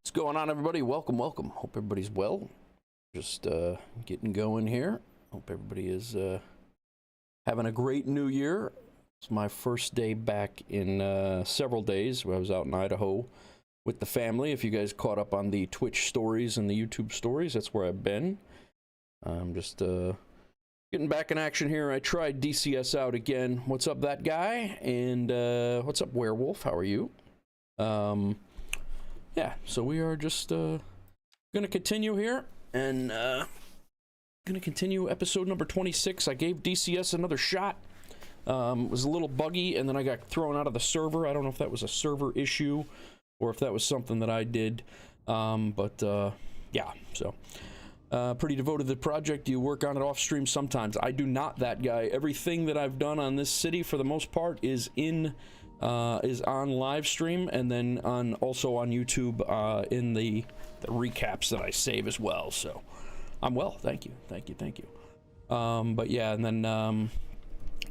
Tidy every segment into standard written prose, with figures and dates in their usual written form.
What's going on, everybody? Welcome. Hope everybody's well. Just getting going here. Hope everybody is having a great new year. It's my first day back in several days. I was out in Idaho with the family. If you guys caught up on the Twitch stories and the YouTube stories, that's where I've been. I'm just getting back in action here. I tried DCS out again. What's up, that guy? And what's up, Werewolf? How are you? Yeah, so we are just gonna continue here and gonna continue episode number 26. I gave DCS another shot. It was a little buggy, and then I got thrown out of the server. I don't know if that was a server issue or if that was something that I did, yeah, so pretty devoted to the project. Do you work on it off stream? Sometimes. I do not, that guy. Everything that I've done on this city for the most part is on live stream, and then also on YouTube in the recaps that I save as well. So I'm well, thank you. But yeah, and then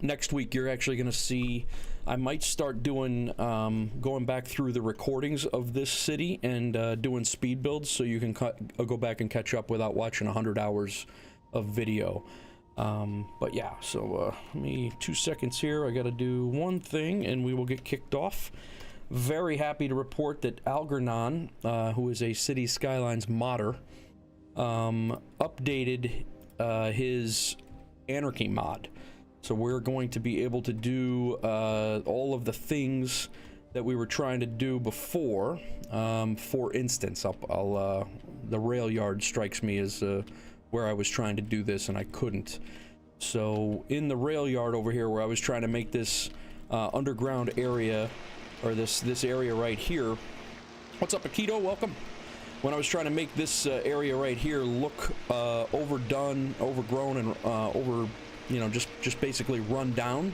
next week you're actually gonna see, I might start doing going back through the recordings of this city and doing speed builds, so you can go back and catch up without watching 100 hours of video. But yeah, so let me 2 seconds here. I gotta do one thing and we will get kicked off. Very happy to report that Algernon, who is a Cities Skylines modder, updated his Anarchy mod. So we're going to be able to do all of the things that we were trying to do before. For instance, the rail yard strikes me as where I was trying to do this and I couldn't. So in the rail yard over here, where I was trying to make this underground area, or this area right here. What's up, Akito? Welcome. When I was trying to make this area right here look overdone, overgrown, and just basically run down,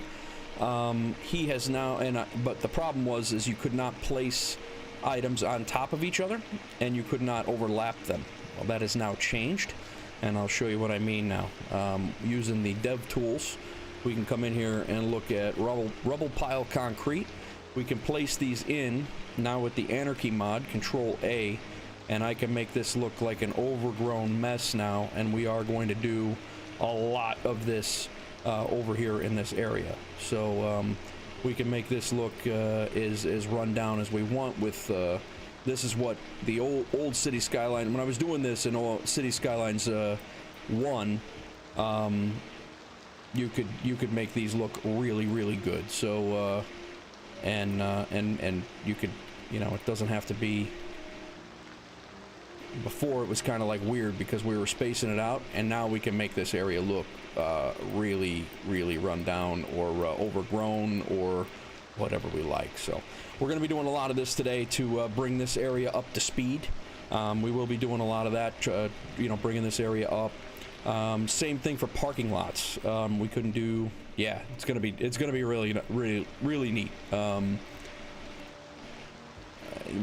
he has now, but the problem was you could not place items on top of each other and you could not overlap them. Well, that has now changed, and I'll show you what I mean now. Using the dev tools, we can come in here and look at rubble pile concrete. We can place these in now with the Anarchy mod, Control A, and I can make this look like an overgrown mess now, and we are going to do a lot of this over here in this area. So we can make this look as run down as we want with this is what the old City Skyline, when I was doing this in City Skylines 1, you could make these look really good. So and you could, it doesn't have to be. Before it was kind of like weird because we were spacing it out, and now we can make this area look really run down or overgrown or whatever we like. So we're going to be doing a lot of this today to bring this area up to speed. We will be doing a lot of that, bringing this area up. Same thing for parking lots. We couldn't do. Yeah, it's gonna be really neat.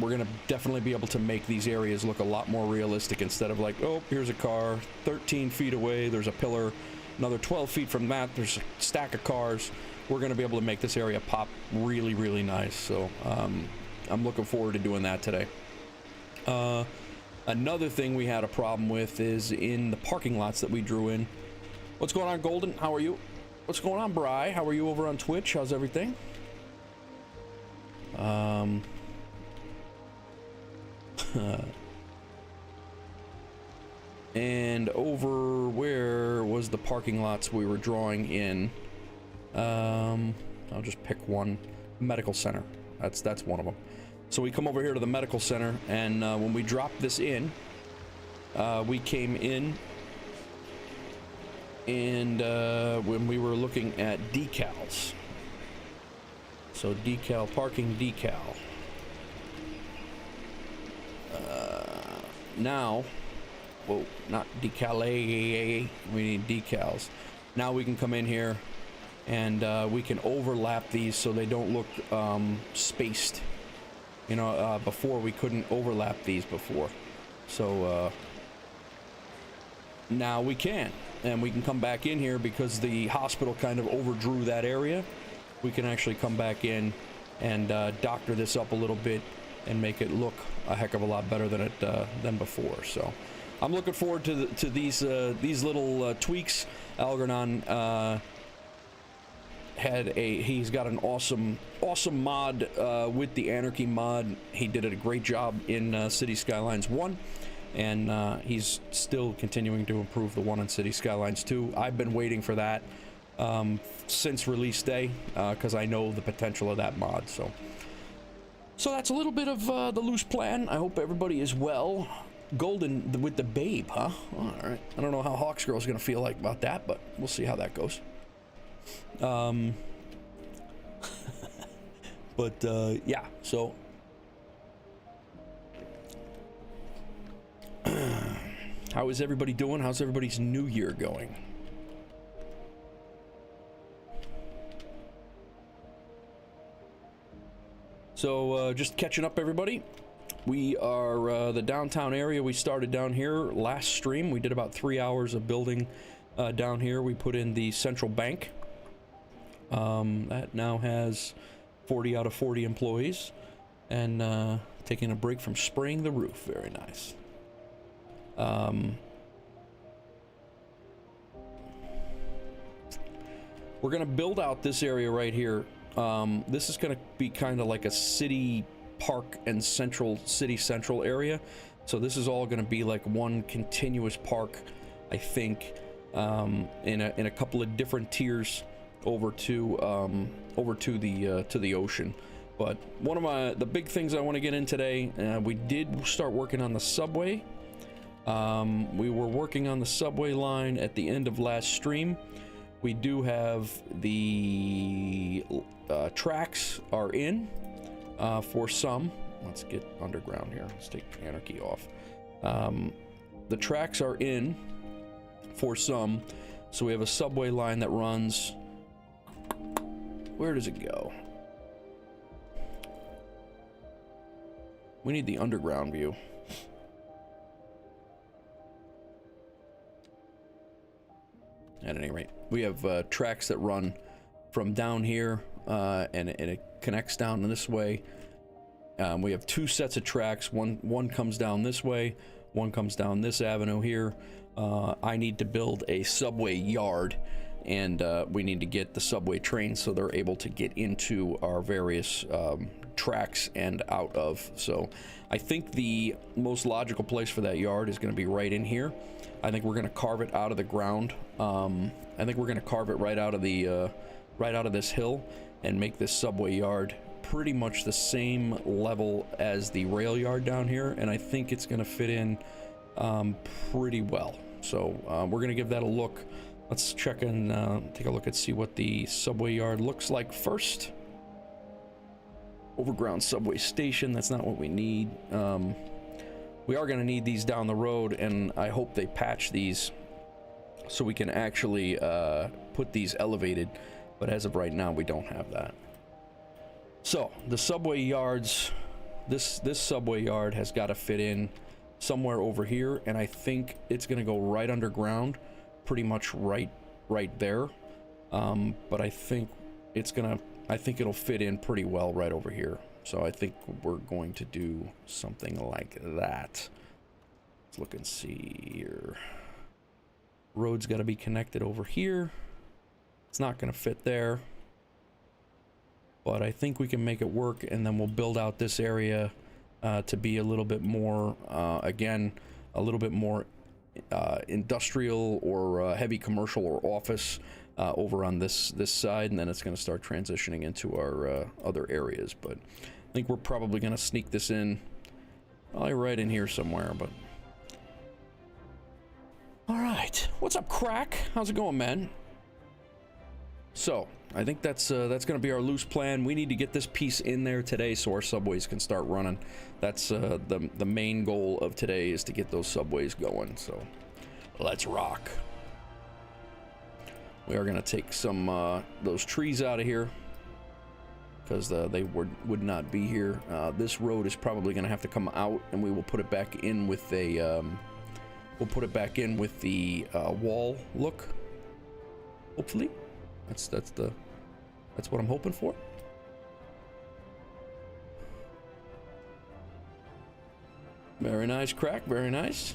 We're gonna definitely be able to make these areas look a lot more realistic, instead of like, oh, here's a car 13 feet away, there's a pillar, another 12 feet from that there's a stack of cars. We're gonna be able to make this area pop really nice. So I'm looking forward to doing that today. Another thing we had a problem with is in the parking lots that we drew in. What's going on, Golden? How are you? What's going on, Bri? How are you over on Twitch? How's everything? And over where was the parking lots we were drawing in? I'll just pick one. Medical center. That's one of them. So we come over here to the medical center, and when we dropped this in, we came in, and when we were looking at decals. So parking decal. Now, whoa, not decal, we need decals. Now we can come in here and we can overlap these so they don't look spaced. Before we couldn't overlap these before. So now we can. And we can come back in here because the hospital kind of overdrew that area. We can actually come back in and doctor this up a little bit and make it look a heck of a lot better than before. So I'm looking forward to these little tweaks. Algernon he's got an awesome mod with the Anarchy mod. He did a great job in Cities Skylines 1, and he's still continuing to improve the one in Cities Skylines 2. I've been waiting for that since release day because I know the potential of that mod. So that's a little bit of the loose plan. I hope everybody is well. Golden with the babe, huh? All right. I don't know how Hawksgirl's gonna feel like about that, but we'll see how that goes. Yeah, so how is everybody doing? How's everybody's new year going? So just catching up, everybody. We are the downtown area. We started down here last stream. We did about 3 hours of building down here. We put in the central bank. That now has 40 out of 40 employees, and taking a break from spraying the roof. Very nice. We're gonna build out this area right here. This is gonna be kind of like a city park and city central area. So this is all gonna be like one continuous park, I think, in a couple of different tiers over to the ocean. But one of the big things I want to get in today, we did start working on the subway. We were working on the subway line at the end of last stream. We do have the tracks are in for some. Let's get underground here. Let's take Anarchy off. The tracks are in for some. So we have a subway line that runs. Where does it go? We need the underground view. At any rate, we have tracks that run from down here, and it connects down this way. We have two sets of tracks. One comes down this way, one comes down this avenue here. I need to build a subway yard, and we need to get the subway trains so they're able to get into our various tracks and out of. So I think the most logical place for that yard is going to be right in here. I think we're going to carve it out of the ground. I think we're going to carve it right out of this hill and make this subway yard pretty much the same level as the rail yard down here, and I think it's going to fit in pretty well. So we're going to give that a look. Let's check and take a look and see what the subway yard looks like first. Overground subway station, that's not what we need. We are going to need these down the road, and I hope they patch these so we can actually put these elevated, but as of right now we don't have that. So the subway yards, this subway yard has got to fit in somewhere over here, and I think it's going to go right underground, pretty much right there. But I think it'll fit in pretty well right over here. So I think we're going to do something like that. Let's look and see here. Road's got to be connected over here. It's not going to fit there, but I think we can make it work, and then we'll build out this area to be a little bit more, again, a little bit more industrial or heavy commercial or office over on this side, and then it's going to start transitioning into our other areas. But I think we're probably going to sneak this in, probably right in here somewhere. But all right, what's up, Crack? How's it going, man? So I think that's going to be our loose plan. We need to get this piece in there today so our subways can start running. That's the main goal of today, is to get those subways going. So let's rock. We are going to take some those trees out of here because they would not be here. This road is probably going to have to come out, and we will put it back in with a wall look. Hopefully, that's what I'm hoping for. Very nice, Crack. Very nice.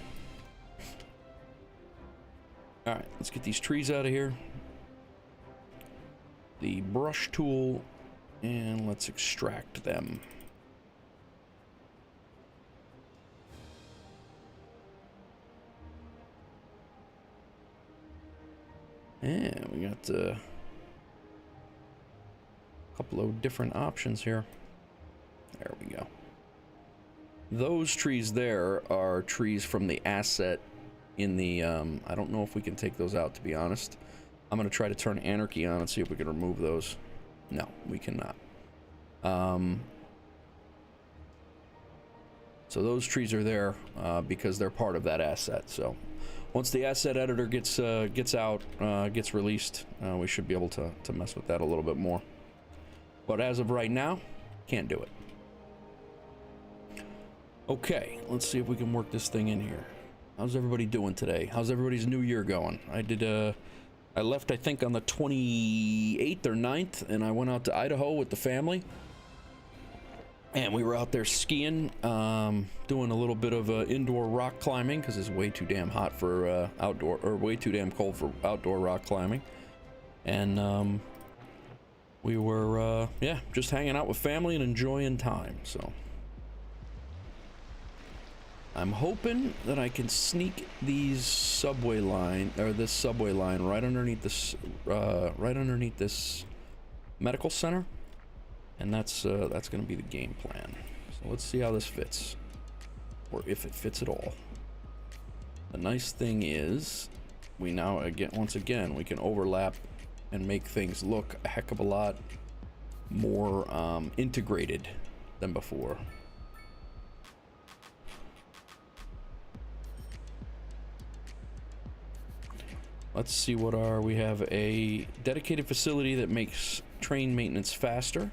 All right, let's get these trees out of here. The brush tool, and let's extract them. And we got a couple of different options here. There we go. Those trees there are trees from the asset in the, I don't know if we can take those out, to be honest. I'm going to try to turn Anarchy on and see if we can remove those. No, we cannot. So those trees are there because they're part of that asset. So once the asset editor gets released, we should be able to mess with that a little bit more. But as of right now, can't do it. Okay, let's see if we can work this thing in here. How's everybody doing today? How's everybody's new year going? I left, I think, on the 28th or 9th, and I went out to Idaho with the family. And we were out there skiing, doing a little bit of indoor rock climbing, because it's way too damn hot for outdoor, or way too damn cold for outdoor rock climbing. And we were, yeah, just hanging out with family and enjoying time, so. I'm hoping that I can sneak these subway line, or this subway line right underneath this medical center, and that's going to be the game plan. So let's see how this fits, or if it fits at all. The nice thing is, we now once again we can overlap and make things look a heck of a lot more integrated than before. Let's see what we have a dedicated facility that makes train maintenance faster.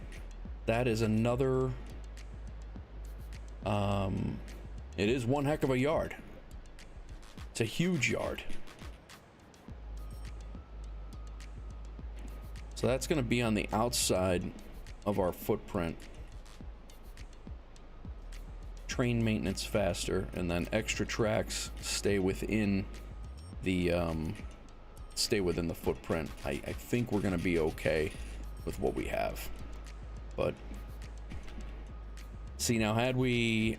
That is another, it is one heck of a yard. It's a huge yard. So that's gonna be on the outside of our footprint. Train maintenance faster, and then extra tracks stay within the, footprint. I think we're gonna be okay with what we have, but see, now had we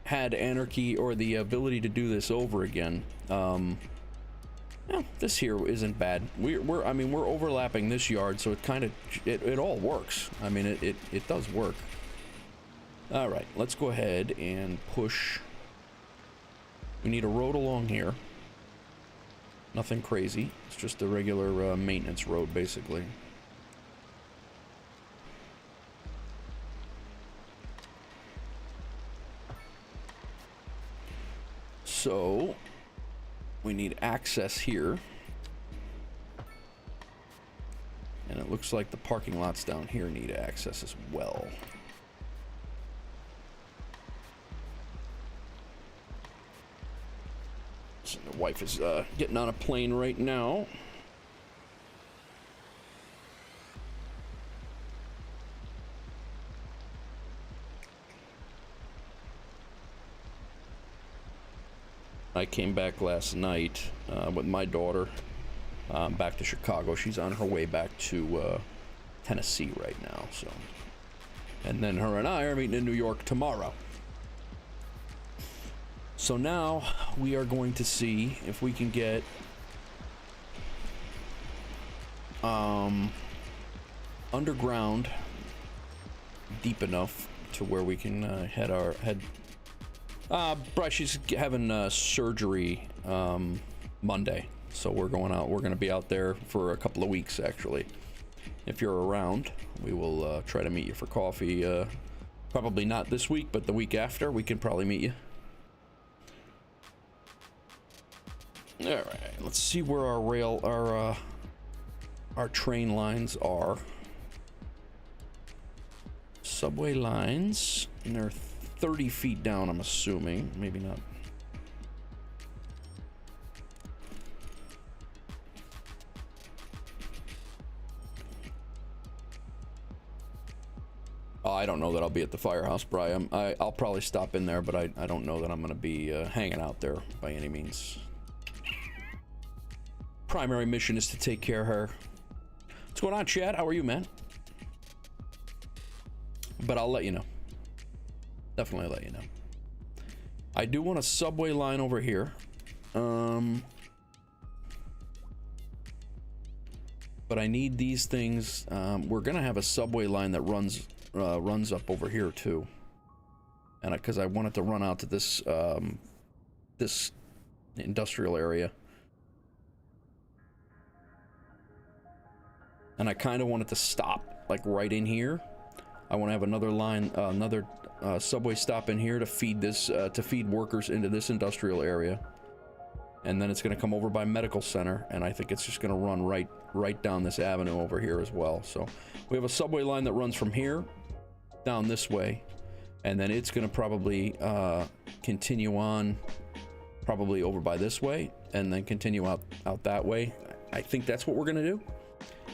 had Anarchy or the ability to do this over again, this here isn't bad. We're overlapping this yard, so it all works. I mean, it does work. All right, let's go ahead and push. We need a road along here. Nothing crazy. It's just a regular maintenance road, basically. So, we need access here. And it looks like the parking lots down here need access as well. The wife is getting on a plane right now. I came back last night with my daughter back to Chicago. She's on her way back to Tennessee right now, so. And then her and I are meeting in New York tomorrow. So now we are going to see if we can get underground deep enough to where we can head. Bryce, she's having surgery Monday, so we're going out. We're going to be out there for a couple of weeks, actually. If you're around, we will try to meet you for coffee. Probably not this week, but the week after, we can probably meet you. All right, let's see where our train lines are. Subway lines, and they're 30 feet down, I'm assuming. Maybe not. I don't know that I'll be at the firehouse, Brian. I'll probably stop in there, but I don't know that I'm going to be hanging out there by any means. Primary mission is to take care of her. What's going on, Chad? How are you, man? But I'll let you know. Definitely let you know. I do want a subway line over here. But I need these things. We're gonna have a subway line that runs up over here too, and because I want it to run out to this this industrial area, and I kind of want it to stop like right in here. I want to have another line, another subway stop in here to feed this to feed workers into this industrial area. And then it's going to come over by medical center, and I think it's just going to run right down this avenue over here as well. So we have a subway line that runs from here down this way, and then it's going to probably continue on probably over by this way, and then continue out that way. I think that's what we're going to do.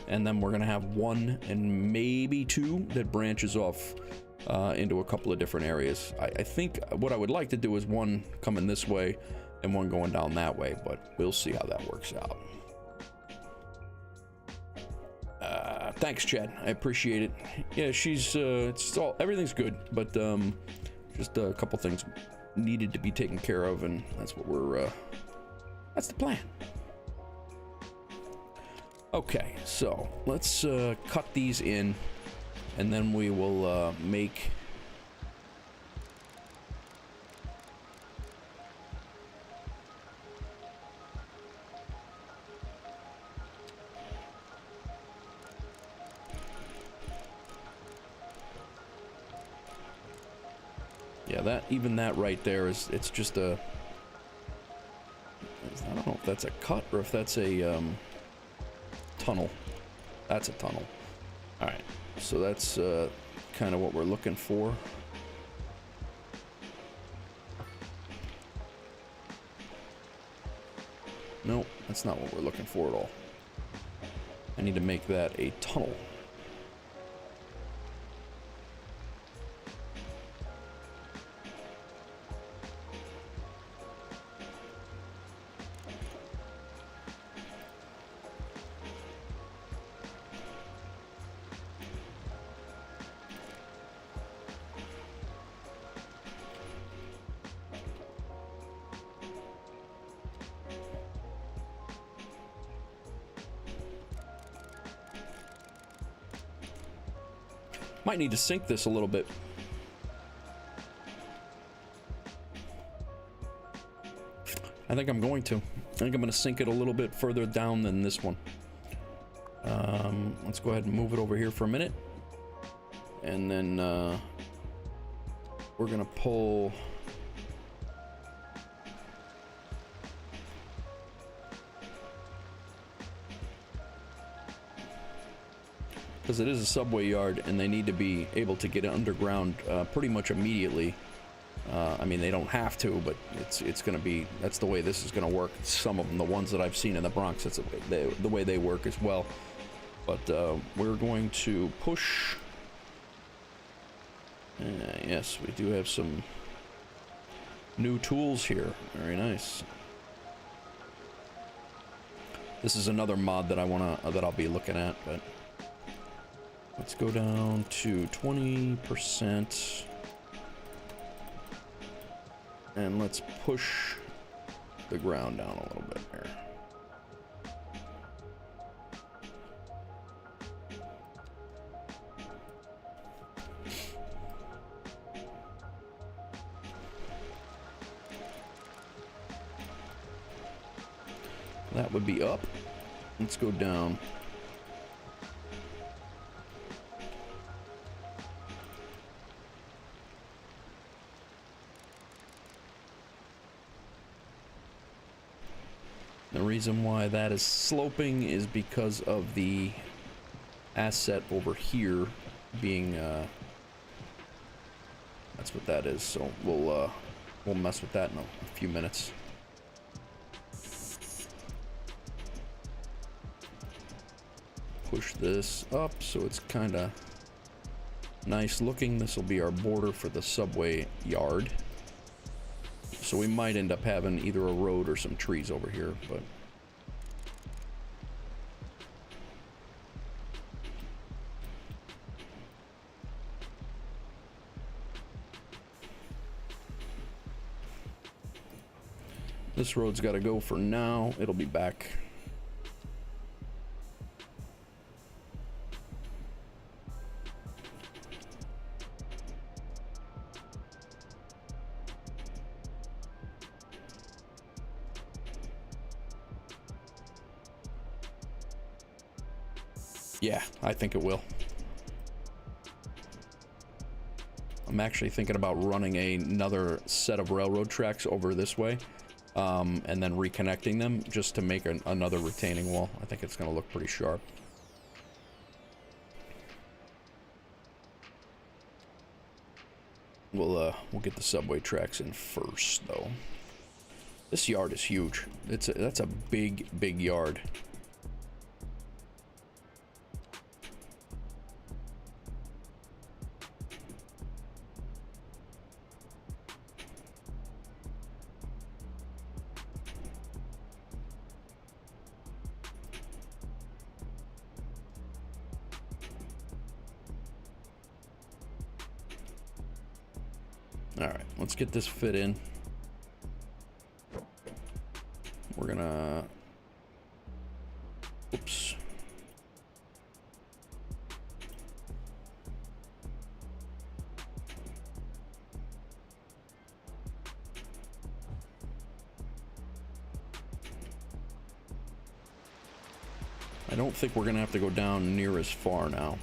And then we're going to have one and maybe two that branches off into a couple of different areas. I think what I would like to do is one coming this way and one going down that way, but we'll see how that works out. Thanks, Chad. I appreciate it. Yeah, she's everything's good, but just a couple things needed to be taken care of, and that's what we're that's the plan. Okay, so let's cut these in, and then we will make even that right there is, it's just a, I don't know if that's a cut or if that's a tunnel. That's a tunnel. All right, so that's kind of what we're looking for. Nope, that's not what we're looking for at all. I need to make that a tunnel. Might need to sink this a little bit. I think I'm going to. I think I'm going to sink it a little bit further down than this one. Let's go ahead and move it over here for a minute. And then we're going to pull... because it is a subway yard and they need to be able to get it underground pretty much immediately. I mean, they don't have to, but it's going to be, that's the way this is going to work. Some of them, the ones that I've seen in the Bronx, that's the way they work as well. But we're going to push. Yes, we do have some new tools here. Very nice. This is another mod that I'll be looking at, but let's go down to 20%. And let's push the ground down a little bit here. That would be up. Let's go down. The reason why that is sloping is because of the asset over here being that's what that is. So we'll mess with that in a few minutes. Push this up so it's kind of nice looking. This will be our border for the subway yard. So we might end up having either a road or some trees over here, but... This road's got to go for now. It'll be back. Yeah, I think it will. I'm actually thinking about running another set of railroad tracks over this way. And then reconnecting them just to make another retaining wall. I think it's going to look pretty sharp. We'll get the subway tracks in first, though. This yard is huge. That's a big yard. Alright, let's get this fit in. We're gonna... Oops. I don't think we're gonna have to go down near as far now.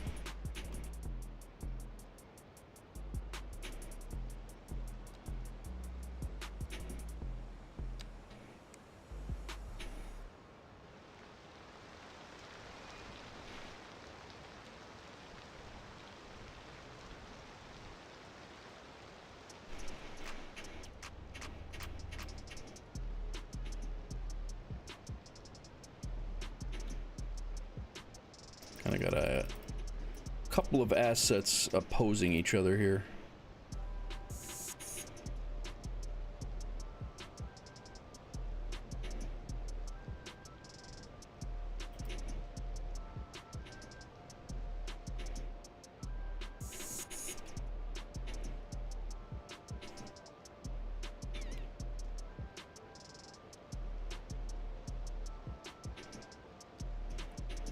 Kind of got a couple of assets opposing each other here.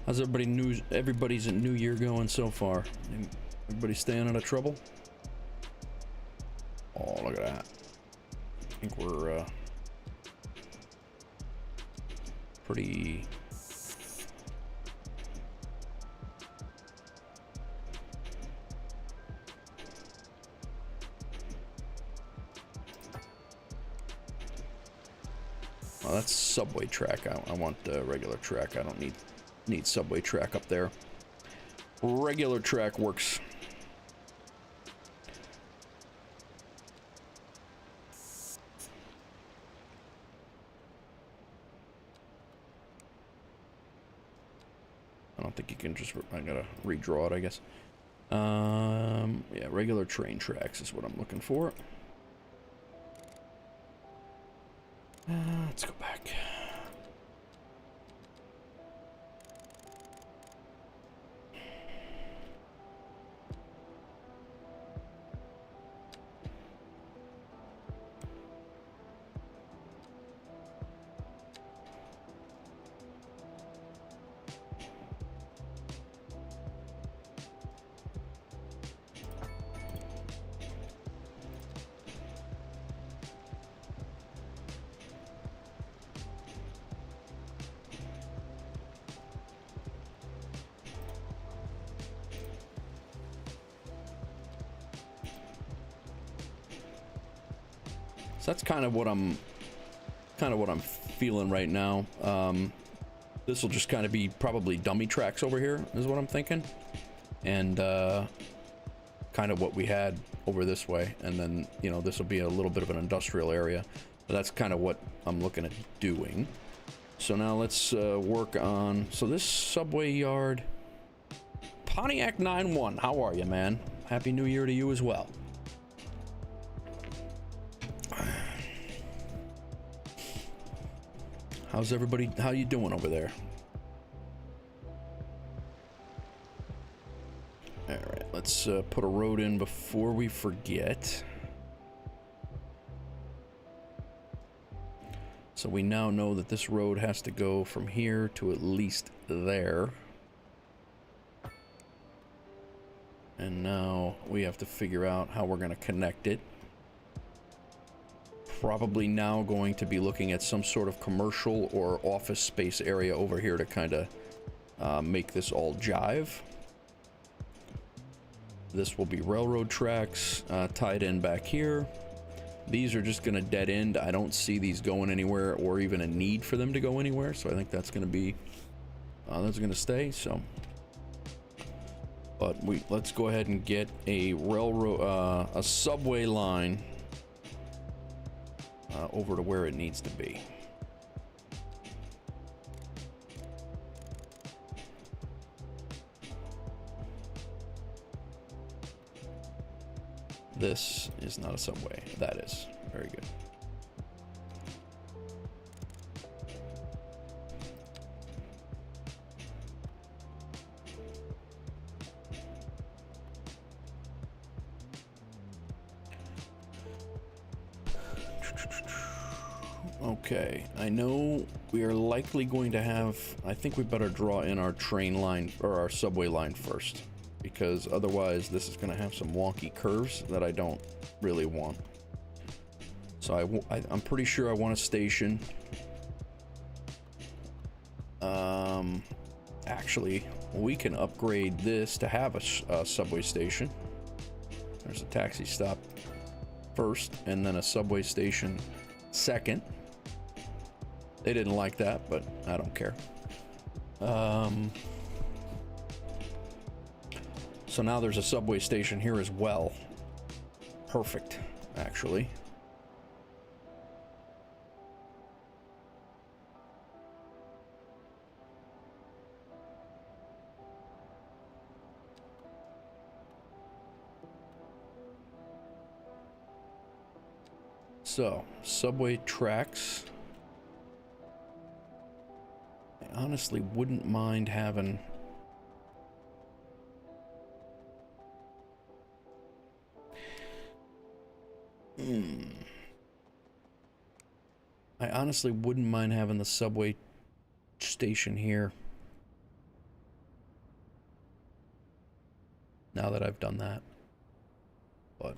How's everybody's New Year going so far? Everybody staying out of trouble? Oh, look at that. I think we're pretty... Well, that's subway track. I want regular track. I don't need subway track up there. Regular track works. I don't think you can just... I gotta redraw it, I guess. Yeah, regular train tracks is what I'm looking for. Let's go back. So that's kind of what I'm feeling right now. This will just kind of be probably dummy tracks over here is what I'm thinking, and kind of what we had over this way, and then this will be a little bit of an industrial area. But that's kind of what I'm looking at doing. So now let's work on. So this subway yard, Pontiac 9-1. How are you, man? Happy New Year to you as well. How's everybody? How you doing over there? All right, let's put a road in before we forget. So we now know that this road has to go from here to at least there. And now we have to figure out how we're going to connect it. Probably now going to be looking at some sort of commercial or office space area over here to kind of make this all jive. This will be railroad tracks tied in back here. These are just going to dead end. I don't see these going anywhere or even a need for them to go anywhere. So I think that's going to be, that's going to stay. So, but let's go ahead and get a railroad, a subway line over to where it needs to be. This is not a subway. That is. Very good. Okay, I know we are likely going to have, I think we better draw in our train line or our subway line first, because otherwise this is going to have some wonky curves that I don't really want. So I'm pretty sure I want a station. Actually, we can upgrade this to have a subway station. There's a taxi stop first, and then a subway station second. They didn't like that, but I don't care. So now there's a subway station here as well. Perfect, actually. So, subway tracks. I honestly wouldn't mind having... I honestly wouldn't mind having the subway station here. Now that I've done that. But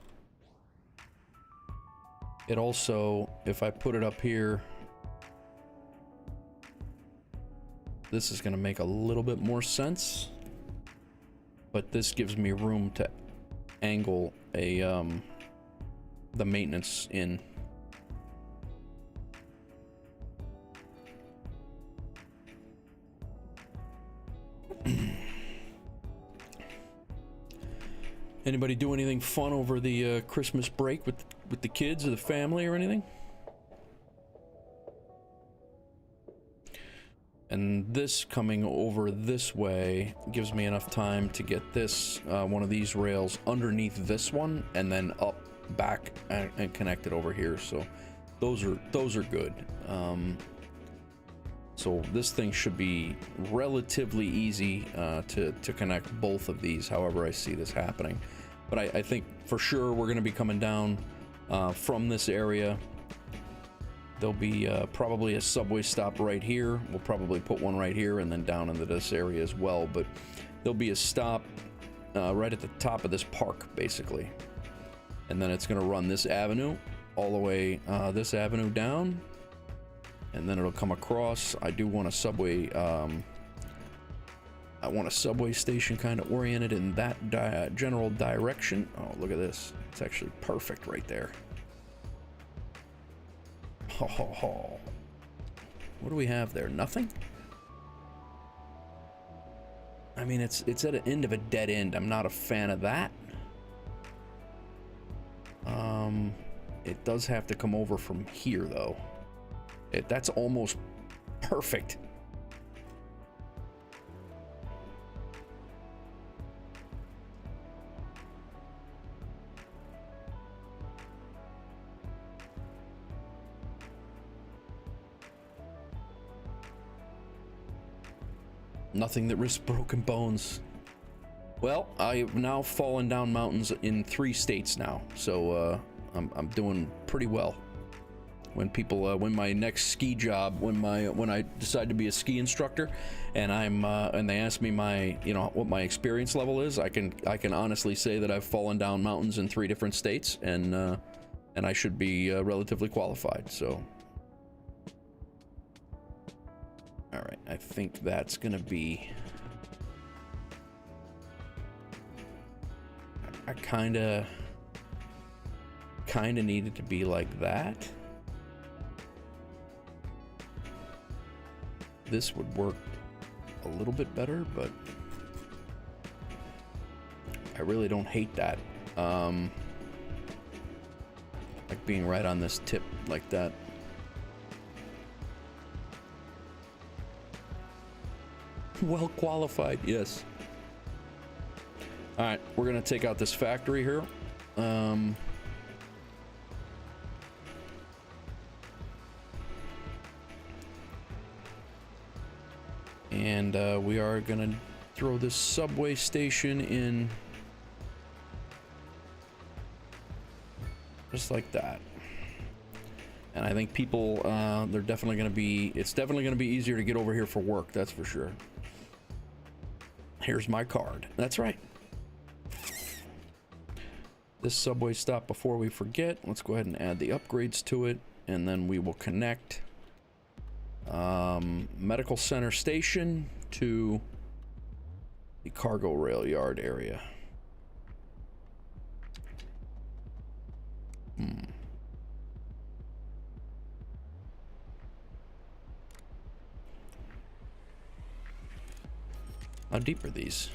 it also, if I put it up here, this is going to make a little bit more sense. But this gives me room to angle a the maintenance in. Anybody do anything fun over the Christmas break with the kids or the family or anything? And this coming over this way gives me enough time to get this one of these rails underneath this one and then up back and connect it over here. So those are good. So this thing should be relatively easy to connect both of these, however I see this happening. But I think for sure we're going to be coming down from this area. There'll be probably a subway stop right here. We'll probably put one right here and then down into this area as well. But there'll be a stop right at the top of this park, basically. And then it's going to run this avenue all the way this avenue down. And then it'll come across. I do want a subway... I want a subway station kind of oriented in that general direction. Oh, look at this. It's actually perfect right there. Ho, ho, ho. What do we have there? Nothing? I mean, it's at the end of a dead end. I'm not a fan of that. It does have to come over from here, though. That's almost perfect. Nothing that risks broken bones. Well, I've now fallen down mountains in 3 states now, so I'm doing pretty well. When people, when my next ski job, when I decide to be a ski instructor, and and they ask me what my experience level is, I can honestly say that I've fallen down mountains in 3 different states, and I should be relatively qualified. So, all right, I think that's gonna be. I kinda needed to be like that. This would work a little bit better, but I really don't hate that. Like being right on this tip like that. Well qualified, yes. All right, we're gonna take out this factory here. And we are gonna throw this subway station in just like that. And I think people, it's definitely gonna be easier to get over here for work, that's for sure. Here's my card. That's right. This subway stop, before we forget, let's go ahead and add the upgrades to it, and then we will connect medical center station to the cargo rail yard area. How deep are these?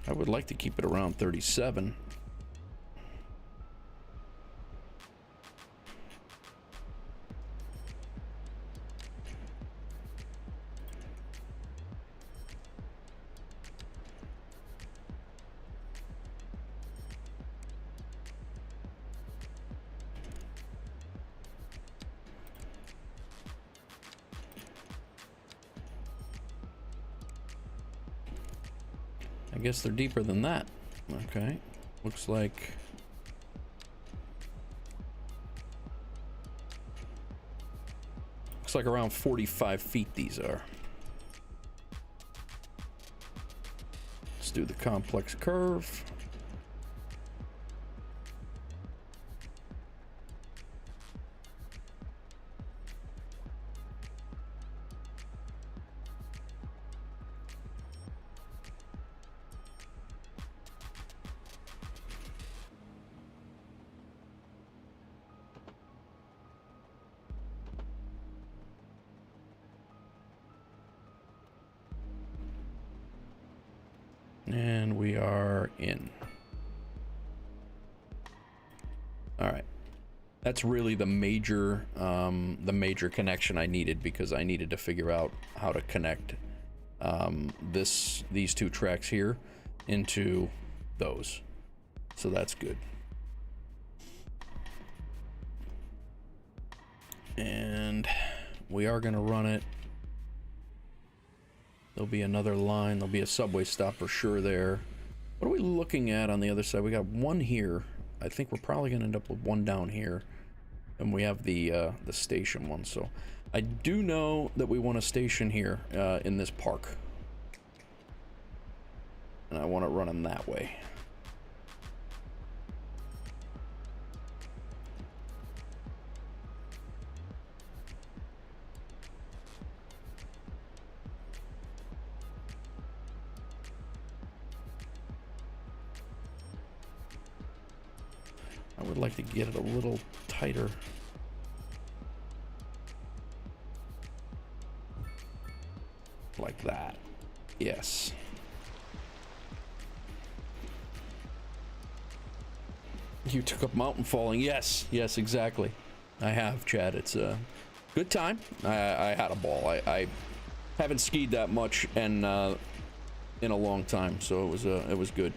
I would like to keep it around 37. I guess they're deeper than that. Okay, looks like around 45 feet these are. Let's do the complex curve. And we are in. All right. That's really the major connection I needed, because I needed to figure out how to connect these 2 tracks here into those. So that's good. And we are going to run it. There'll be another line. There'll be a subway stop for sure there. What are we looking at on the other side? We got one here. I think we're probably going to end up with one down here. And we have the station one. So I do know that we want a station here in this park. And I want it running that way. I would like to get it a little tighter. Like that. Yes. You took up mountain falling. Yes, yes, exactly. I have, Chad. It's a good time. I had a ball. I haven't skied that much and in a long time, so it was good.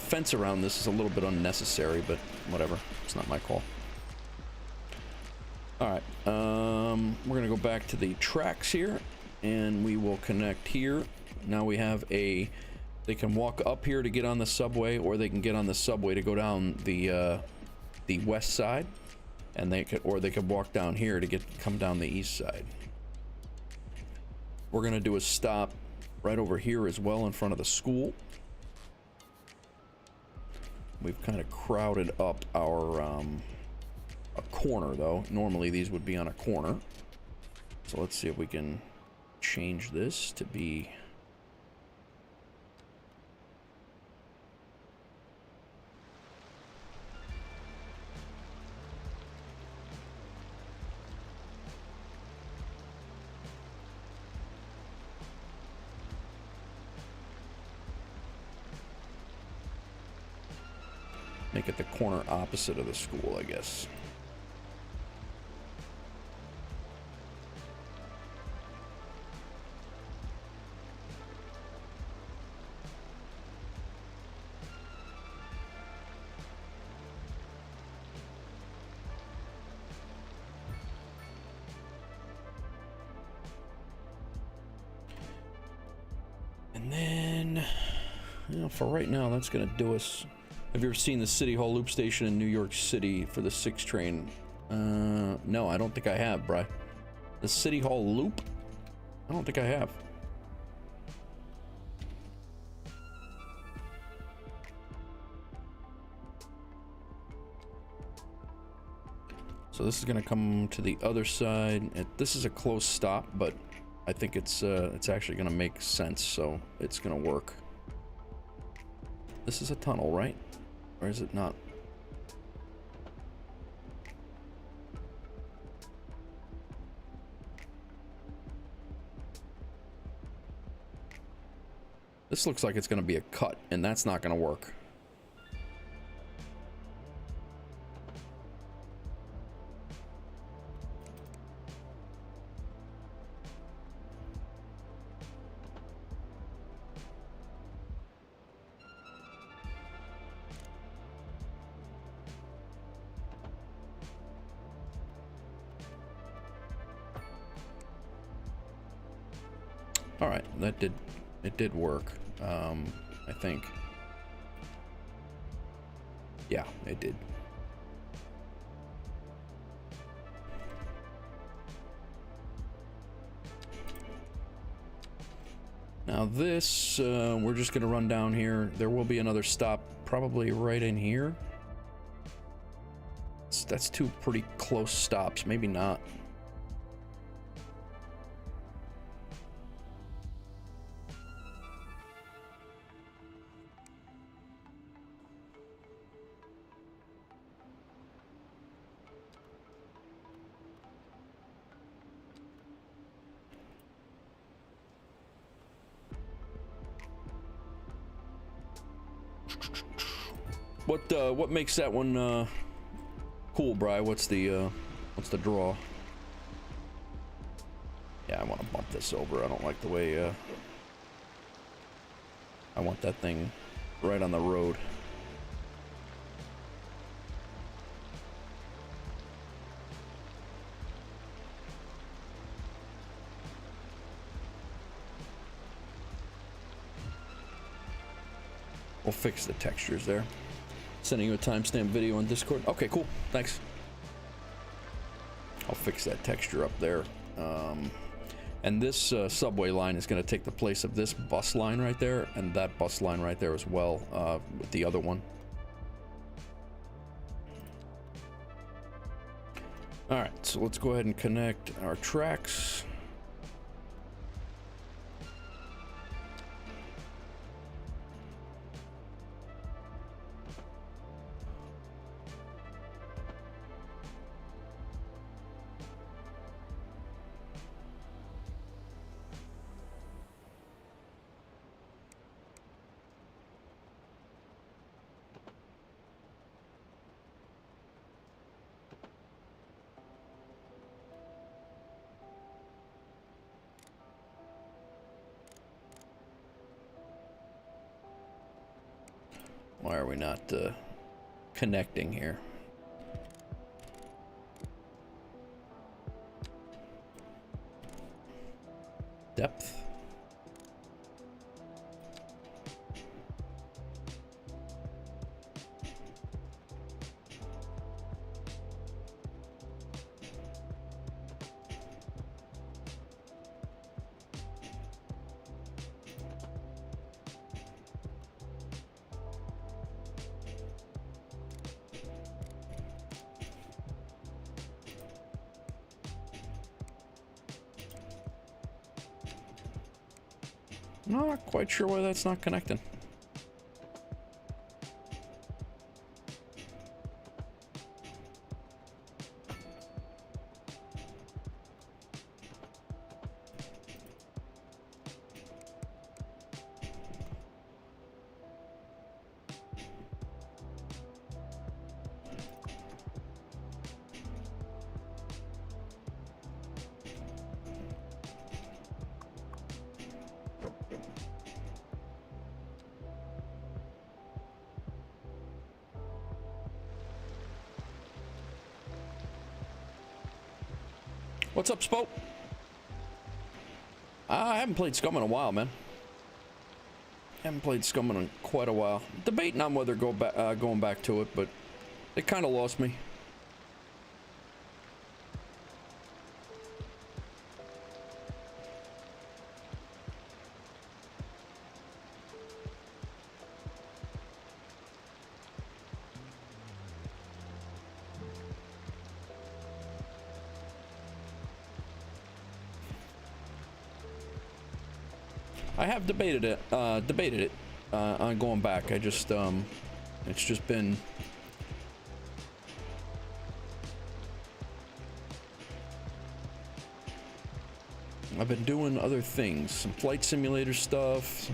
fence around this is a little bit unnecessary, but whatever. It's not my call. Alright, we're gonna go back to the tracks here, and we will connect here. Now we have a... They can walk up here to get on the subway, or they can get on the subway to go down the west side, and they could walk down here to come down the east side. We're gonna do a stop right over here as well in front of the school. We've kind of crowded up our a corner though. Normally these would be on a corner. So let's see if we can change this to be... Make it the corner opposite of the school, I guess. And then, you know, for right now, that's gonna do us. Have you ever seen the City Hall loop station in New York City for the 6 train? No, I don't think I have, Bri. The City Hall loop? I don't think I have. So this is gonna come to the other side. This is a close stop, but I think it's actually gonna make sense, so it's gonna work. This is a tunnel, right? Or is it not? This looks like it's going to be a cut, and that's not going to work. All right, it did work. I think. Yeah, it did. Now this, we're just gonna run down here. There will be another stop probably right in here. That's 2 pretty close stops, maybe not. What makes that one cool, Bri? What's the draw? Yeah, I want to bump this over. I don't like the way I want that thing right on the road. We'll fix the textures there. Sending you a timestamp video on Discord. Okay, cool. Thanks. I'll fix that texture up there. And this subway line is going to take the place of this bus line right there, and that bus line right there as well, with the other one. All right, so let's go ahead and connect our tracks. Why are we not connecting here? Depth. Not quite sure why that's not connecting. What's up, Spoke? I haven't played Scum in a while, man. Haven't played Scum in quite a while. Debating on whether going back to it, but it kind of lost me. I have debated it on going back. I just it's just been I've been doing other things, some flight simulator stuff.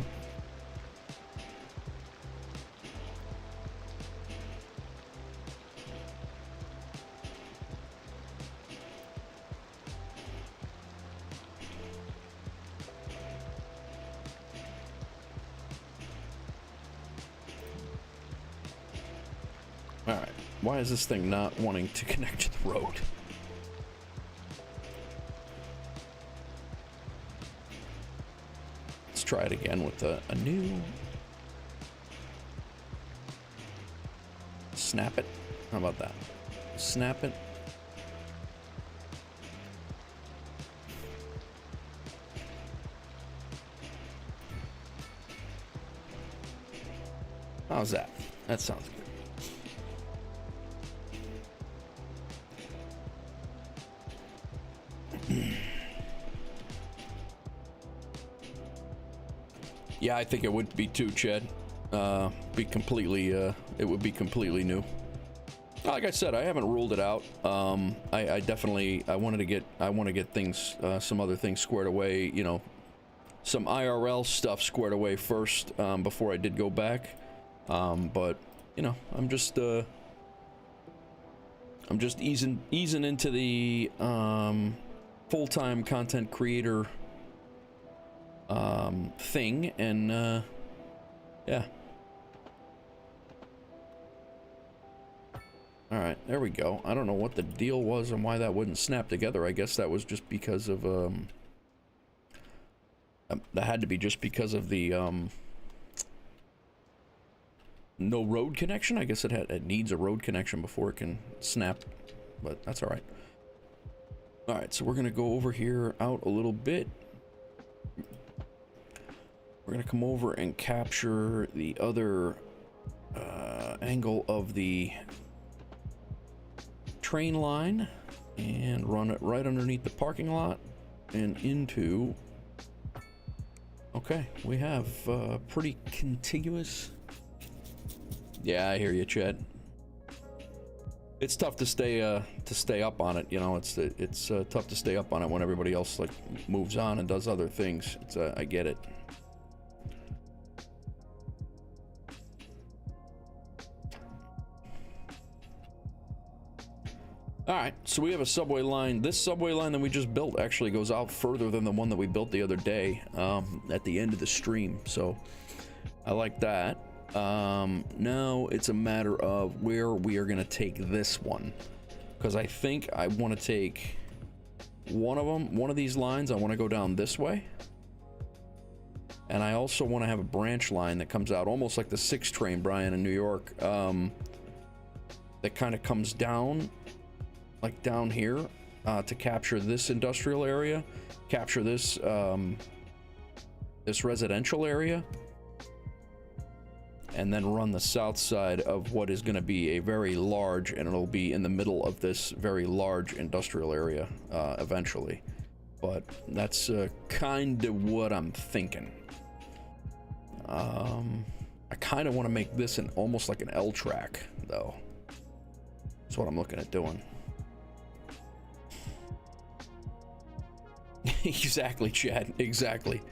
Why is this thing not wanting to connect to the road? Let's try it again with a new... Snap it. How about that? Snap it. How's that? That sounds good. Yeah, I think it would be too, Chad. Be completely, it would be completely new. Like I said, I haven't ruled it out. I definitely, I want to get things, some other things squared away, you know, some IRL stuff squared away first, before I did go back. But, you know, I'm just easing into the, full-time content creator thing, and yeah. All right, there we go. I don't know what the deal was and why that wouldn't snap together. I guess that was just because of that had to be just because of the no road connection. I guess it needs a road connection before it can snap, but that's all right. All right, so we're gonna go over here out a little bit. We're gonna come over and capture the other angle of the train line and run it right underneath the parking lot and into... Okay, we have pretty contiguous... Yeah, I hear you, Chad. It's tough to stay up on it, you know. It's tough to stay up on it when everybody else like moves on and does other things. I get it. All right, so we have a subway line. This subway line that we just built actually goes out further than the one that we built the other day, at the end of the stream. So I like that. Now it's a matter of where we are going to take this one. Because I think I want to take one of these lines. I want to go down this way. And I also want to have a branch line that comes out almost like the 6 train, Brian, in New York. That kind of comes down, like down here, to capture this industrial area, capture this, this residential area, and then run the south side of what is going to be a very large, and it'll be in the middle of this very large industrial area, eventually. But that's kind of what I'm thinking. I kind of want to make this almost like an L track, though. That's what I'm looking at doing. Exactly, Chad. Exactly.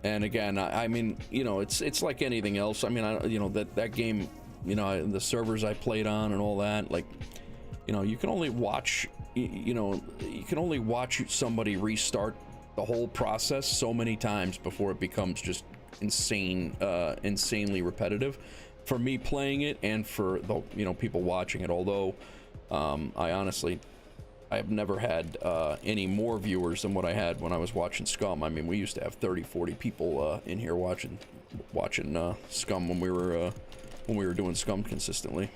And again, I mean, you know, it's like anything else. I mean, you know, that game, you know, the servers I played on and all that, like, you know, you can only watch, you know, you can only watch somebody restart the whole process so many times before it becomes just insanely repetitive for me playing it and for the, you know, people watching it. Although I have never had any more viewers than what I had when I was watching Scum. I mean, we used to have 30-40 people in here watching Scum when we were doing Scum consistently.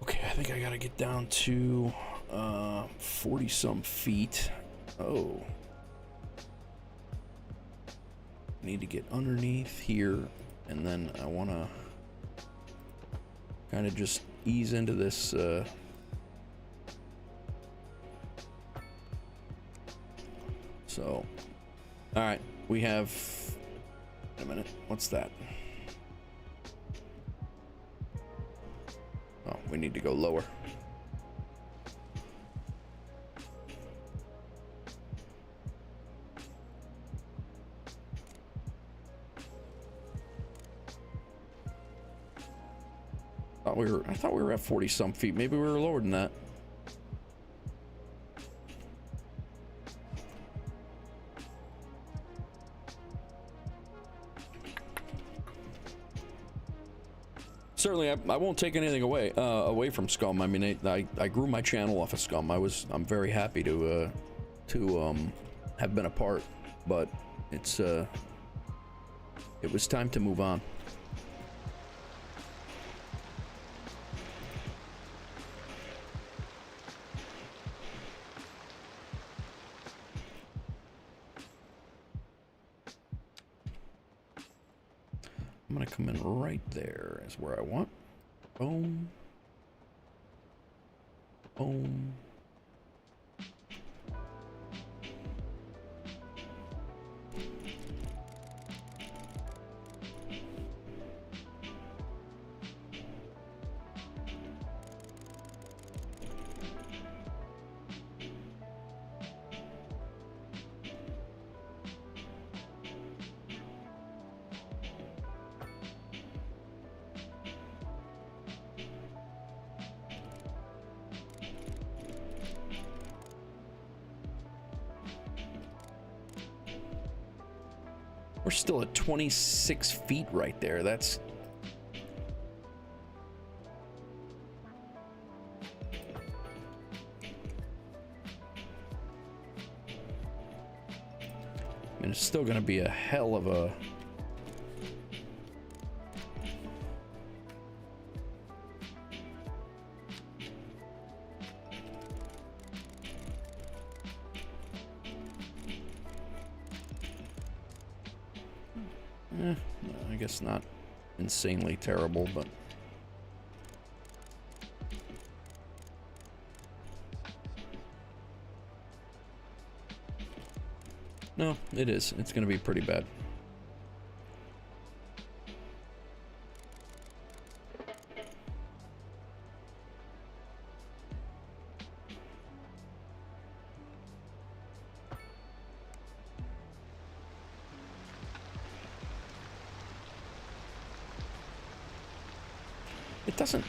Okay, I think I gotta get down to 40 some feet. Oh, need to get underneath here, and then I want to kind of just ease into this so all right, we have, wait a minute, what's that? Oh, we need to go lower. I thought we were at 40 some feet. Maybe we were lower than that. Certainly, I won't take anything away from Scum. I mean, I grew my channel off of Scum. I'm very happy to have been a part, but it was time to move on. I'm gonna come in right there is where I want. Boom. Boom. We're still at 26 feet right there. That's... I mean, it's still gonna be a hell of a... I guess not insanely terrible, but no, it is. It's going to be pretty bad.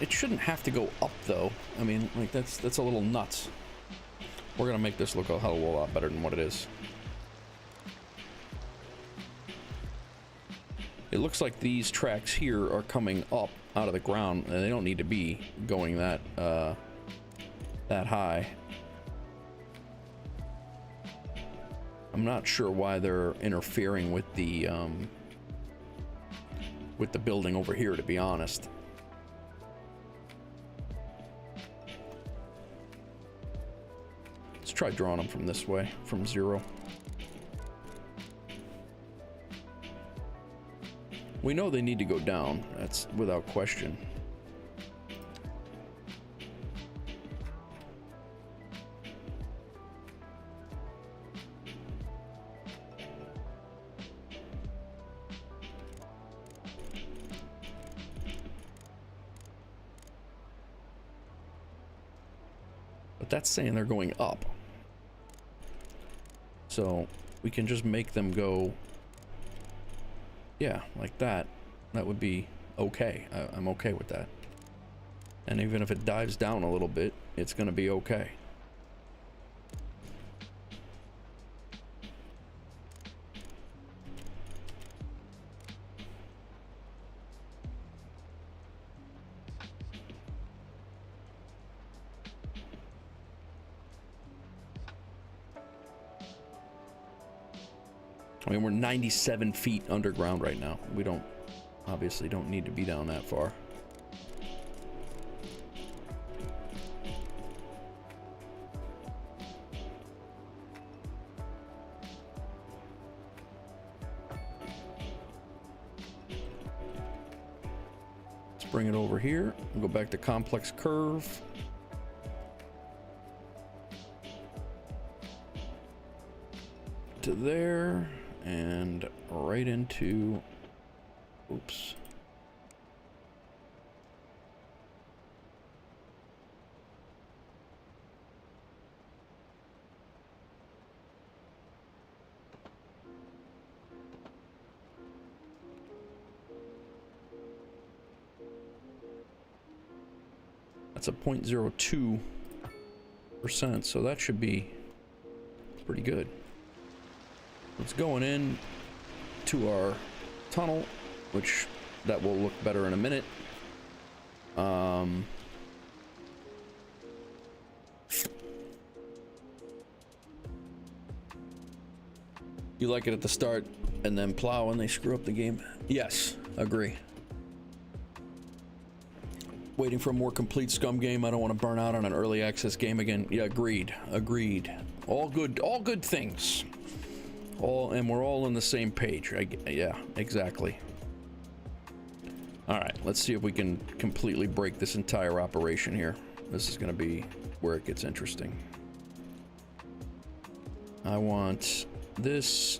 It shouldn't have to go up though. I mean, like that's a little nuts. We're gonna make this look a hell of a lot better than what it is. it looks like these tracks here are coming up out of the ground, and they don't need to be going that high. I'm not sure why they're interfering with the building over here, to be honest. Let's try drawing them from this way, from 0. We know they need to go down, that's without question. But that's saying they're going up. So we can just make them go, yeah, like that. That would be okay. I'm okay with that. And even if it dives down a little bit, it's going to be okay. I mean, we're 97 feet underground right now. We obviously don't need to be down that far. Let's bring it over here and go back to complex curve. To there. And right into, oops. That's a 0.02%, so that should be pretty good. It's going in to our tunnel, which that will look better in a minute. You like it at the start and then plow and they screw up the game? Yes, agree. Waiting for a more complete Scum game. I don't want to burn out on an early access game again. Yeah, agreed. All good things. And we're all on the same page. Yeah, exactly. All right, let's see if we can completely break this entire operation here. This is going to be where it gets interesting. I want this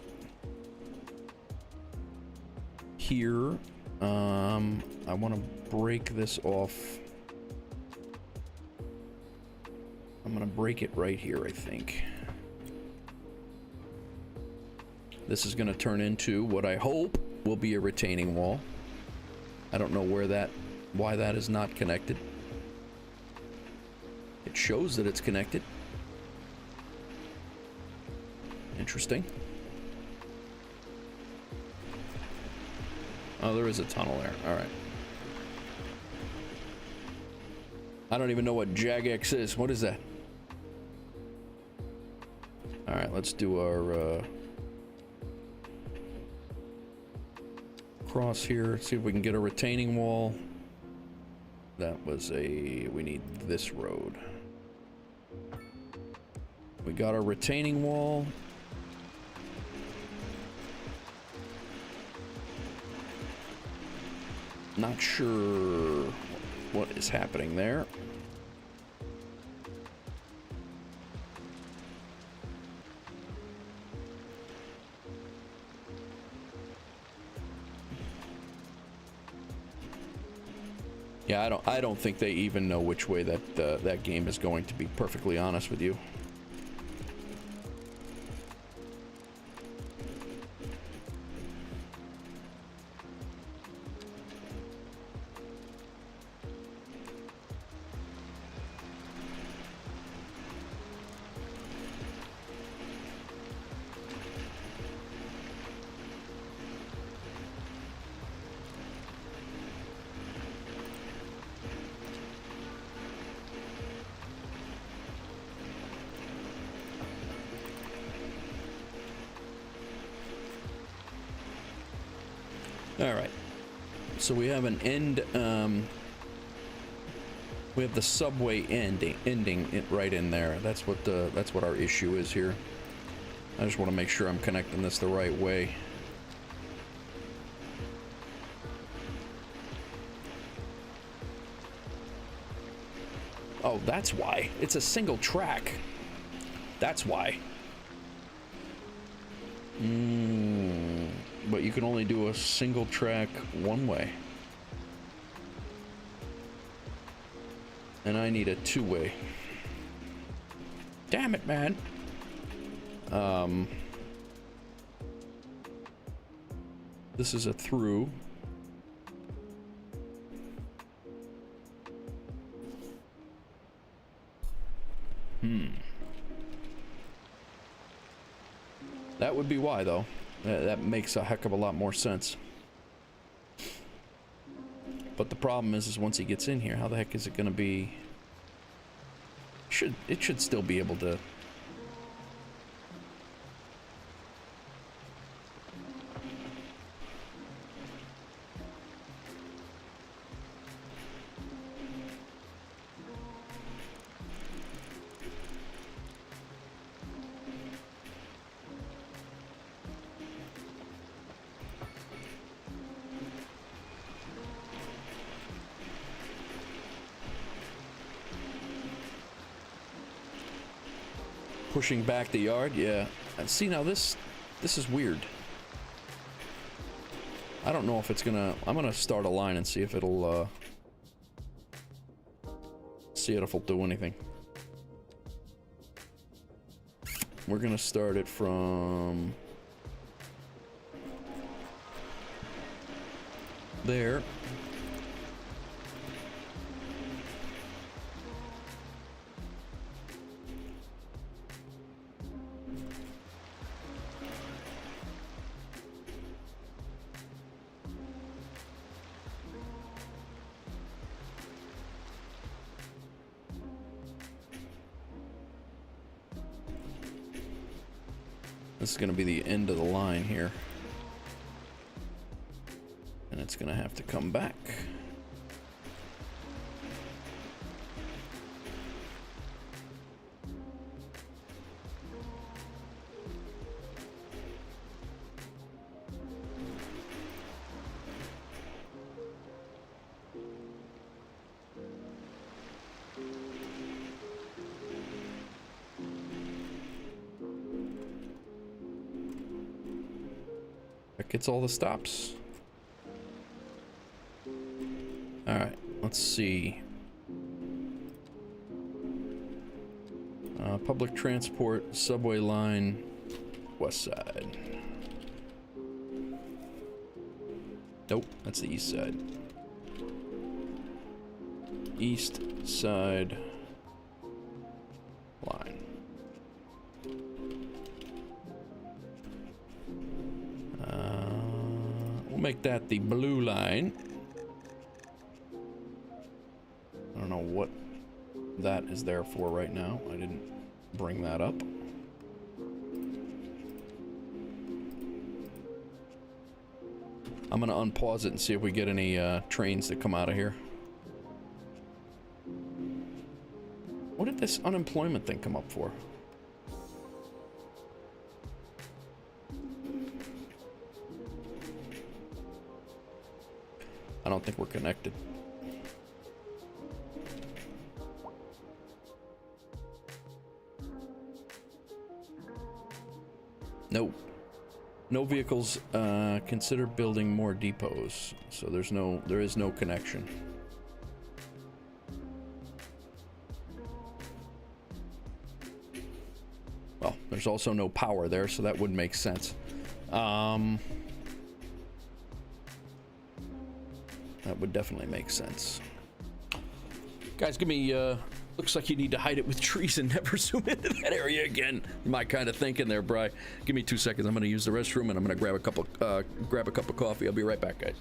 here. I want to break this off. I'm going to break it right here, I think. This is going to turn into what I hope will be a retaining wall. I don't know why that is not connected. It shows that it's connected. Interesting. Oh, there is a tunnel there. All right. I don't even know what Jagex is. What is that? All right, let's do our cross here. See if we can get a retaining wall. That was we need this road. We got our retaining wall. Not sure what is happening there. Yeah, I don't think they even know which way that game is going, to be perfectly honest with you. All right. So we have an end. We have the subway ending it right in there. That's what our issue is here. I just want to make sure I'm connecting this the right way. Oh, that's why. It's a single track. That's why. But you can only do a single track one way. And I need a two-way. Damn it, man. This is a through. That would be why, though. That makes a heck of a lot more sense. But the problem is once he gets in here, how the heck is it going to be? It should still be able to. Pushing back the yard, yeah. See, now this is weird. I don't know if it's gonna. I'm gonna start a line and see if it'll do anything. We're gonna start it from there. This is going to be the end of the line here. And it's going to have to come back. That gets all the stops. All right, let's see. Public transport, subway line, west side. Nope, that's the east side. East side line. We'll make that the blue line. I don't know what that is there for right now. I didn't bring that up. I'm gonna unpause it and see if we get any trains that come out of here. What did this unemployment thing come up for? I don't think we're connected. Nope. No vehicles. Consider building more depots. So there is no connection. Well, there's also no power there, so that wouldn't make sense. That would definitely make sense. Guys, give me, looks like you need to hide it with trees and never zoom into that area again. My kind of thinking there, Bri. Give me 2 seconds. I'm gonna use the restroom and I'm gonna grab a cup of coffee. I'll be right back, guys.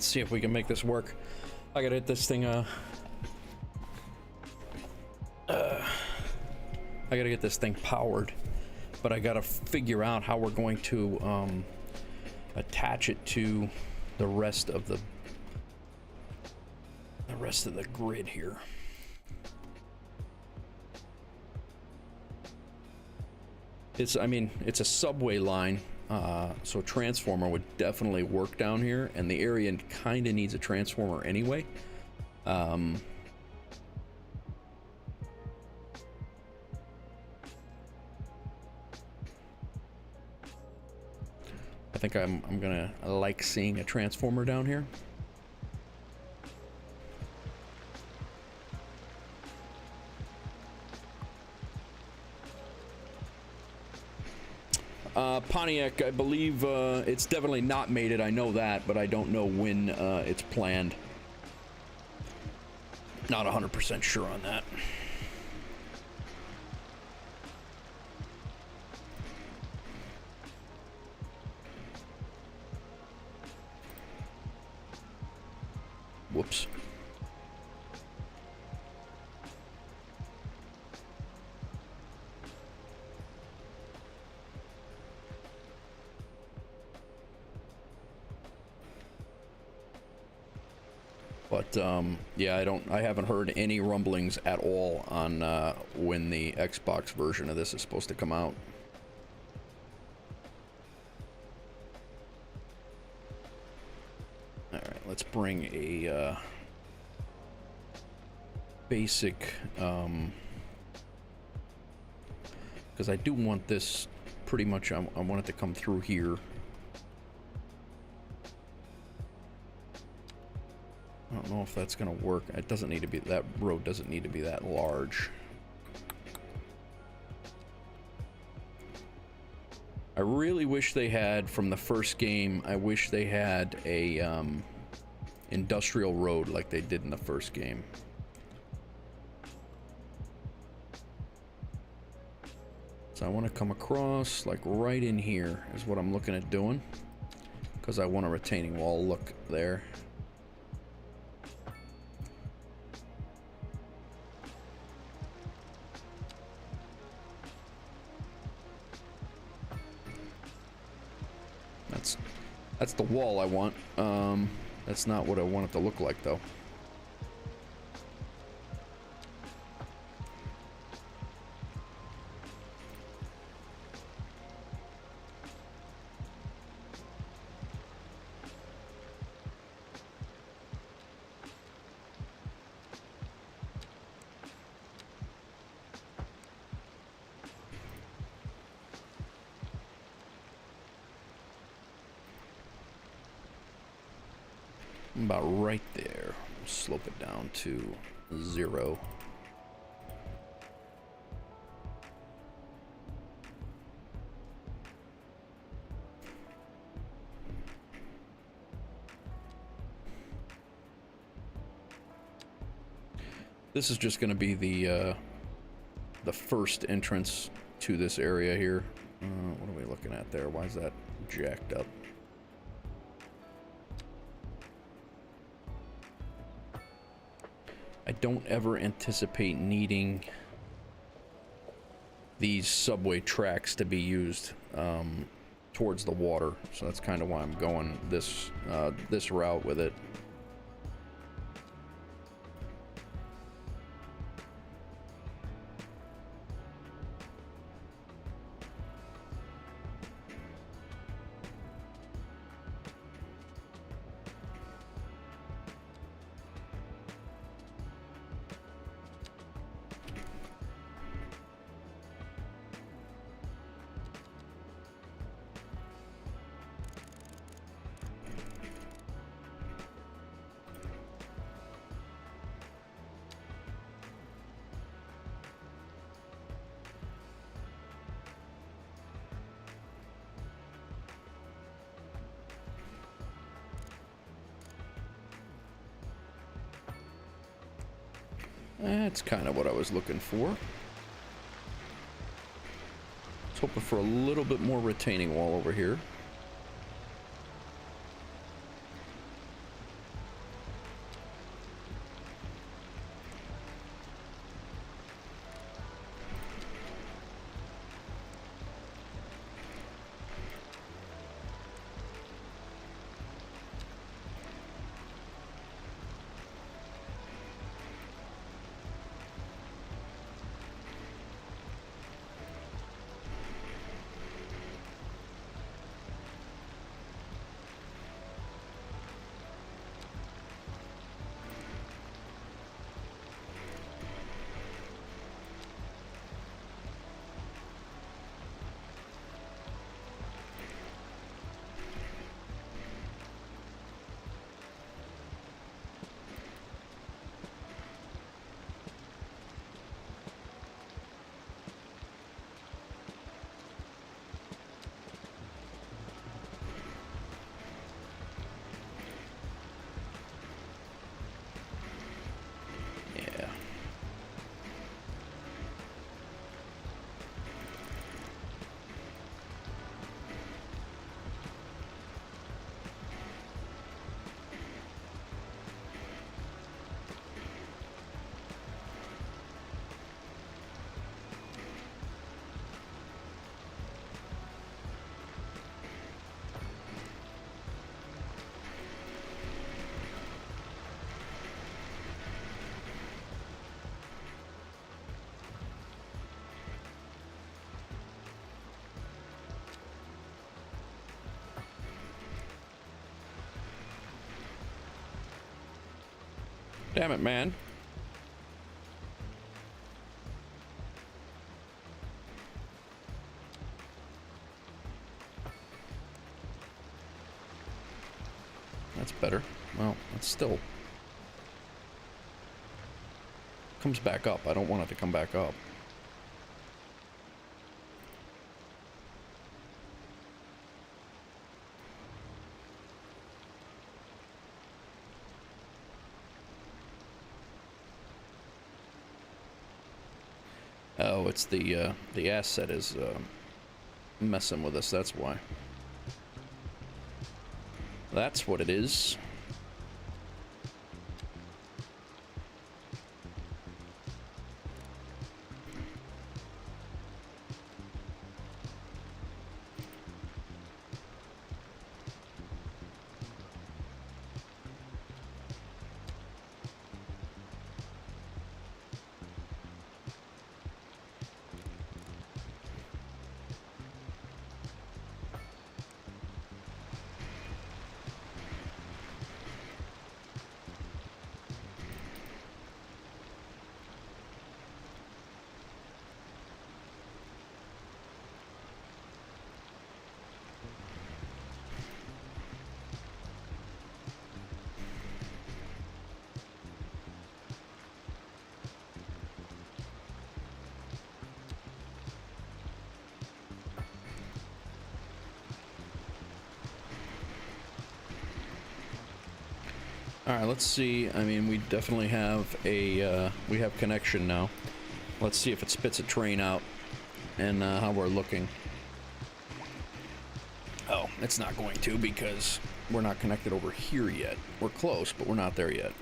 Let's see if we can make this work. I gotta hit this thing, I gotta get this thing powered, but I gotta figure out how we're going to attach it to the rest of the grid here. I mean, it's a subway line, so a transformer would definitely work down here, and the area kind of needs a transformer anyway. I think I'm gonna like seeing a transformer down here. Pontiac, I believe it's definitely not mated, I know that, but I don't know when it's planned. Not 100% sure on that. Whoops. But yeah, I haven't heard any rumblings at all on when the Xbox version of this is supposed to come out. All right, let's bring a basic, because I do want this pretty much, I want it to come through here. I don't know if that's gonna work. It doesn't need to be, that road doesn't need to be that large. I really wish they had, from the first game, I wish they had a industrial road like they did in the first game. So I want to come across like right in here is what I'm looking at doing, because I want a retaining wall look there. That's the wall I want. That's not what I want it to look like, though. About right there. Slope it down to 0. This is just going to be the first entrance to this area here. What are we looking at there? Why is that jacked up? I don't ever anticipate needing these subway tracks to be used towards the water, so that's kind of why I'm going this route with it. That's kind of what I was looking for. I was hoping for a little bit more retaining wall over here. Damn it, man. That's better. Well, it's still... comes back up. I don't want it to come back up. Oh, it's the asset is messing with us, that's why. That's what it is. All right, let's see. I mean, we definitely have a, we have connection now. Let's see if it spits a train out and how we're looking. Oh, it's not going to because we're not connected over here yet. We're close, but we're not there yet.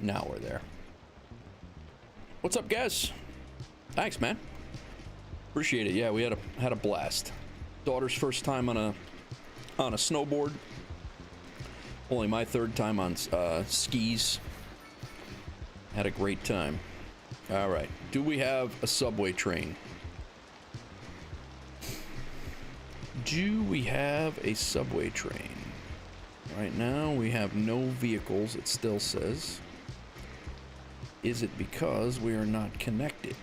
Now we're there. What's up, guys? Thanks, man. Appreciate it. Yeah, we had a blast. Daughter's first time on a snowboard. Only my third time on skis. Had a great time. All right. Do we have a subway train? Do we have a subway train? Right now we have no vehicles, it still says. Is it because we are not connected?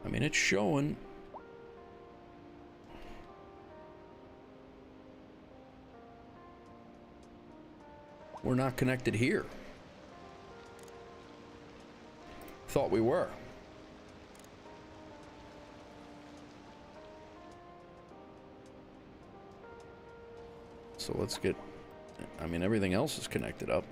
I mean, it's showing. We're not connected here. Thought we were. So let's get, I mean, everything else is connected up.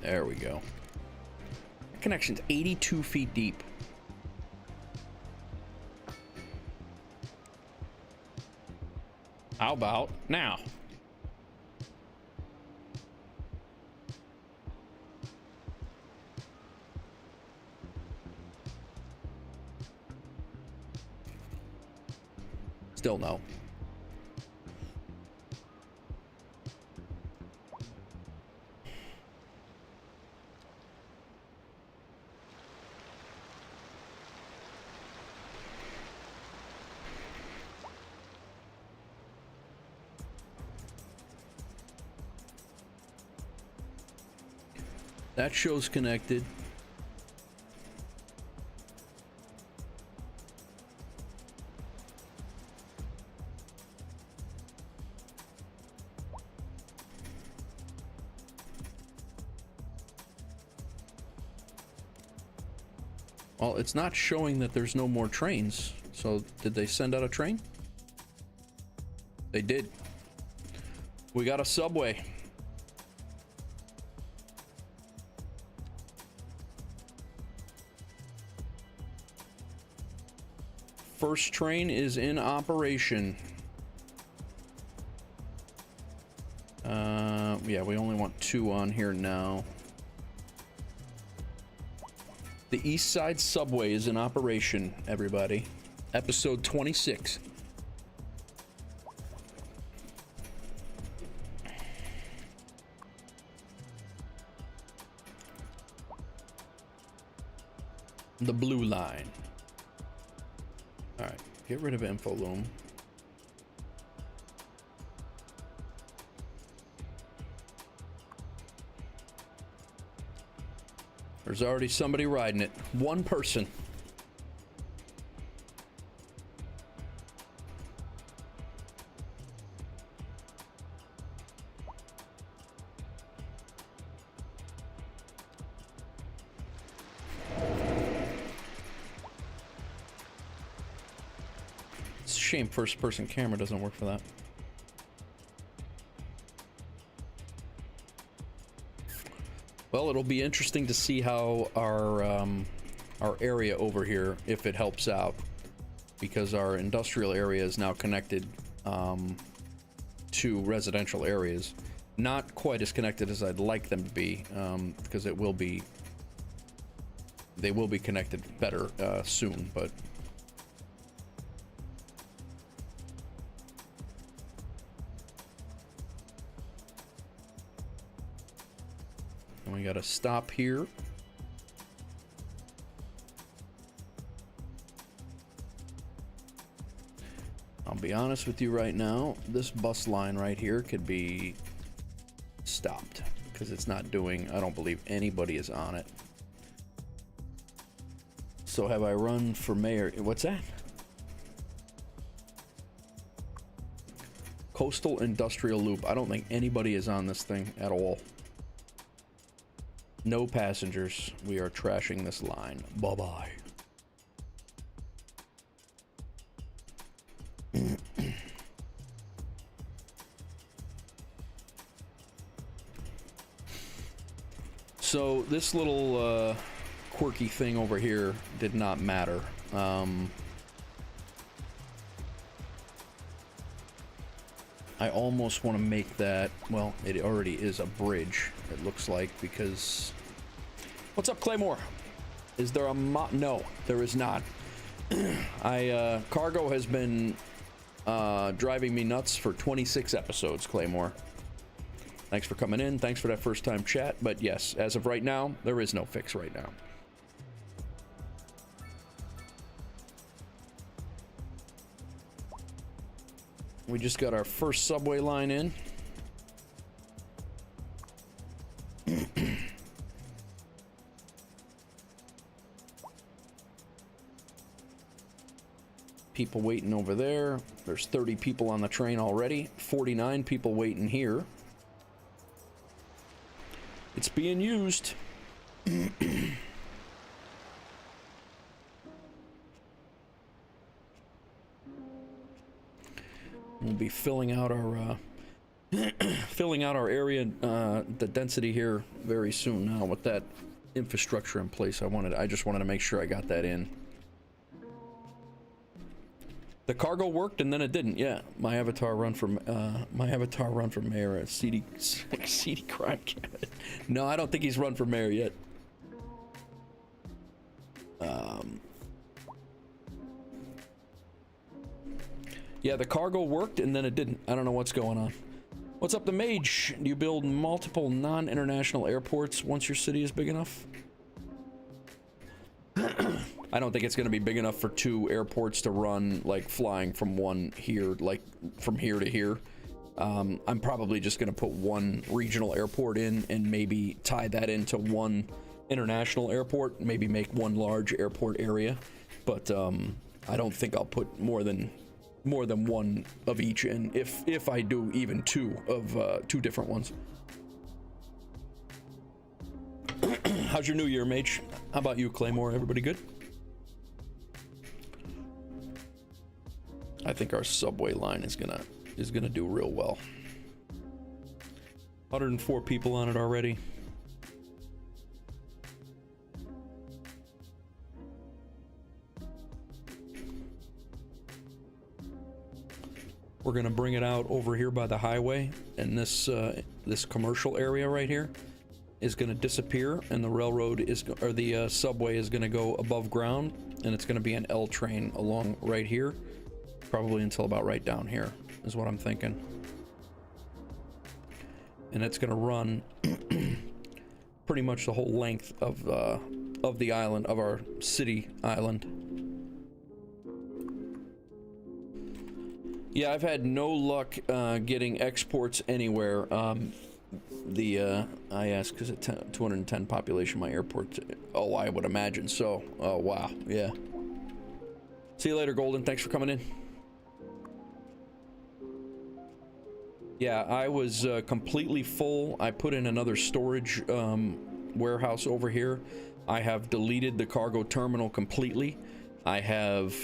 There we go. The connection's 82 feet deep. How about now? Still no. That shows connected. Well, it's not showing that there's no more trains. So did they send out a train? They did. We got a subway. First train is in operation. Yeah, we only want 2 on here now. The East Side Subway is in operation, everybody. Episode 26. The blue line. All right, get rid of info loom. There's already somebody riding it. One person. It's a shame first-person camera doesn't work for that. Well, it'll be interesting to see how our area over here, if it helps out, because our industrial area is now connected to residential areas. Not quite as connected as I'd like them to be, because they will be connected better soon, but we got to stop here. I'll be honest with you right now, this bus line right here could be stopped because it's not doing, I don't believe anybody is on it. So have I run for mayor? What's that? Coastal Industrial Loop. I don't think anybody is on this thing at all. No passengers. We are trashing this line. Bye-bye. So this little quirky thing over here did not matter. I almost want to make that, well, it already is a bridge, it looks like, because... What's up, Claymore? Is there a no, there is not. Cargo has been driving me nuts for 26 episodes, Claymore. Thanks for coming in, thanks for that first time chat, but yes, as of right now, there is no fix right now. We just got our first subway line in. People waiting over there. There's 30 people on the train already. 49 people waiting here. It's being used. We'll be filling out our area, the density here very soon. Now with that infrastructure in place, I just wanted to make sure I got that in. The cargo worked and then it didn't. Yeah, my avatar run for mayor at CD Crime Cabinet. No, I don't think he's run for mayor yet. Yeah, the cargo worked and then it didn't. I don't know what's going on. What's up, the Mage? Do you build multiple non-international airports once your city is big enough? I don't think it's going to be big enough for 2 airports to run, like flying from one here, like from here to here. I'm probably just going to put 1 regional airport in and maybe tie that into 1 international airport, maybe make 1 large airport area. But I don't think I'll put more than 1 of each in, if I do even 2 of 2 different ones. How's your new year, Mage? How about you, Claymore? Everybody good? I think our subway line is gonna is gonna do real well. 104 people on it already. We're gonna bring it out over here by the highway, and this this commercial area right here is gonna disappear, and the railroad is, or the subway is gonna go above ground, and it's gonna be an L train along right here, probably until about right down here, is what I'm thinking. And it's gonna run pretty much the whole length of the island, of our city island. Yeah, I've had no luck getting exports anywhere. I asked because at 210 population, my airport. Oh, I would imagine so. Oh, wow. Yeah. See you later, Golden. Thanks for coming in. Yeah, I was completely full. I put in another storage warehouse over here. I have deleted the cargo terminal completely. I have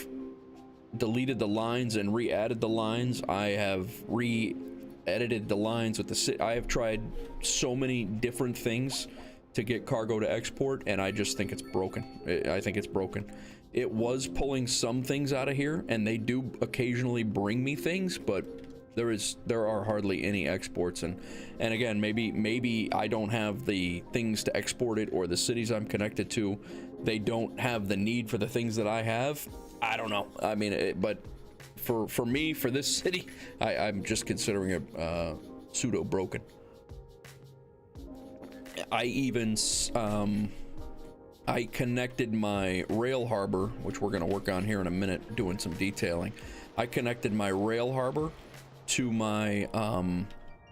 deleted the lines and re-added the lines. I have re-edited the lines with the I have tried so many different things to get cargo to export, and I just think it's broken. I think it's broken. It was pulling some things out of here, and they do occasionally bring me things, but there are hardly any exports. And again, maybe I don't have the things to export it, or the cities I'm connected to, they don't have the need for the things that I have. I don't know. I mean, but for me, for this city, I'm just considering it pseudo broken. I even I connected my rail harbor, which we're going to work on here in a minute, doing some detailing. I connected my rail harbor to my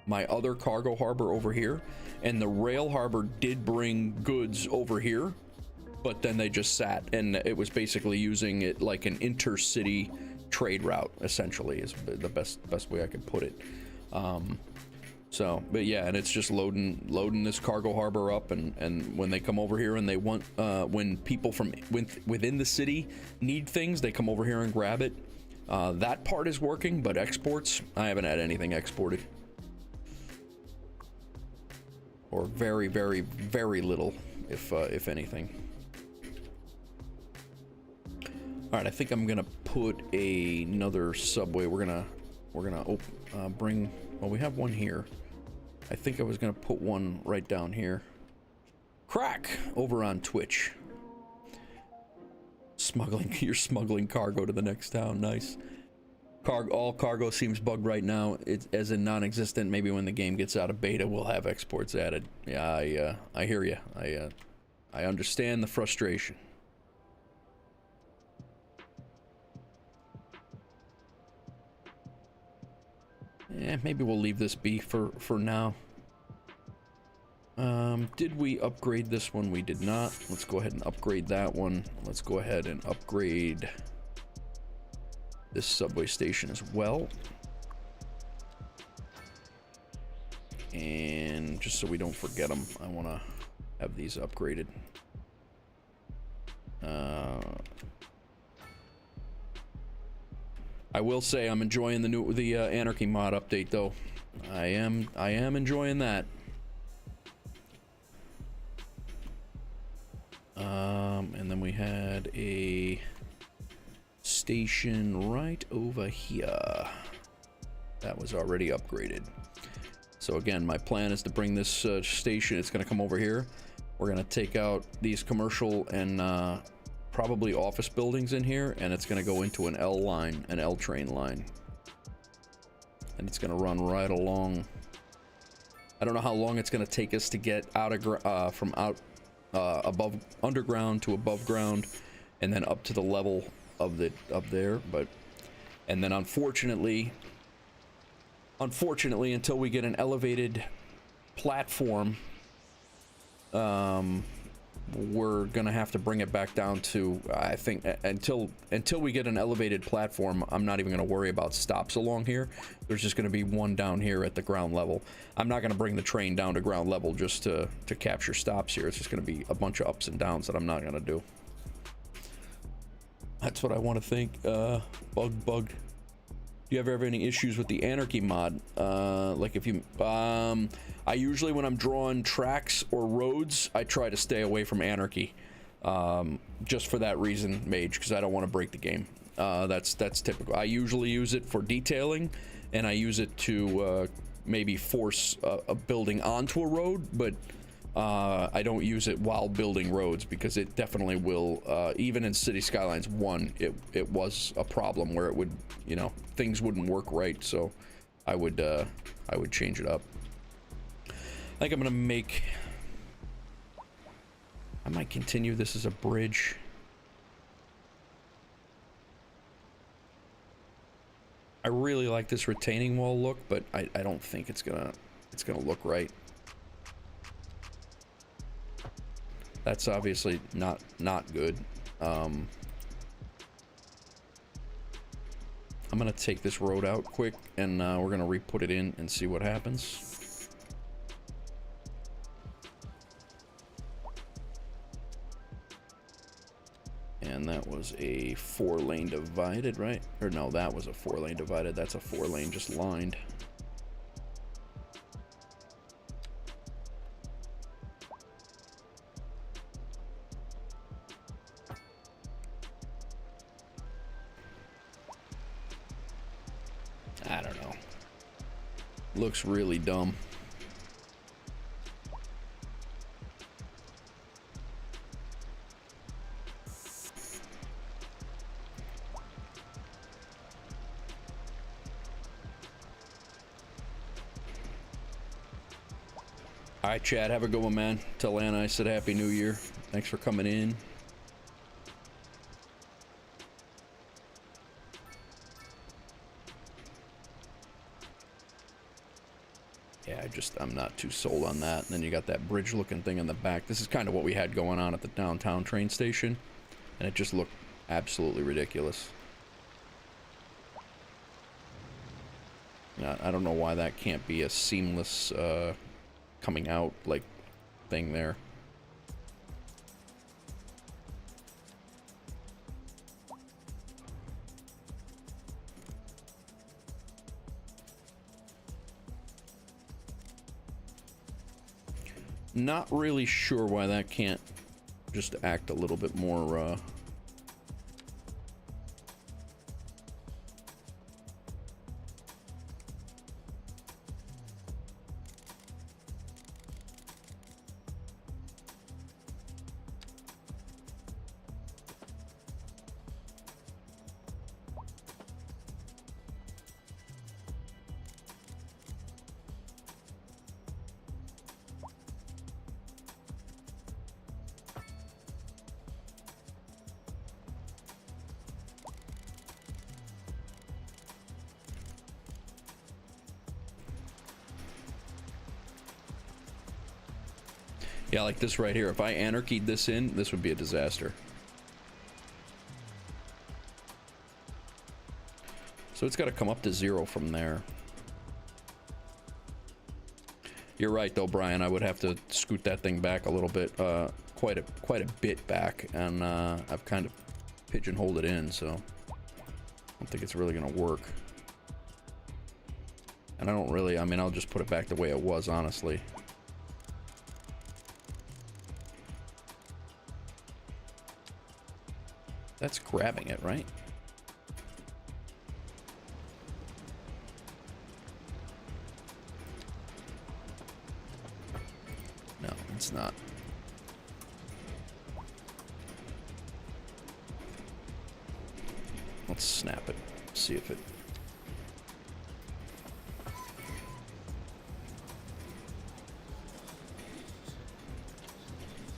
my other cargo harbor over here, and the rail harbor did bring goods over here, but then they just sat, and it was basically using it like an intercity trade route, essentially, is the best way I could put it. So, but yeah, and it's just loading this cargo harbor up, and when they come over here and they want, when people from within the city need things, they come over here and grab it. That part is working, but exports, I haven't had anything exported. Or very, very, very little, if anything. All right, I think I'm gonna put another subway. We're gonna bring. Well, we have one here. I think I was gonna put one right down here. Crack over on Twitch. You're smuggling cargo to the next town. Nice. All cargo seems bugged right now. It's as in non-existent. Maybe when the game gets out of beta, we'll have exports added. Yeah, I hear you. I understand the frustration. Yeah, maybe we'll leave this be for now. Did we upgrade this one? We did not. Let's go ahead and upgrade that one. Let's go ahead and upgrade this subway station as well. And just so we don't forget them, I want to have these upgraded. I will say I'm enjoying the Anarchy mod update, though. I am enjoying that. And then we had a station right over here that was already upgraded. So again, my plan is to bring this station. It's going to come over here. We're going to take out these commercial and probably office buildings in here, and it's going to go into an L line, an L train line, and it's going to run right along. I don't know how long it's going to take us to get out of from above underground to above ground, and then up to the level of there. But and then unfortunately, until we get an elevated platform, we're gonna have to bring it back down to, I think, until we get an elevated platform, I'm not even gonna worry about stops along here. There's just gonna be one down here at the ground level. I'm not gonna bring the train down to ground level just to capture stops here. It's just gonna be a bunch of ups and downs that I'm not gonna do. That's what I want to think. Bug. you ever have any issues with the Anarchy mod? Like if you, I usually when I'm drawing tracks or roads, I try to stay away from Anarchy. Just for that reason, Mage, because I don't want to break the game. That's typical. I usually use it for detailing, and I use it to maybe force a building onto a road, but I don't use it while building roads, because it definitely will, even in Cities Skylines 1, it was a problem where it would, you know, things wouldn't work right, so I would change it up. I think I'm gonna make, I might continue this as a bridge. I really like this retaining wall look, but I don't think it's gonna look right. That's obviously not good. I'm gonna take this road out quick, and we're gonna re-put it in and see what happens. And that was a 4-lane divided, right? Or no, that was a 4-lane divided. That's a 4-lane just lined. I don't know. Looks really dumb. All right, Chad, have a good one, man. Tell Anna I said Happy New Year. Thanks for coming in. Yeah, I'm not too sold on that. And then you got that bridge-looking thing in the back. This is kind of what we had going on at the downtown train station, and it just looked absolutely ridiculous. Yeah, I don't know why that can't be a seamless coming out like thing there. Not really sure why that can't just act a little bit more yeah, like this right here. If I anarchied this in, this would be a disaster. So it's got to come up to 0 from there. You're right though, Brian. I would have to scoot that thing back a little bit, quite a bit back, and I've kind of pigeonholed it in, so I don't think it's really gonna work. And I don't really, I mean, I'll just put it back the way it was, honestly. That's grabbing it, right? No, it's not. Let's snap it. See if it...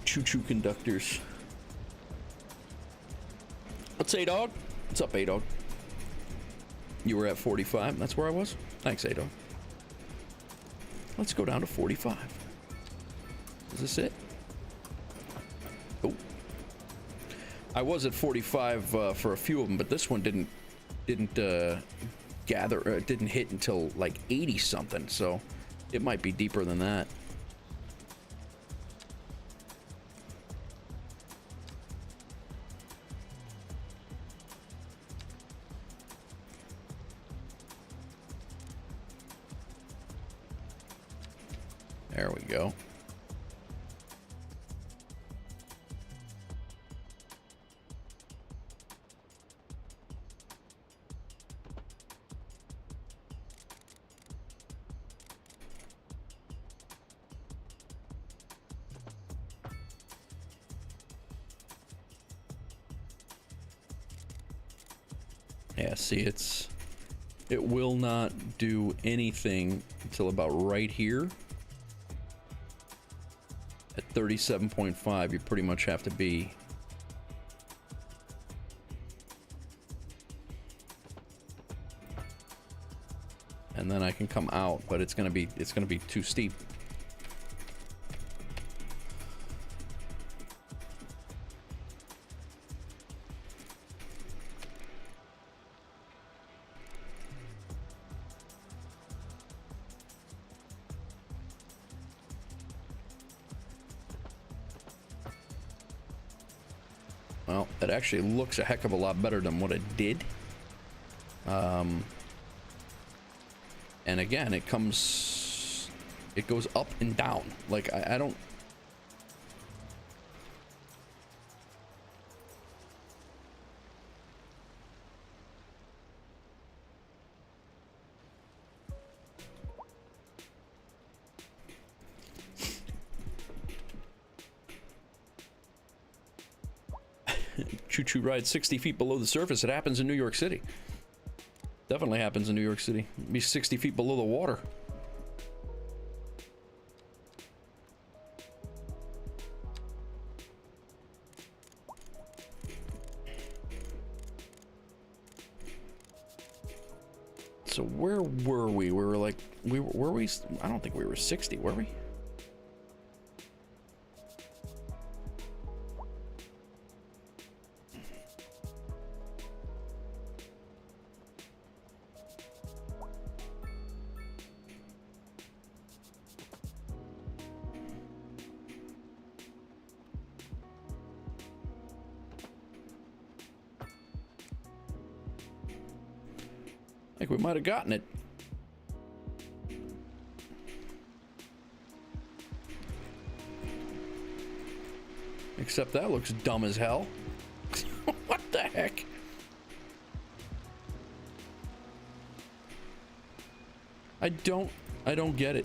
Choo-choo conductors. What's A-Dog? What's up, A-Dog? You were at 45. That's where I was? Thanks, A-Dog. Let's go down to 45. Is this it? Oh. I was at 45 for a few of them, but this one didn't didn't hit until like 80 something, so it might be deeper than that. There we go. Yeah, see, it will not do anything until about right here. At 37.5, you pretty much have to be and then I can come out, but it's gonna be too steep. Well, it actually looks a heck of a lot better than what it did. And again, it goes up and down. Like, I don't... Choo-choo ride 60 feet below the surface. It happens in New York City. Definitely happens in New York City. Be 60 feet below the water. So where were we? We were like, were we? I don't think we were 60, were we? I think we might have gotten it. Except that looks dumb as hell. What the heck? I don't get it.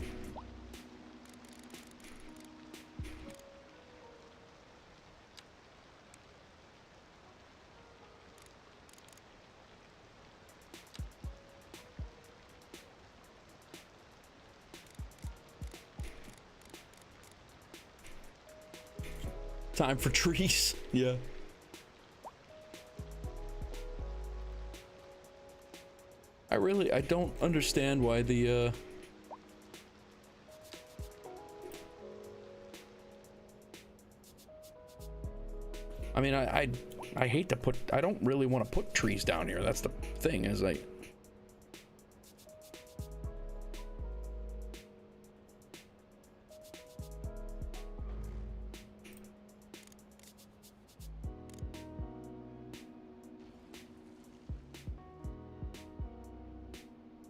Time for trees. Yeah. I don't understand why the I mean, I hate to put, I don't really want to put trees down here. That's the thing, is like,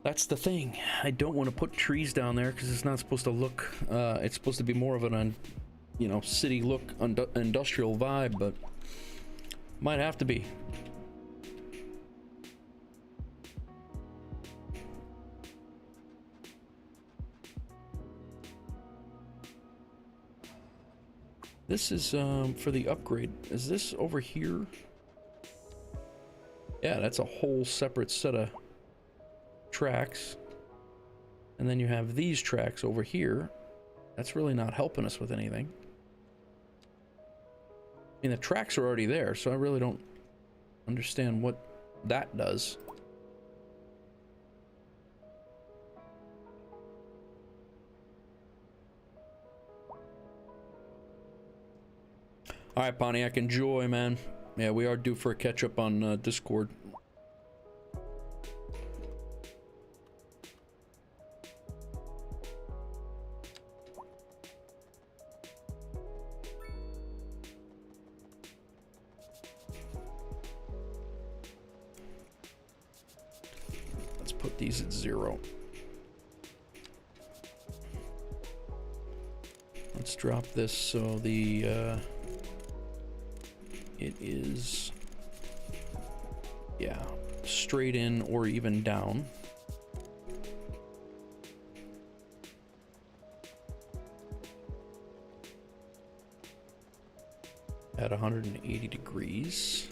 that's the thing. I don't want to put trees down there because it's not supposed to look, it's supposed to be more of an, you know, city look, industrial vibe, but might have to be. This is for the upgrade. Is this over here? Yeah, that's a whole separate set of tracks. And then you have these tracks over here. That's really not helping us with anything. I mean, the tracks are already there, so I really don't understand what that does. All right, Pontiac, enjoy, man. Yeah, we are due for a catch-up on Discord. Let's put these at 0. Let's drop this so the it is, yeah, straight in or even down. At 180 degrees.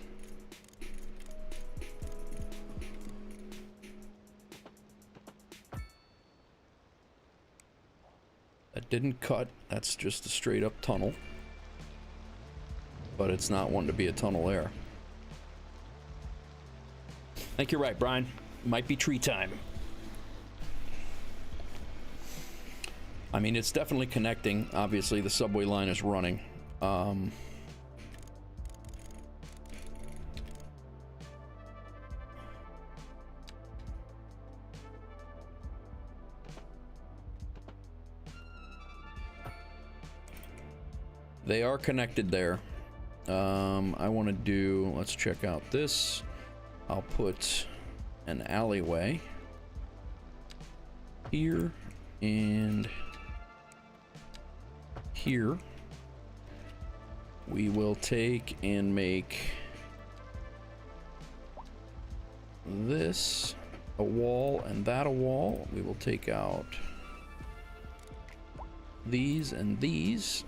That didn't cut, that's just a straight up tunnel. But it's not one to be a tunnel there. I think you're right, Brian. Might be tree time. I mean, it's definitely connecting. Obviously, the subway line is running. They are connected there. I want to do, let's check out this. I'll put an alleyway here and here. We will take and make this a wall and that a wall. We will take out these and these.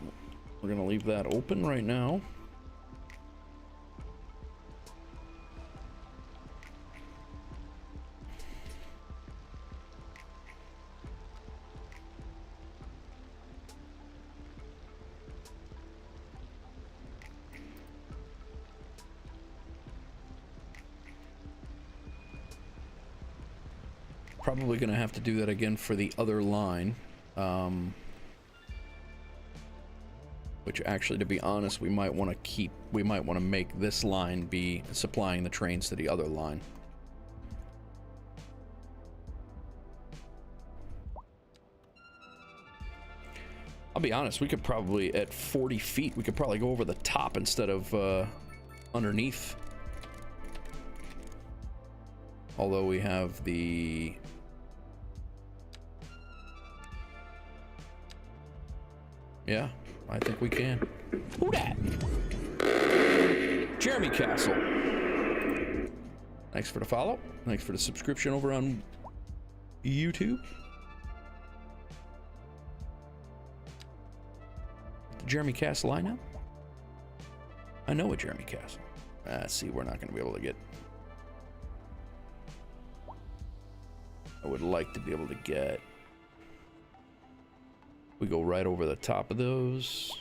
We're gonna leave that open right now. Probably gonna have to do that again for the other line. Which actually, to be honest, we might want to make this line be supplying the trains to the other line. I'll be honest, we could probably, at 40 feet, we could probably go over the top instead of underneath. Although we have the... Yeah. I think we can. Who dat? Jeremy Castle. Thanks for the follow. Thanks for the subscription over on YouTube. Jeremy Castle, I know. I know a Jeremy Castle. See, we're not going to be able to get... I would like to be able to get... We go right over the top of those.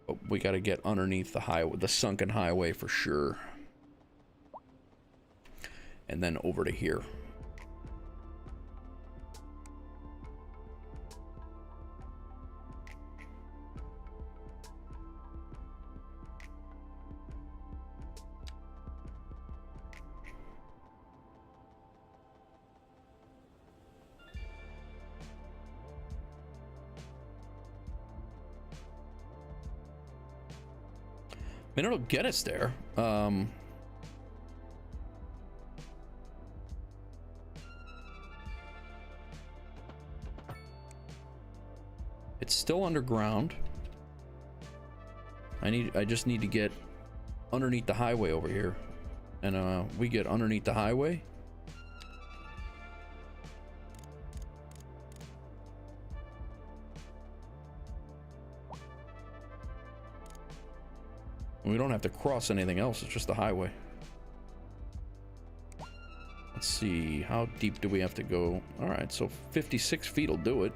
Oh, we got to get underneath the highway, the sunken highway for sure. And then over to here. I mean, it'll get us there. It's still underground. I just need to get underneath the highway over here. And we get underneath the highway. We don't have to cross anything else, it's just the highway. Let's see, how deep do we have to go? Alright, so 56 feet will do it.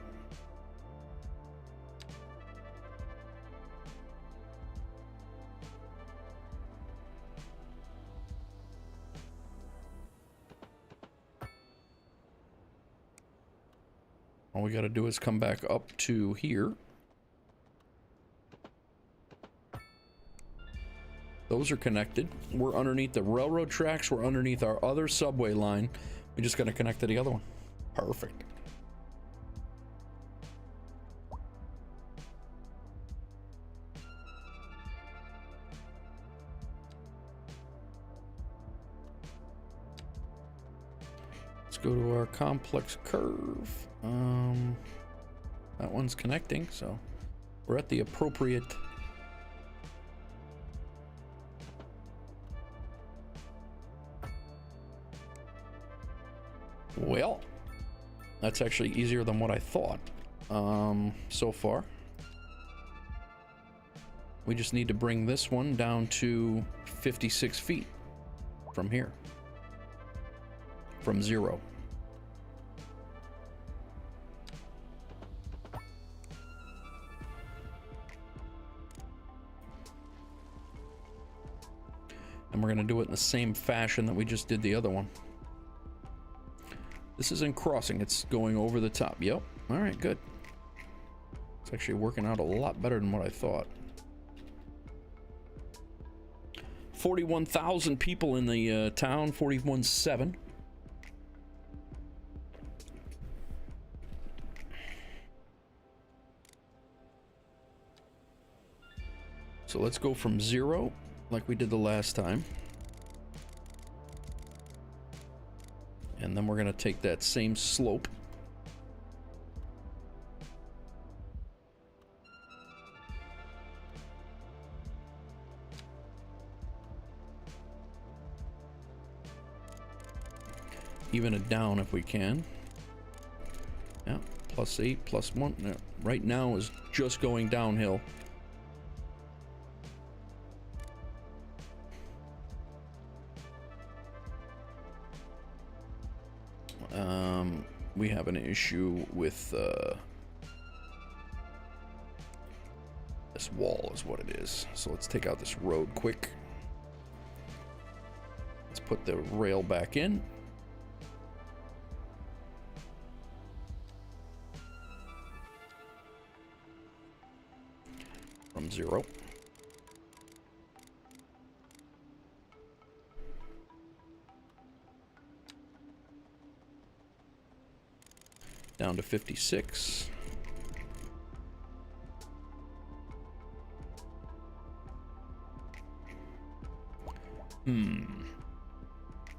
All we gotta do is come back up to here. Those are connected. We're underneath the railroad tracks. We're underneath our other subway line. We just got to connect to the other one. Perfect. Let's go to our complex curve. that one's connecting, so we're at the appropriate. Well, that's actually easier than what I thought so far. We just need to bring this one down to 56 feet from here, from 0. And we're going to do it in the same fashion that we just did the other one. This isn't crossing, it's going over the top. Yep. All right, good. It's actually working out a lot better than what I thought. 41,000 people in the town, 41.7. So let's go from 0, like we did the last time. And then we're going to take that same slope. Even it down if we can. Yeah, +8, +1. No, right now is just going downhill. We have an issue with this wall is what it is. So let's take out this road quick. Let's put the rail back in. From 0. Down to 56.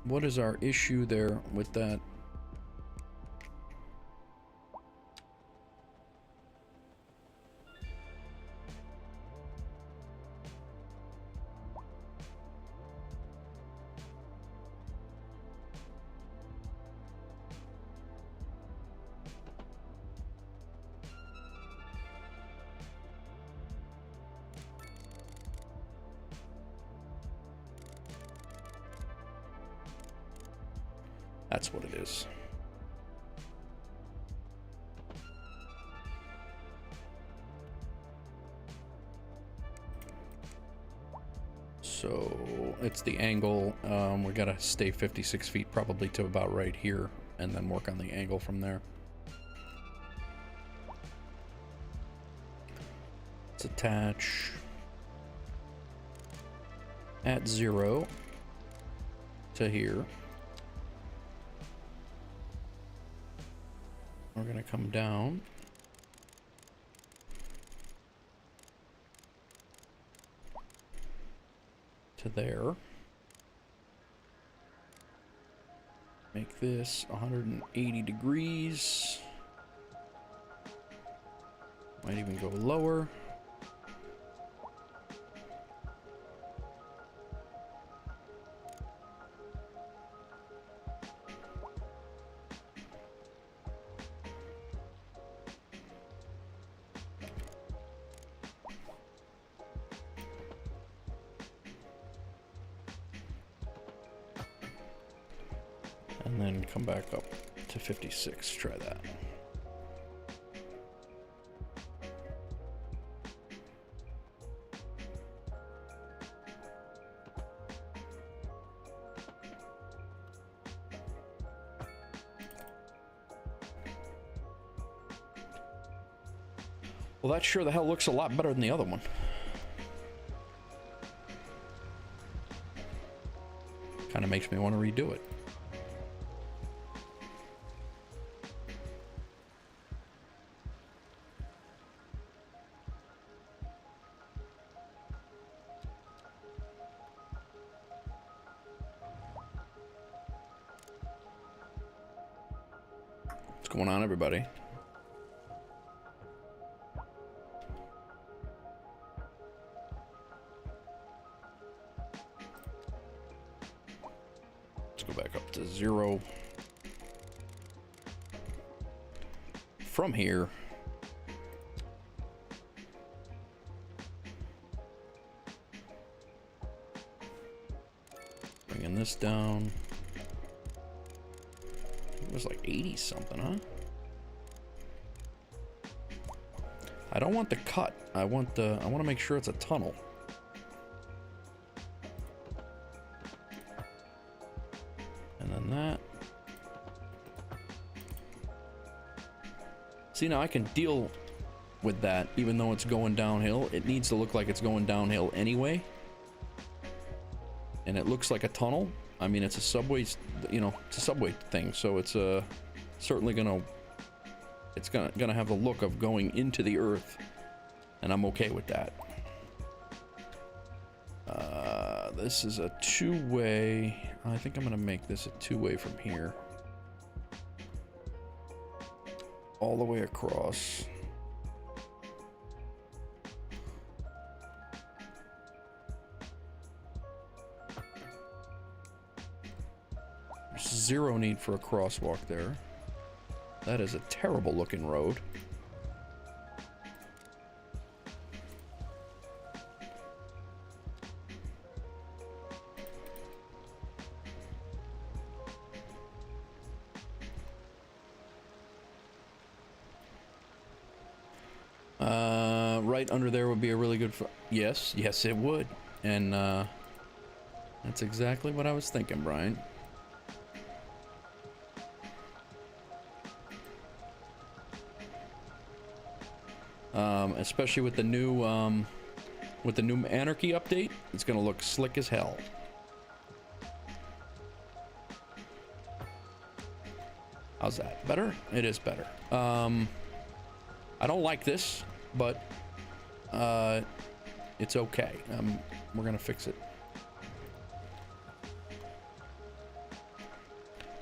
What is our issue there with that? That's what it is. So it's the angle. We gotta stay 56 feet probably to about right here and then work on the angle from there. Let's attach at 0 to here. We're going to come down to there. Make this 180 degrees. Might even go lower. And then come back up to 56. Try that. Well, that sure the hell looks a lot better than the other one. Kind of makes me want to redo it. What's going on, everybody? go back up to 0. From here, bringing this down. It was like 80 something, huh? I don't want the cut. I want to make sure it's a tunnel. And then that. See, now I can deal with that even though it's going downhill. It needs to look like it's going downhill anyway. And it looks like a tunnel. I mean, it's a subway, you know, it's a subway thing, so it's certainly gonna have the look of going into the earth, and I'm okay with that. This is a two-way. I think I'm gonna make this a two-way from here all the way across. There's zero need for a crosswalk there. That is a terrible looking road. Right under there would be a really good yes, it would. And that's exactly what I was thinking, Brian. Especially with the new Anarchy update, it's gonna look slick as hell. How's that? Better? It is better. I don't like this, but it's okay. We're gonna fix it.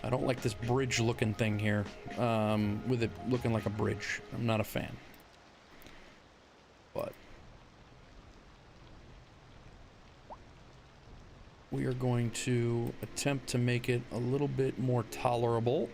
I don't like this bridge looking thing here, with it looking like a bridge. I'm not a fan. But we are going to attempt to make it a little bit more tolerable.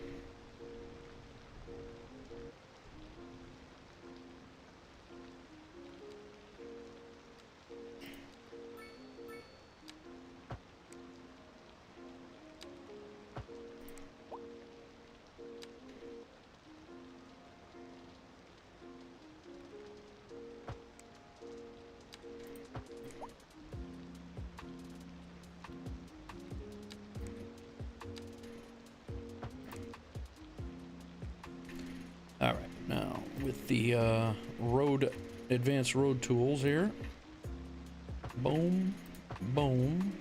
All right, now with the advanced road tools here, boom, boom.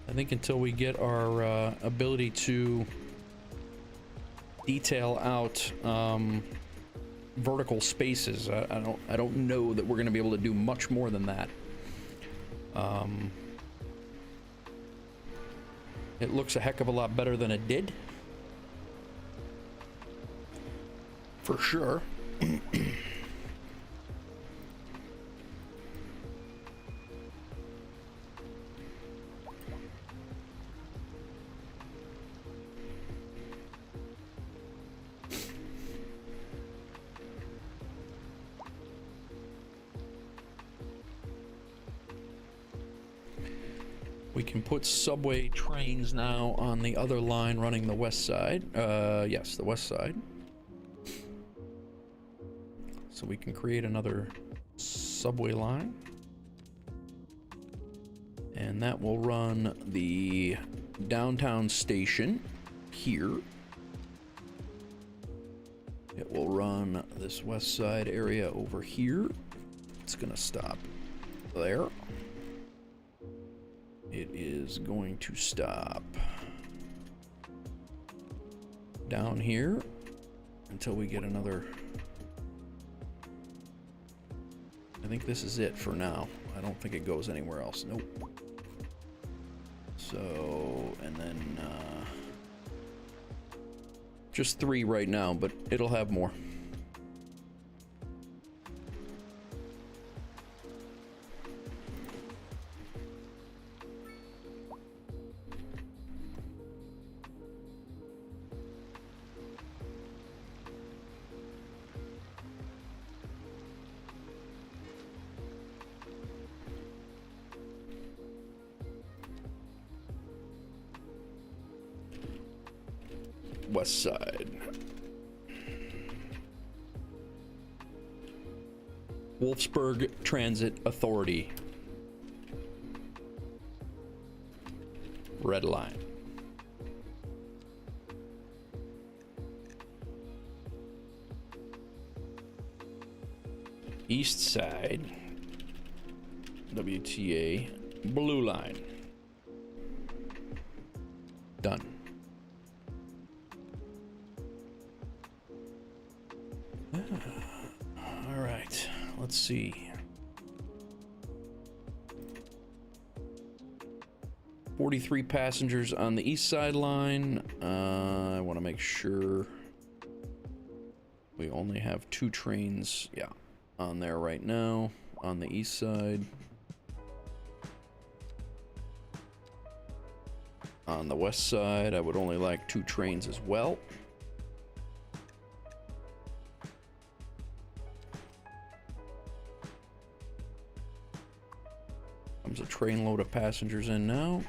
I think until we get our ability to detail out vertical spaces, I don't know that we're going to be able to do much more than that. It looks a heck of a lot better than it did, for sure. We can put subway trains now on the other line running the west side. Yes, the west side. So we can create another subway line. And that will run the downtown station here. It will run this west side area over here. It's gonna stop there. It is going to stop down here until we get another. I think this is it for now. I don't think it goes anywhere else. Nope. So, and then just 3 right now, but it'll have more. West side. Wolfsburg Transit Authority. Red line. East side. WTA. Blue line. Done. All right, let's see. 43 passengers on the east side line. I want to make sure we only have 2 trains, yeah, on there right now on the east side. On the west side, I would only like 2 trains as well. Comes a train load of passengers in now.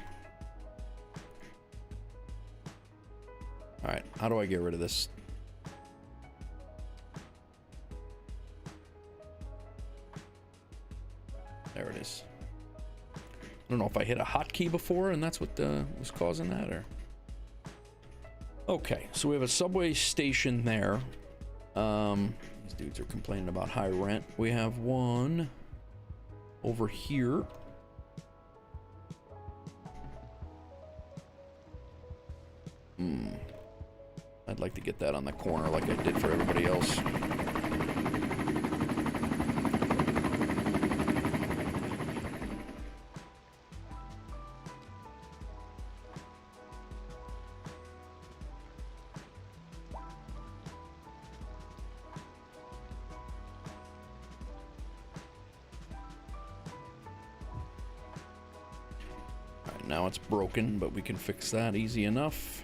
Alright, how do I get rid of this? There it is. I don't know if I hit a hotkey before and that's what was causing that, or... Okay, so we have a subway station there. These dudes are complaining about high rent. We have one over here. I'd like to get that on the corner like I did for everybody else. Alright, now it's broken, but we can fix that easy enough.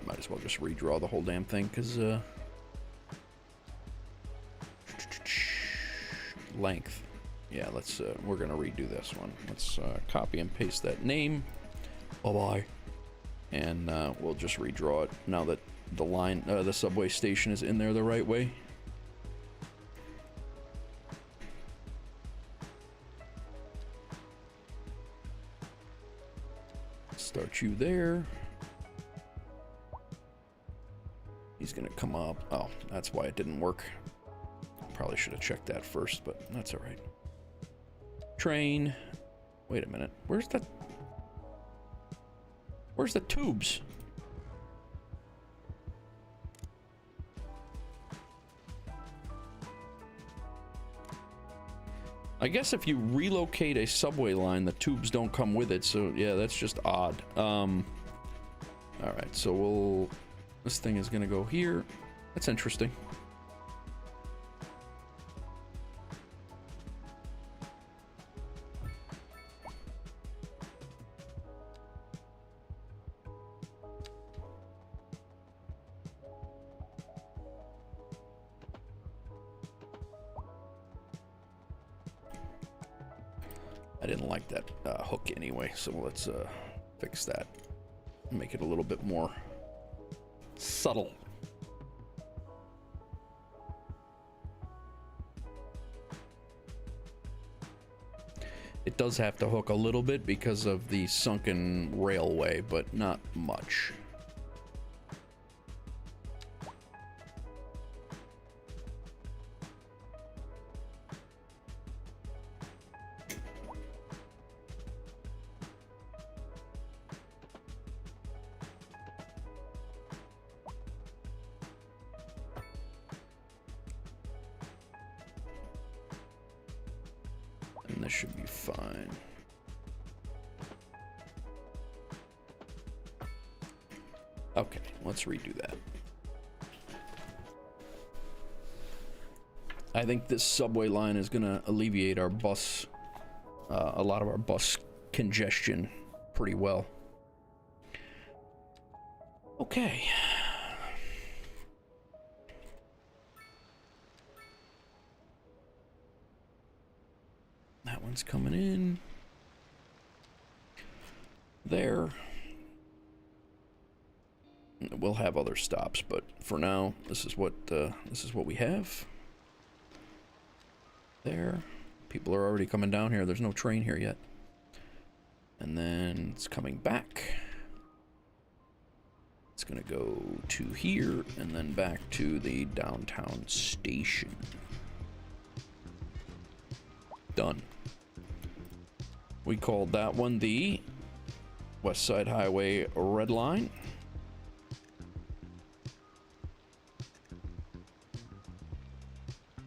Might as well just redraw the whole damn thing, because length. Yeah, let's we're gonna redo this one. Let's copy and paste that name. Bye-bye. And we'll just redraw it now that the line, the subway station is in there the right way. Start you there. He's gonna come up. Oh, that's why it didn't work. Probably should have checked that first, but that's all right. Train. Wait a minute. Where's the tubes? I guess if you relocate a subway line, the tubes don't come with it. So yeah, that's just odd. All right, so this thing is gonna go here. That's interesting. I didn't like that hook anyway, so let's fix that. Make it a little bit more subtle. It does have to hook a little bit because of the sunken railway, but not much. this should be fine. Okay, let's redo that. I think this subway line is gonna alleviate our bus, a lot of our bus congestion pretty well. Okay. That one's coming in. There. We'll have other stops, but for now, this is what we have. There. People are already coming down here. There's no train here yet. And then it's coming back. It's gonna go to here and then back to the downtown station. Done. We called that one the West Side Highway Red Line.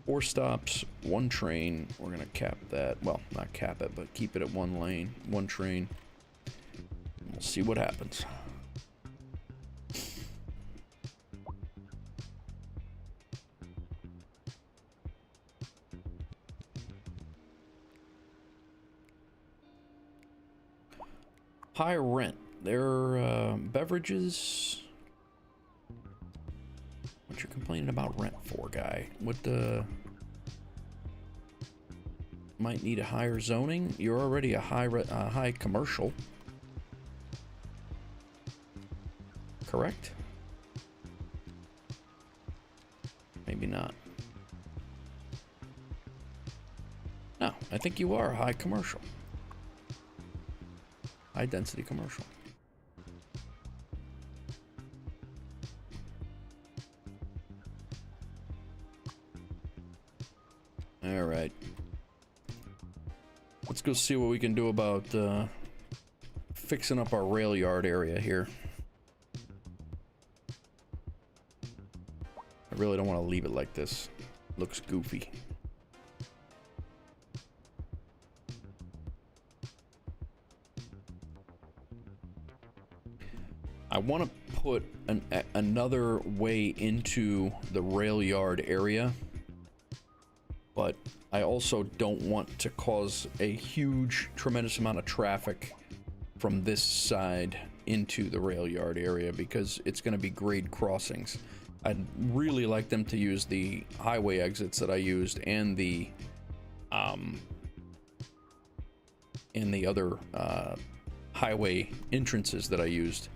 Four stops, one train. We're gonna cap that. Well, not cap it, but keep it at one lane, one train. We'll see what happens. High rent. Their beverages. What you're complaining about rent for, guy? What the? Might need a higher zoning. You're already a high commercial, correct? Maybe not. No, I think you are a high commercial. High density commercial. All right. Let's go see what we can do about fixing up our rail yard area here. I really don't want to leave it like this. Looks goofy. I want to put another way into the rail yard area, but I also don't want to cause a huge, tremendous amount of traffic from this side into the rail yard area because it's going to be grade crossings. I'd really like them to use the highway exits that I used and the other highway entrances that I used.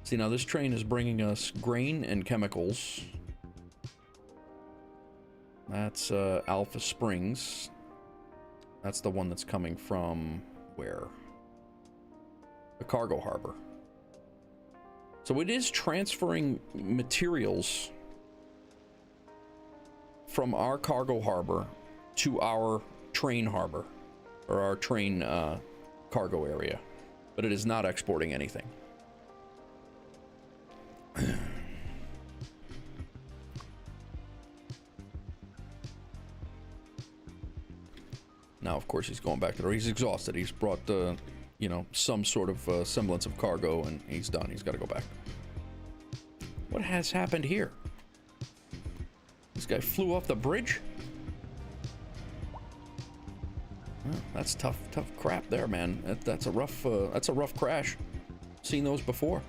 See, now this train is bringing us grain and chemicals. That's Alpha Springs. That's the one that's coming from where? The cargo harbor. So it is transferring materials from our cargo harbor to our train harbor, or our train cargo area, but it is not exporting anything. Now, of course, he's going back to there. He's exhausted. He's brought, you know, some sort of semblance of cargo, and he's done. He's got to go back. What has happened here? This guy flew off the bridge? Well, that's tough crap there, man. That's a rough crash. Seen those before.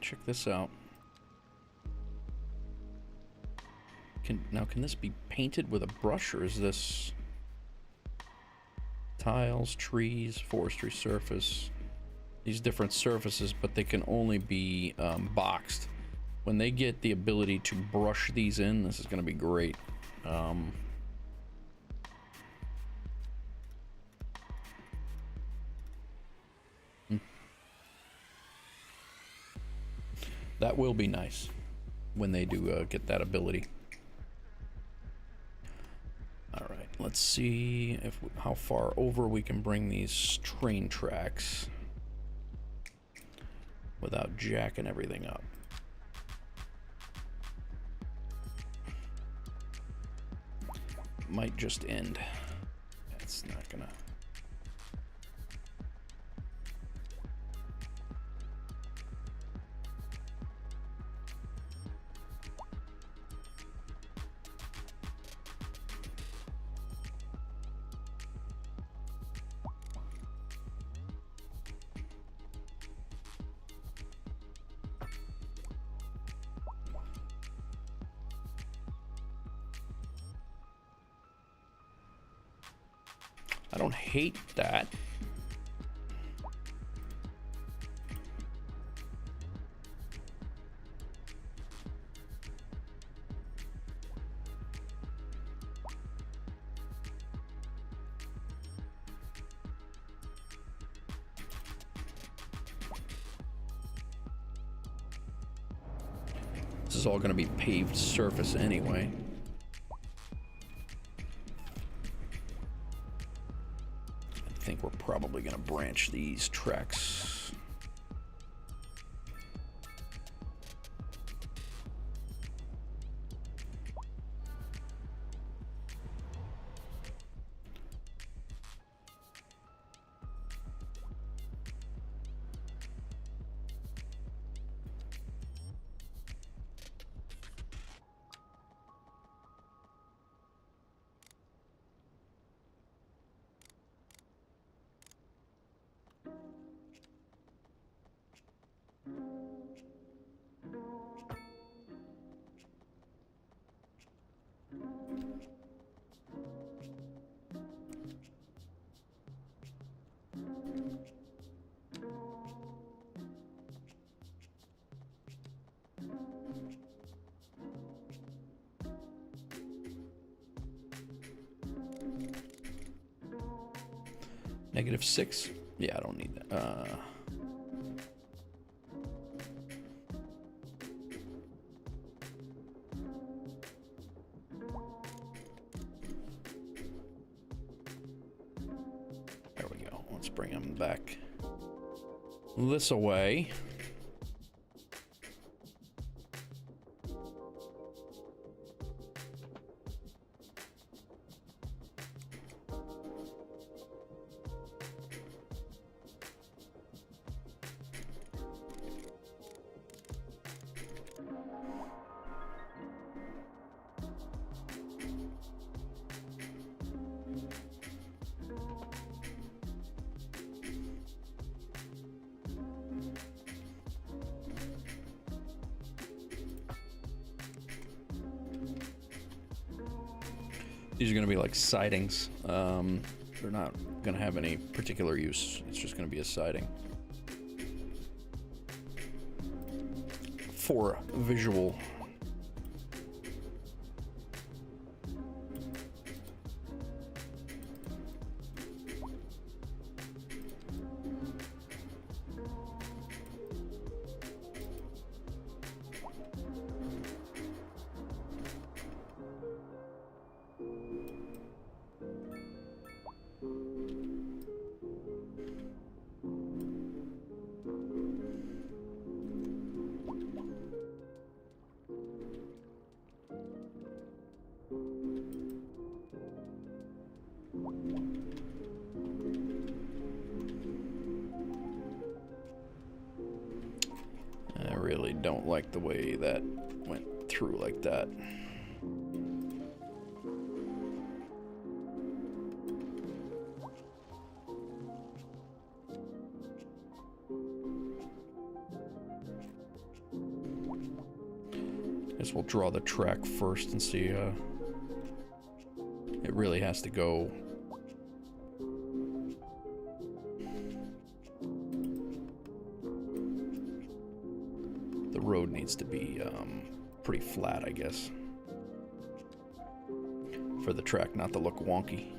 check this out. Can this be painted with a brush, or is this tiles, trees, forestry surface? These different surfaces, but they can only be boxed. When they get the ability to brush these in, this is going to be great. That will be nice when they do get that ability. All right, let's see if how far over we can bring these train tracks without jacking everything up. Might just end. It's not gonna. I don't hate that. This is all going to be paved surface anyway. I think we're probably going to branch these tracks. -6? Yeah, I don't need that. There we go. Let's bring them back this away. These are going to be like sidings. They're not going to have any particular use. It's just going to be a siding. For visual. I really don't like the way that went through like that. Guess we'll draw the track first and see. It really has to go. The road needs to be pretty flat, I guess, for the track not to look wonky.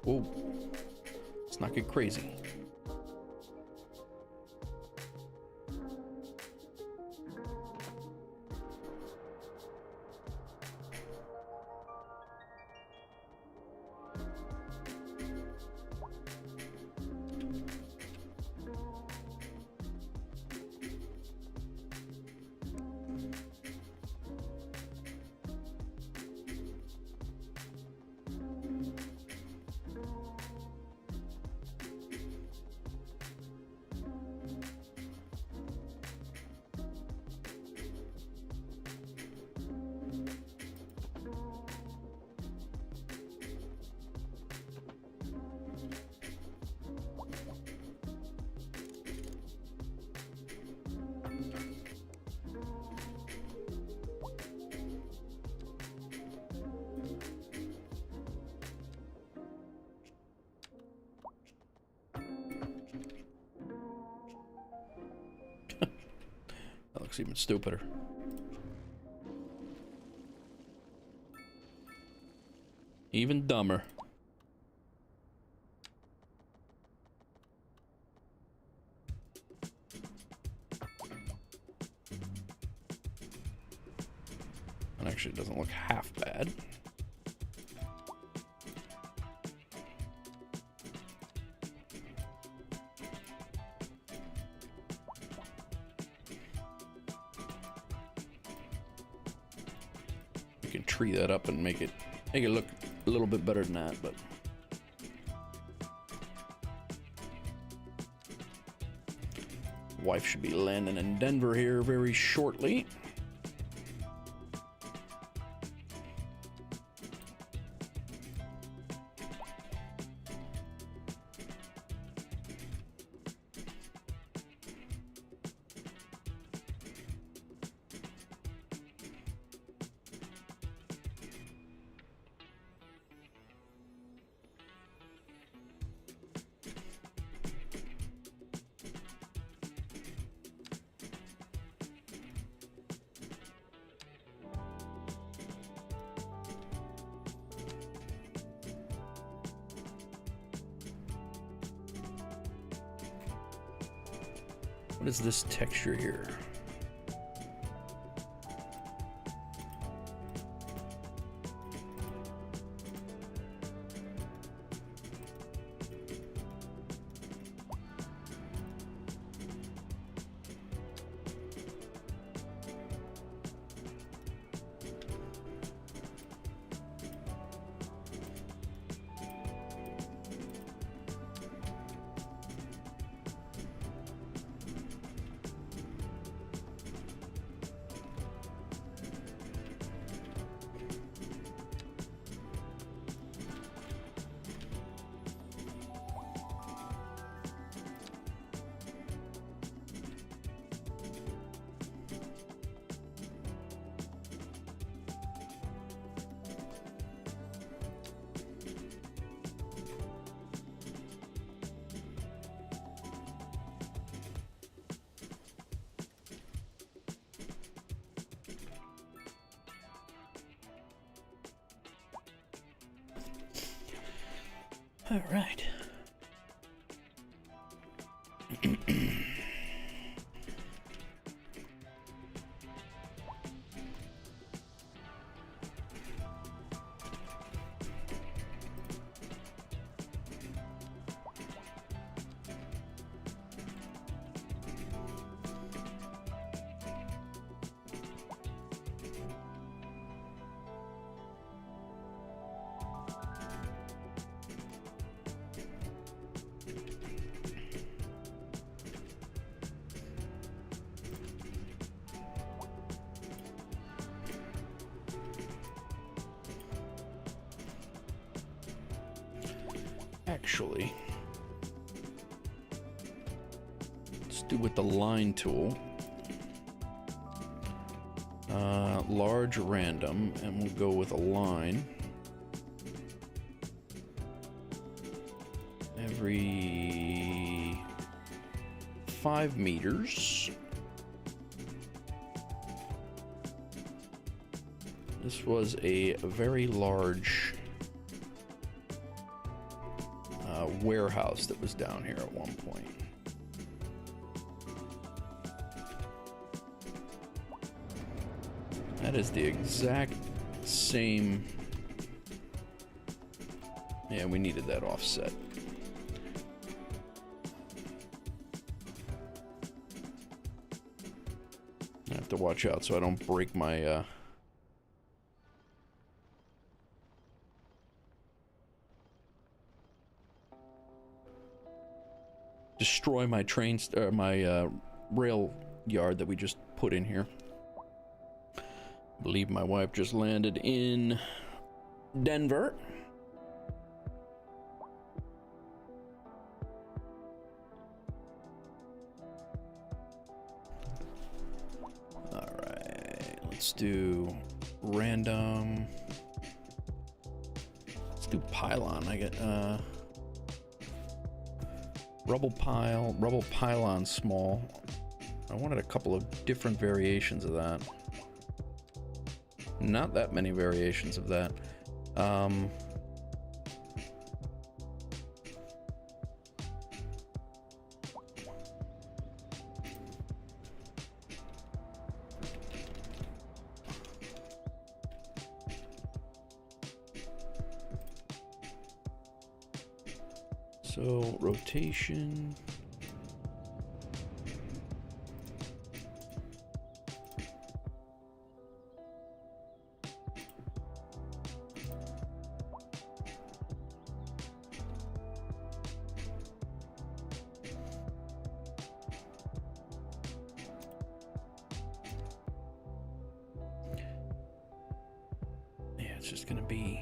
Whoa, let's not get crazy. That looks even stupider. Even dumber. And actually, it doesn't look half bad. We can tree that up and make it look a little bit better than that, but wife should be landing in Denver here very shortly. What is this texture here? All right. Actually, let's do with the line tool. Large random, and we'll go with a line. Every 5 meters. This was a very large warehouse that was down here at one point. That is the exact same. Yeah, we needed that offset. I have to watch out so I don't break my destroy my my rail yard that we just put in here. I believe my wife just landed in Denver. All right, let's do random. Let's do pylon. I get rubble pylon small. I wanted a couple of different variations of that. Not that many variations of that. So rotation. It's just gonna be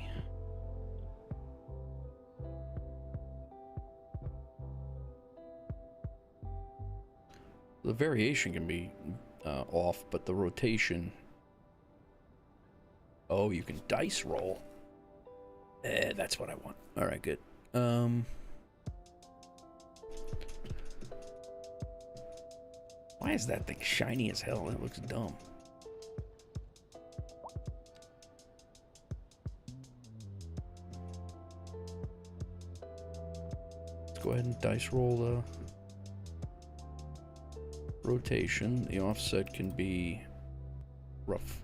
the variation can be off, but the rotation. Oh, you can dice roll. That's what I want. All right, good. Why is that thing shiny as hell? It looks dumb. Go ahead and dice roll the rotation. The offset can be rough.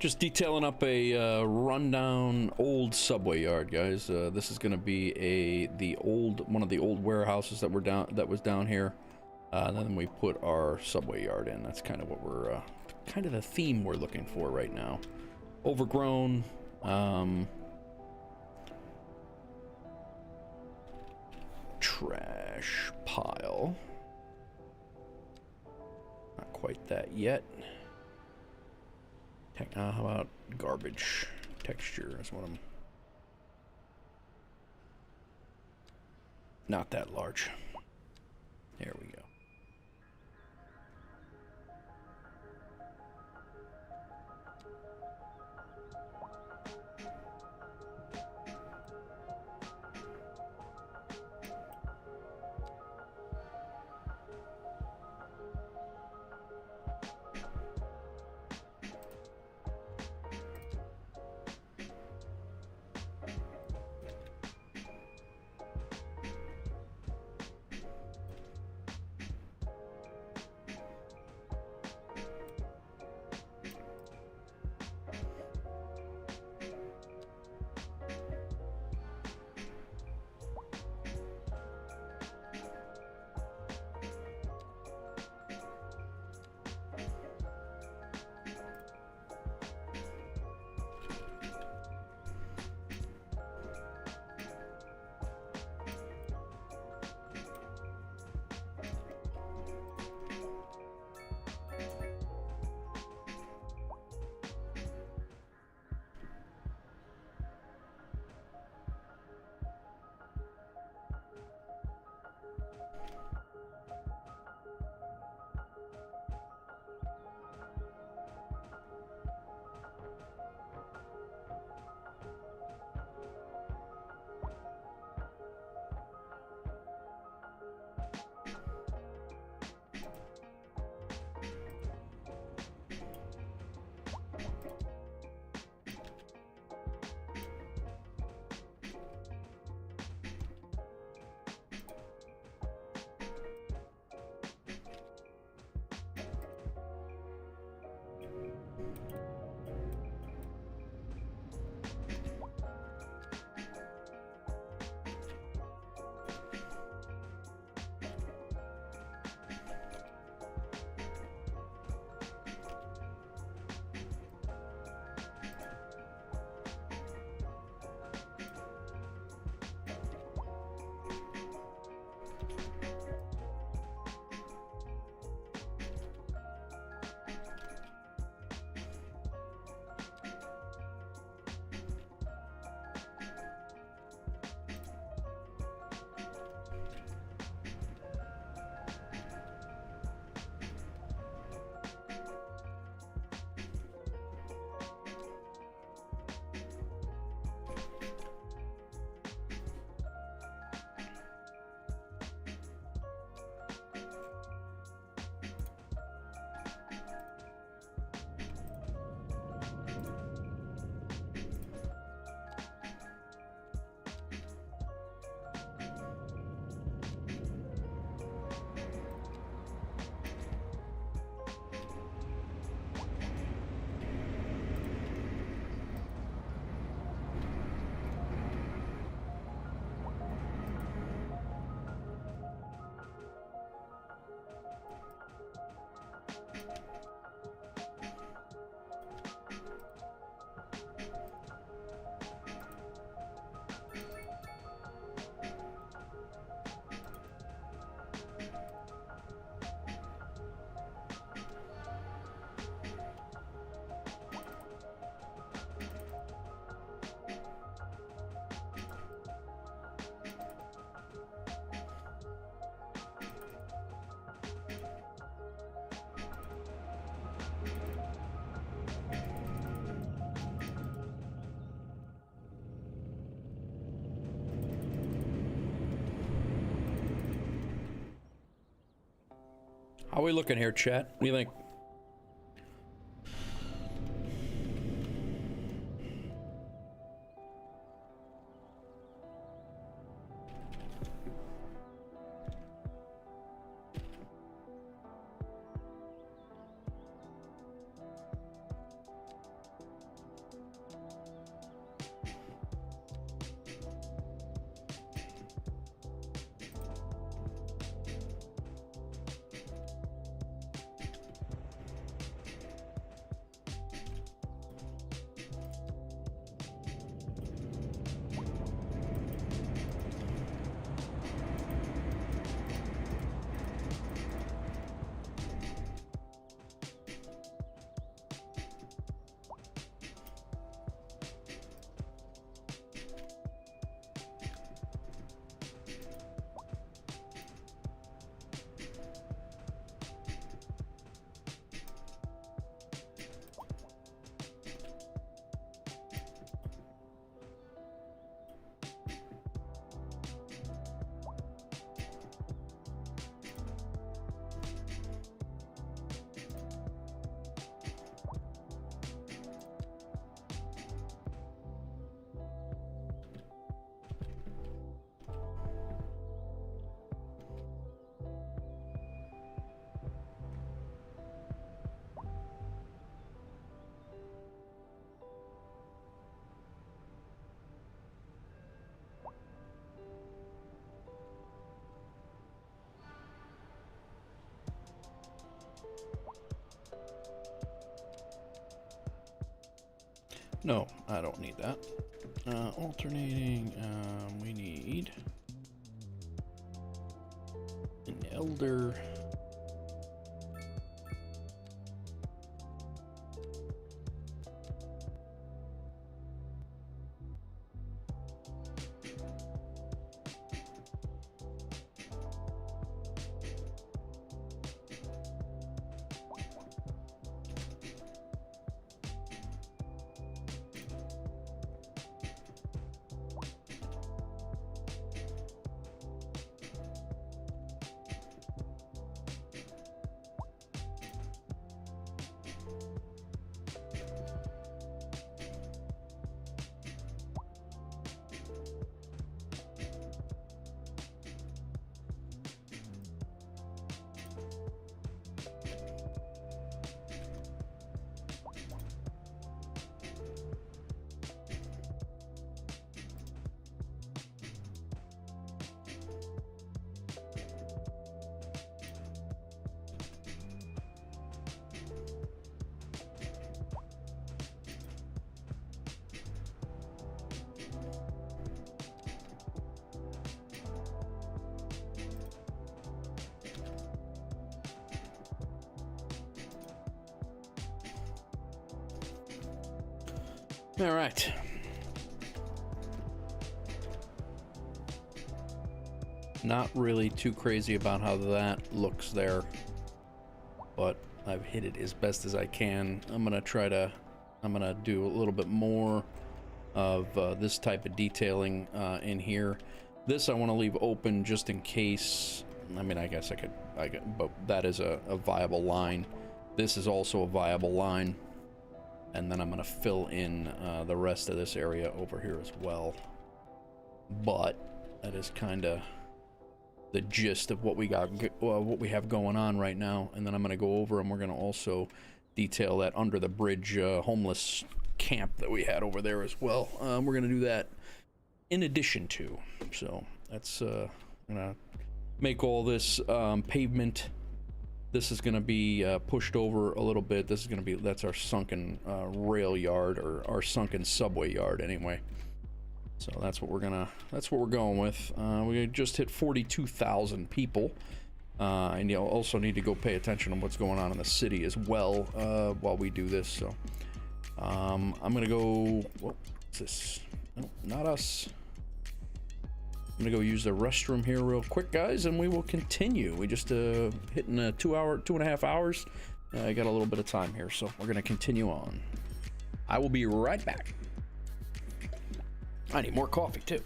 Just detailing up a rundown old subway yard, guys. This is going to be one of the old warehouses that was down here. And then we put our subway yard in. That's kind of what we're kind of the theme we're looking for right now. Overgrown. Trash pile. Not quite that yet. How about garbage texture is what I'm... Not that large. There we go. How are we looking here, chat? What do you think? No, I don't need that. Alternating, we need an elder. All right. Not really too crazy about how that looks there, but I've hit it as best as I can. I'm gonna do a little bit more of this type of detailing in here. This I want to leave open just in case. I mean, I guess I could, but that is a viable line. This is also a viable line. And then I'm going to fill in the rest of this area over here as well. But that is kind of the gist of what we got, what we have going on right now. And then I'm going to go over and we're going to also detail that under the bridge homeless camp that we had over there as well. We're going to do that in addition to. So that's going to make all this pavement. This is going to be pushed over a little bit. This is going to be, that's our sunken rail yard, or our sunken subway yard anyway. So that's what we're going with. We just hit 42,000 people. And you'll also need to go pay attention to what's going on in the city as well while we do this. So I'm going to go, what's this? No, not us. I'm gonna go use the restroom here real quick, guys, and we will continue. We just hitting a 2.5 hours. I got a little bit of time here, so we're gonna continue on. I will be right back. I need more coffee too.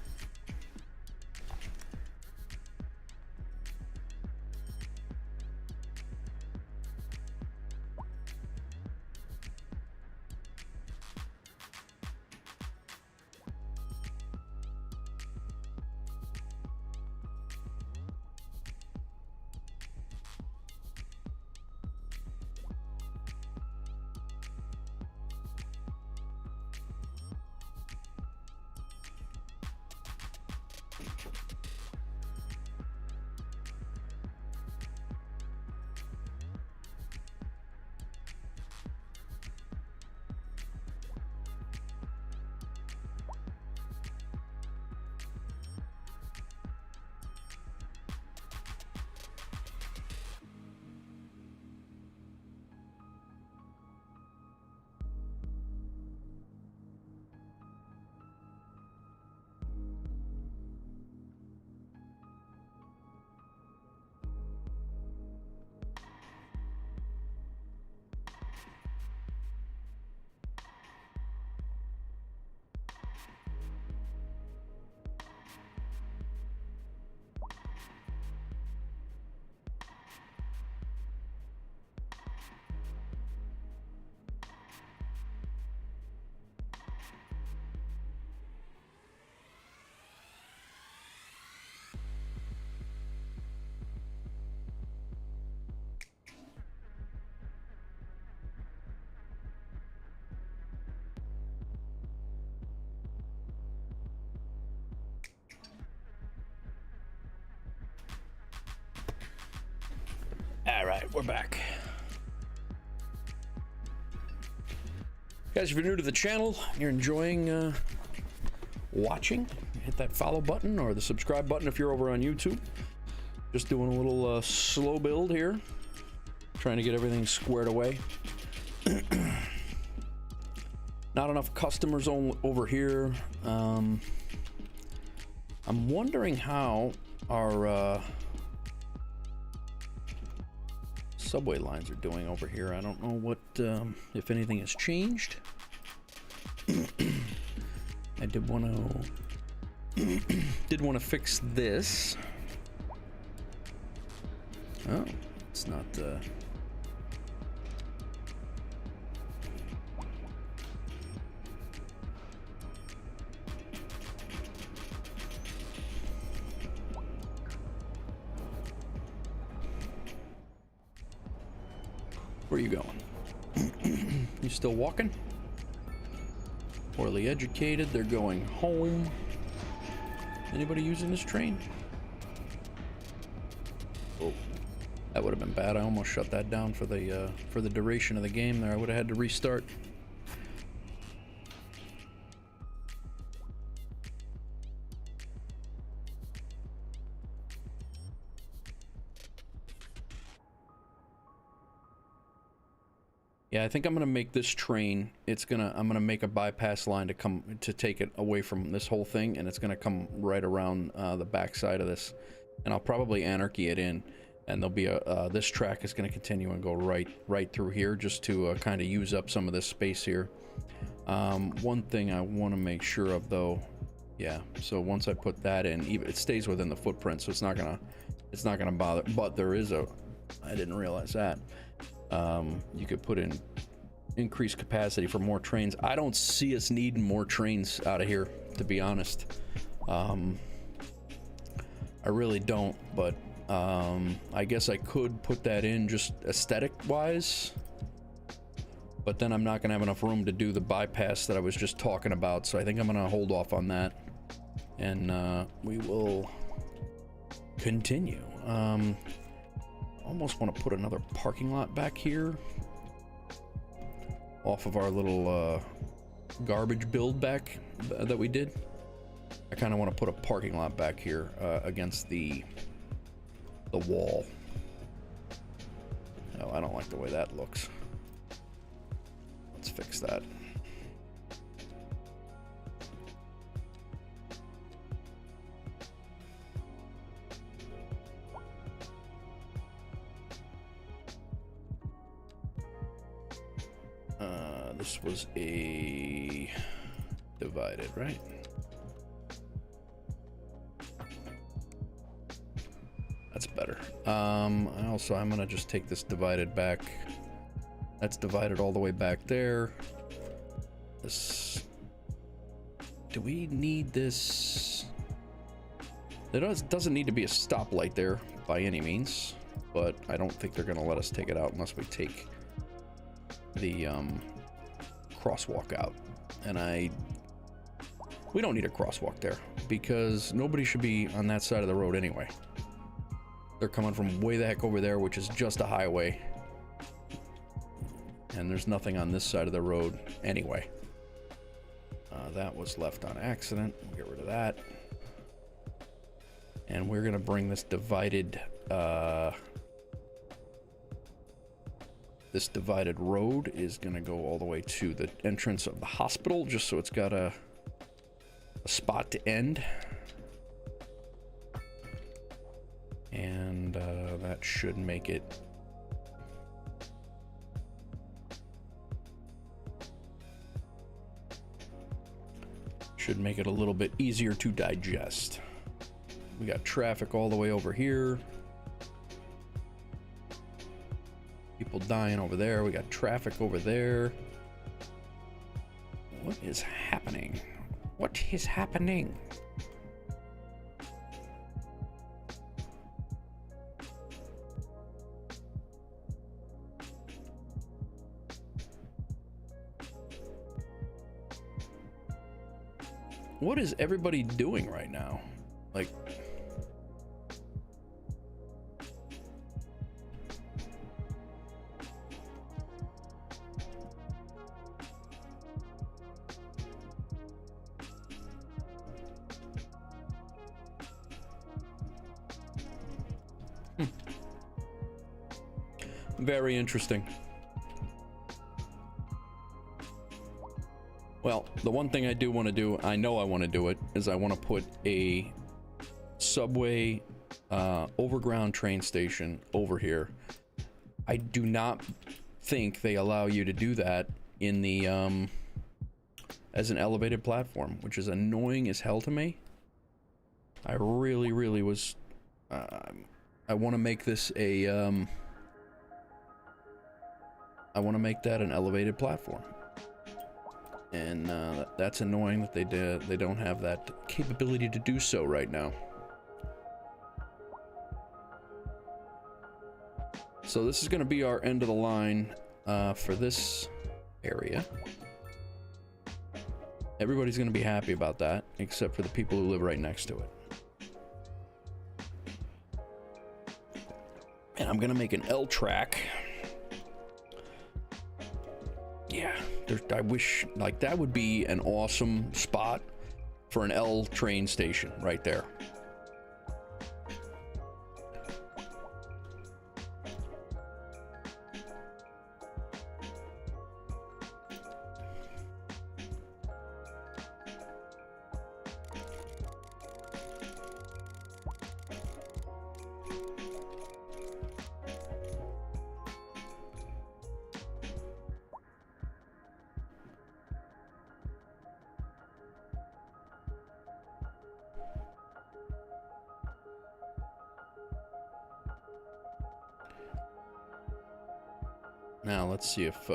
All right, we're back. Guys, if you're new to the channel, you're enjoying watching, hit that follow button or the subscribe button if you're over on YouTube. Just doing a little slow build here, trying to get everything squared away. Not enough customers over here. I'm wondering how our subway lines are doing over here. I don't know what if anything has changed. I did want to fix this. Oh, it's not where are you going? You still walking? Poorly educated, they're going home. Anybody using this train? Oh, that would have been bad. I almost shut that down for the duration of the game there. I would have had to restart. Yeah, I think I'm gonna make this train. I'm gonna make a bypass line to take it away from this whole thing, and it's gonna come right around the back side of this, and I'll probably Anarchy it in, and there'll be this track is gonna continue and go right through here, just to kind of use up some of this space here. One thing I want to make sure of though, yeah. So once I put that in, it stays within the footprint, so it's not gonna bother. But there is I didn't realize that. You could put in increased capacity for more trains. I don't see us needing more trains out of here, to be honest. I really don't, but I guess I could put that in just aesthetic wise, but then I'm not gonna have enough room to do the bypass that I was just talking about, so I think I'm gonna hold off on that, and we will continue. Almost want to put another parking lot back here off of our little garbage build back that we did. I kind of want to put a parking lot back here against the wall. No, I don't like the way that looks. Let's fix that. This was a divided, right? That's better. I'm gonna just take this divided back. That's divided all the way back there. Do we need this? There doesn't need to be a stoplight there by any means, but I don't think they're gonna let us take it out unless we take the crosswalk out, and we don't need a crosswalk there because nobody should be on that side of the road anyway. They're coming from way the heck over there, which is just a highway, and there's nothing on this side of the road anyway. That was left on accident. We'll get rid of that, and we're gonna bring this divided road is going to go all the way to the entrance of the hospital, just so it's got a spot to end. And that should make it a little bit easier to digest. We got traffic all the way over here. People dying over there. We got traffic over there. What is happening? What is happening? What is everybody doing right now? Like, Very interesting. Well, the one thing I do want to do, I know I want to do it, is I want to put a subway overground train station over here. I do not think they allow you to do that in the as an elevated platform, which is annoying as hell to me. I really was I want to make this a I want to make that an elevated platform, and that's annoying that they don't have that capability to do so right now. So this is going to be our end of the line for this area. Everybody's going to be happy about that, except for the people who live right next to it. And I'm going to make an L track. Yeah, I wish, like, that would be an awesome spot for an L train station right there. Now let's see if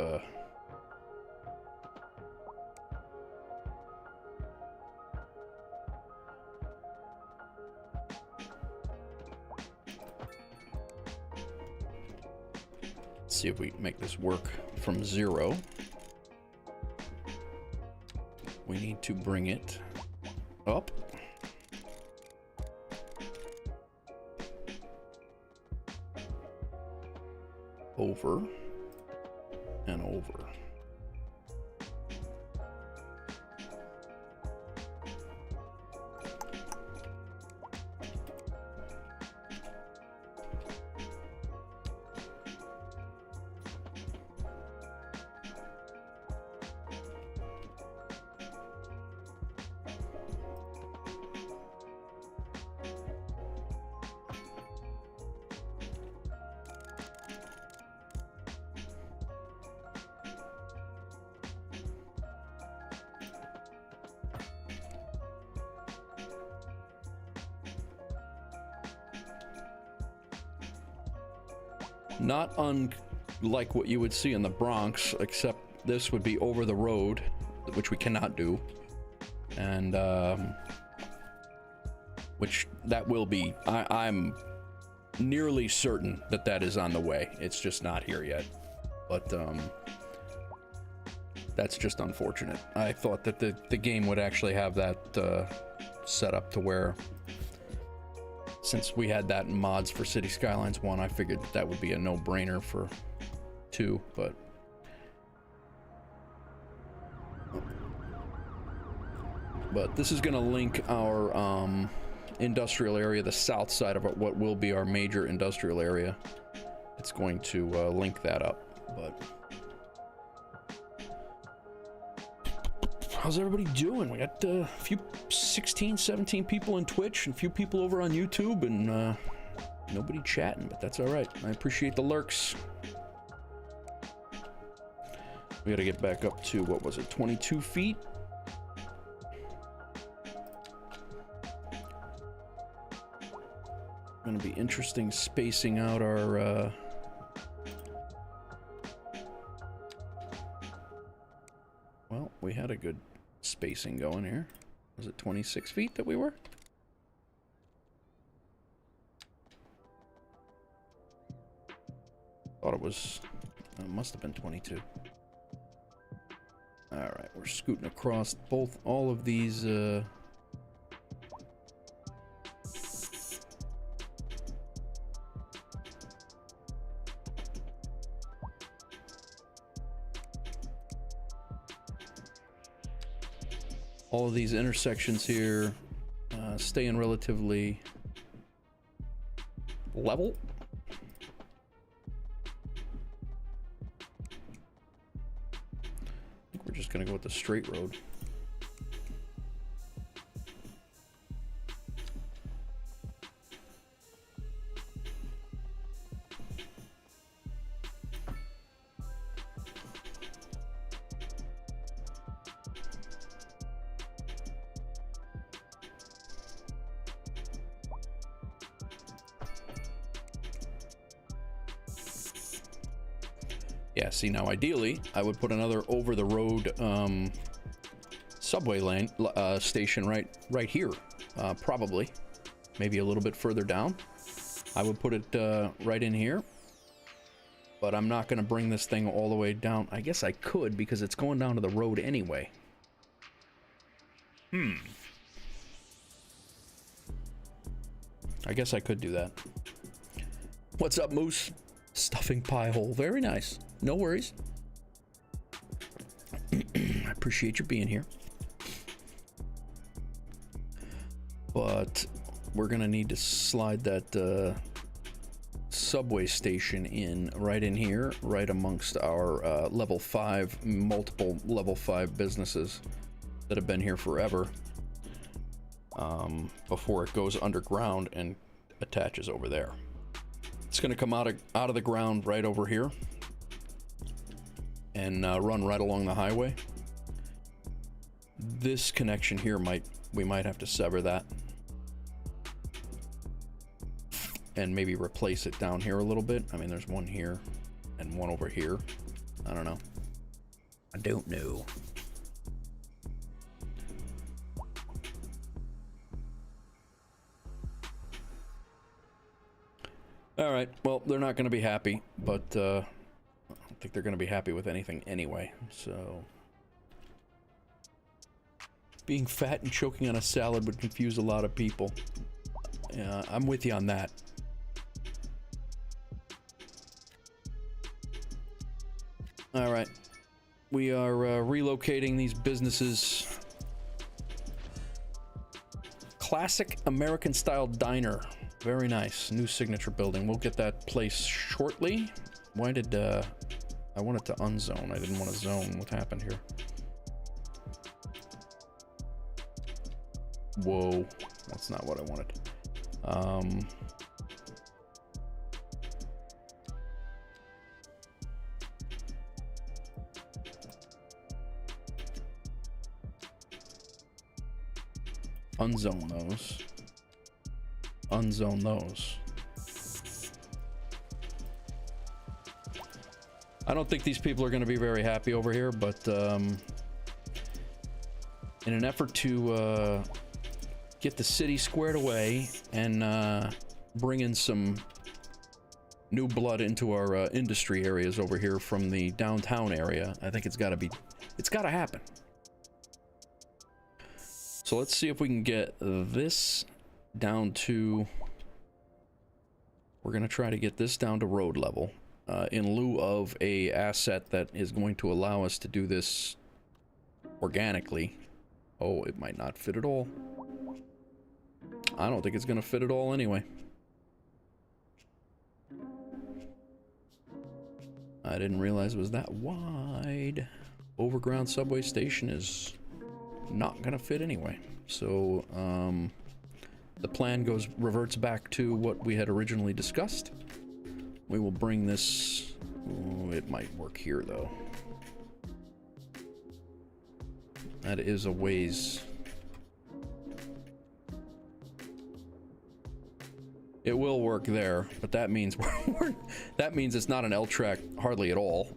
we can make this work from 0. We need to bring it up. Over. And over. Not unlike what you would see in the Bronx, except this would be over the road, which we cannot do. And, which that will be, I'm nearly certain that that is on the way. It's just not here yet. But, that's just unfortunate. I thought that the game would actually have that, set up to where, since we had that in mods for Cities Skylines 1, I figured that would be a no-brainer for 2, but... But this is going to link our industrial area, the south side of what will be our major industrial area. It's going to link that up, but... How's everybody doing? We got a few 16, 17 people in Twitch and a few people over on YouTube, and nobody chatting, but that's all right. I appreciate the lurks. We got to get back up to, what was it, 22 feet? Going to be interesting spacing out our... Well, we had a good spacing going here. Was it 26 feet that we were? Thought it was... It must have been 22. Alright, we're scooting across all of these, all of these intersections here, staying relatively level. just gonna go with the straight road. Yeah, see, now ideally, I would put another over-the-road subway lane station right here, probably. Maybe a little bit further down. I would put it right in here. But I'm not going to bring this thing all the way down. I guess I could, because it's going down to the road anyway. I guess I could do that. What's up, Moose? Stuffing pie hole. Very nice. No worries. I appreciate you being here. But we're gonna need to slide that subway station in right in here, right amongst our level 5, multiple level 5 businesses that have been here forever, before it goes underground and attaches over there. It's gonna come out of the ground right over here and run right along the highway. This connection here we might have to sever that and maybe replace it down here a little bit. I mean, there's one here and one over here. I don't know. I don't know. All right, well, they're not going to be happy, but I don't think they're going to be happy with anything anyway, so... Being fat and choking on a salad would confuse a lot of people. Yeah, I'm with you on that. All right, we are relocating these businesses. Classic American-style diner. Very nice. New signature building. We'll get that place shortly. Why did I wanted to unzone? I didn't want to zone. What happened here? Whoa, that's not what I wanted. Unzone those. Unzone those. I don't think these people are going to be very happy over here, but in an effort to get the city squared away and bring in some new blood into our industry areas over here from the downtown area, I think it's got to happen. So let's see if we can get this down to, we're going to try to get this down to road level in lieu of a asset that is going to allow us to do this organically. Oh, it might not fit at all. I don't think it's going to fit at all anyway. I didn't realize it was that wide. Overground subway station is not going to fit anyway. So, the plan reverts back to what we had originally discussed. We will bring this... Oh, it might work here, though. That is a ways... It will work there, but that means that means it's not an L track hardly at all.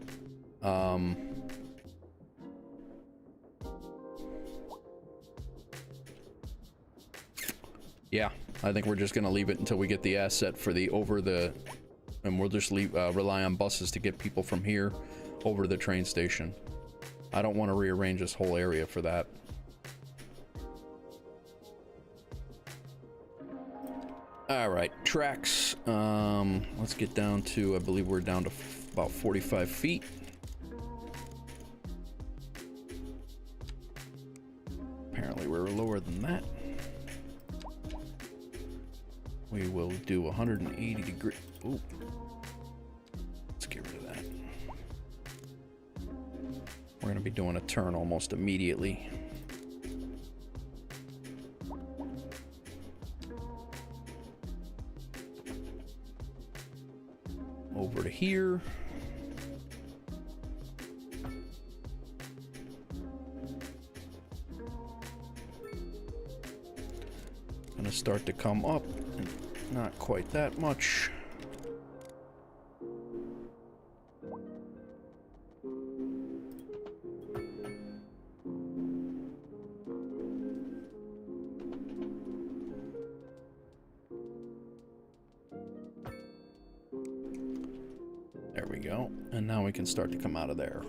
Yeah, I think we're just gonna leave it until we get the asset for the and we'll just rely on buses to get people from here over to the train station. I don't want to rearrange this whole area for that. All right, tracks. Let's get down to, I believe we're down to about 45 feet. Apparently we're lower than that. We will do 180 degree. Ooh. Let's get rid of that. We're to be doing a turn almost immediately. Over to here. Gonna start to come up, not quite that much. There we go, and now we can start to come out of there.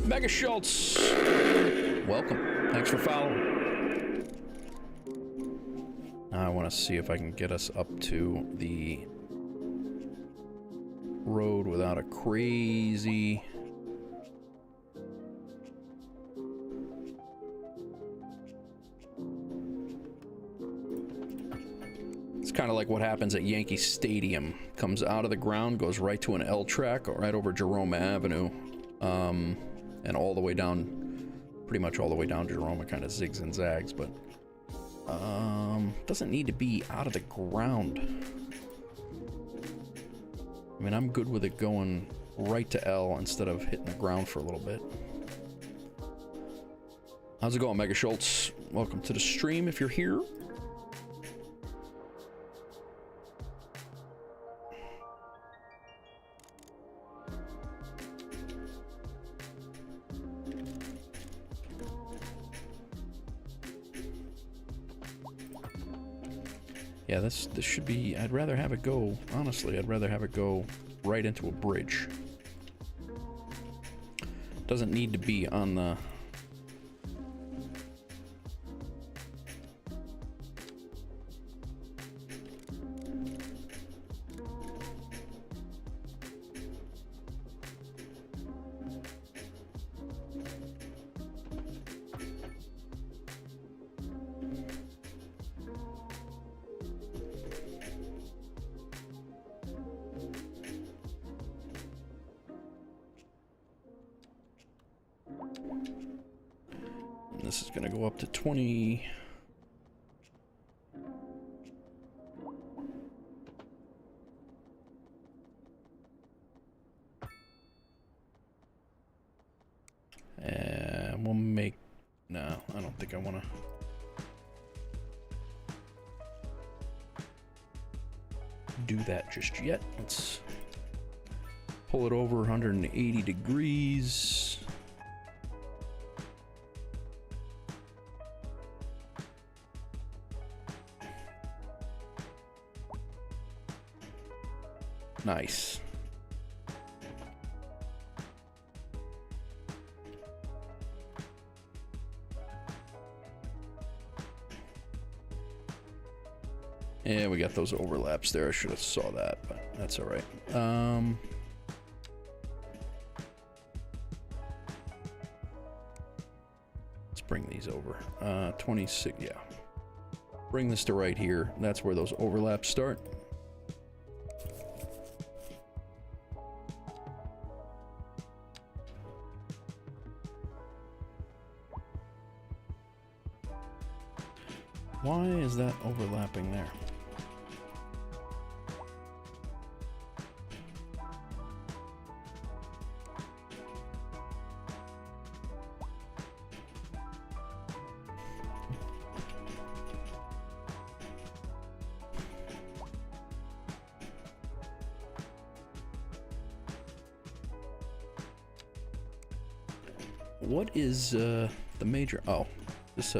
Mega Schultz, welcome. Thanks for following. Now I want to see if I can get us up to the road without a crazy... It's kind of like what happens at Yankee Stadium. Comes out of the ground, goes right to an L track, right over Jerome Avenue. And all the way down, pretty much all the way down Jerome. It kind of zigs and zags, but doesn't need to be out of the ground. I mean, I'm good with it going right to L instead of hitting the ground for a little bit. How's it going, Mega Schultz? Welcome to the stream if you're here. Yeah, this should be... I'd rather have it go... Honestly, I'd rather have it go right into a bridge. Doesn't need to be on the... This is going to go up to 20. And we'll make... No, I don't think I want to... do that just yet. Let's pull it over 180 degrees. Nice. Yeah, we got those overlaps there. I should have saw that, but that's all right. Let's bring these over. 26, yeah. Bring this to right here. That's where those overlaps start. Why is that overlapping there? What is the major? Oh, this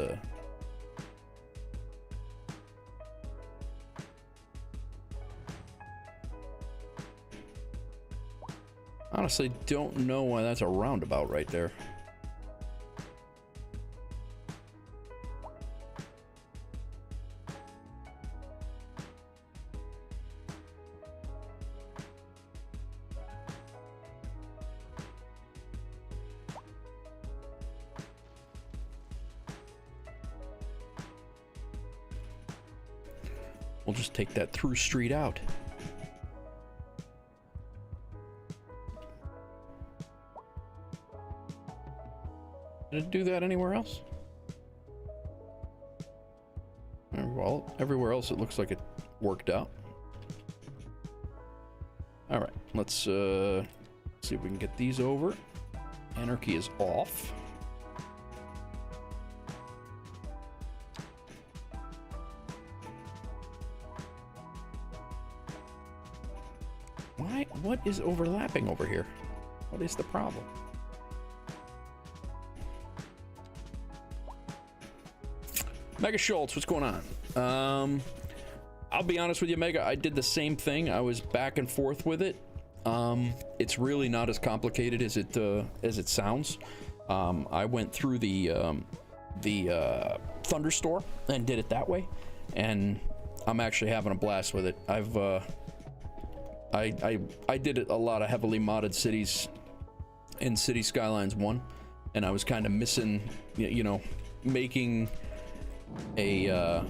honestly don't know why that's a roundabout right there. We'll just take that through street out. Did it do that anywhere else? Well, everywhere else it looks like it worked out. All right, let's see if we can get these over. Anarchy is off. Why? What is overlapping over here? What is the problem? Mega Schultz, what's going on? I'll be honest with you, Mega, I did the same thing. I was back and forth with it. It's really not as complicated as it sounds. I went through the Thunderstore and did it that way, and I'm actually having a blast with it. I did a lot of heavily modded cities in Cities Skylines 1, and I was kind of missing, you know, making a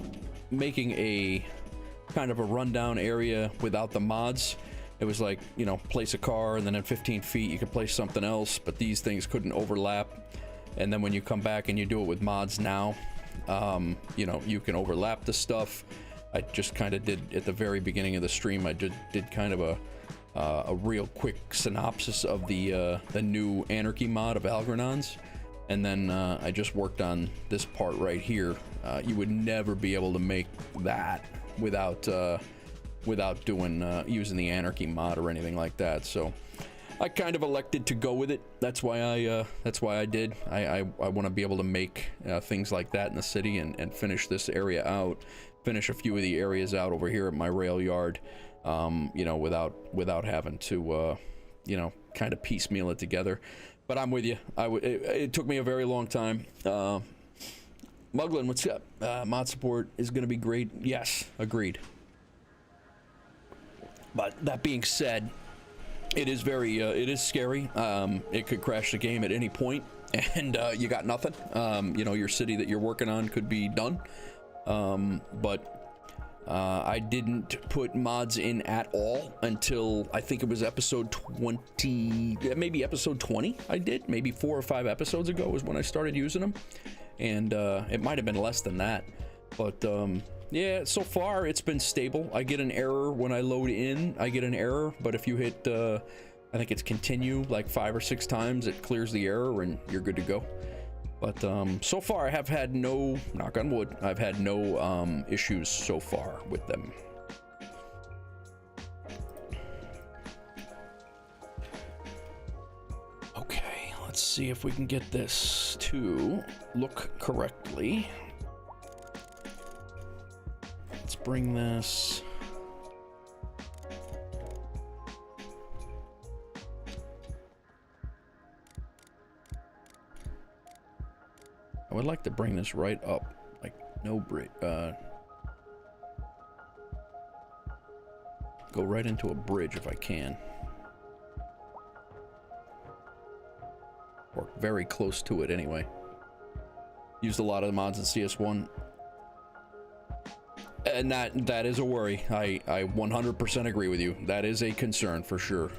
kind of a rundown area without the mods. It was like, you know, place a car and then at 15 feet you could place something else, but these things couldn't overlap. And then when you come back and you do it with mods now, you know, you can overlap the stuff. I just kind of did at the very beginning of the stream, I did kind of a real quick synopsis of the new Anarchy mod of Algernon's, and then I just worked on this part right here. You would never be able to make that without doing using the Anarchy mod or anything like that. So I kind of elected to go with it. That's why I did. I want to be able to make things like that in the city and finish this area out, finish a few of the areas out over here at my rail yard, you know, without having to you know, kind of piecemeal it together. But I'm with you. It took me a very long time. Muglin, what's up? Mod support is going to be great. Yes, agreed. But that being said, it is very, it is scary. It could crash the game at any point, and you got nothing. You know, your city that you're working on could be done. But I didn't put mods in at all until I think it was episode 20, maybe episode 20 I did. Maybe 4 or 5 episodes ago was when I started using them. And it might have been less than that. But yeah, so far it's been stable. I get an error when I load in. I get an error, but if you hit, I think it's continue like 5 or 6 times, it clears the error and you're good to go. But so far I have had no, knock on wood, I've had no issues so far with them. Okay, let's see if we can get this to look correctly. Let's bring this. I would like to bring this right up, like no bridge. Go right into a bridge if I can. Or very close to it anyway. Used a lot of the mods in CS1. And that is a worry. I 100% agree with you. That is a concern for sure.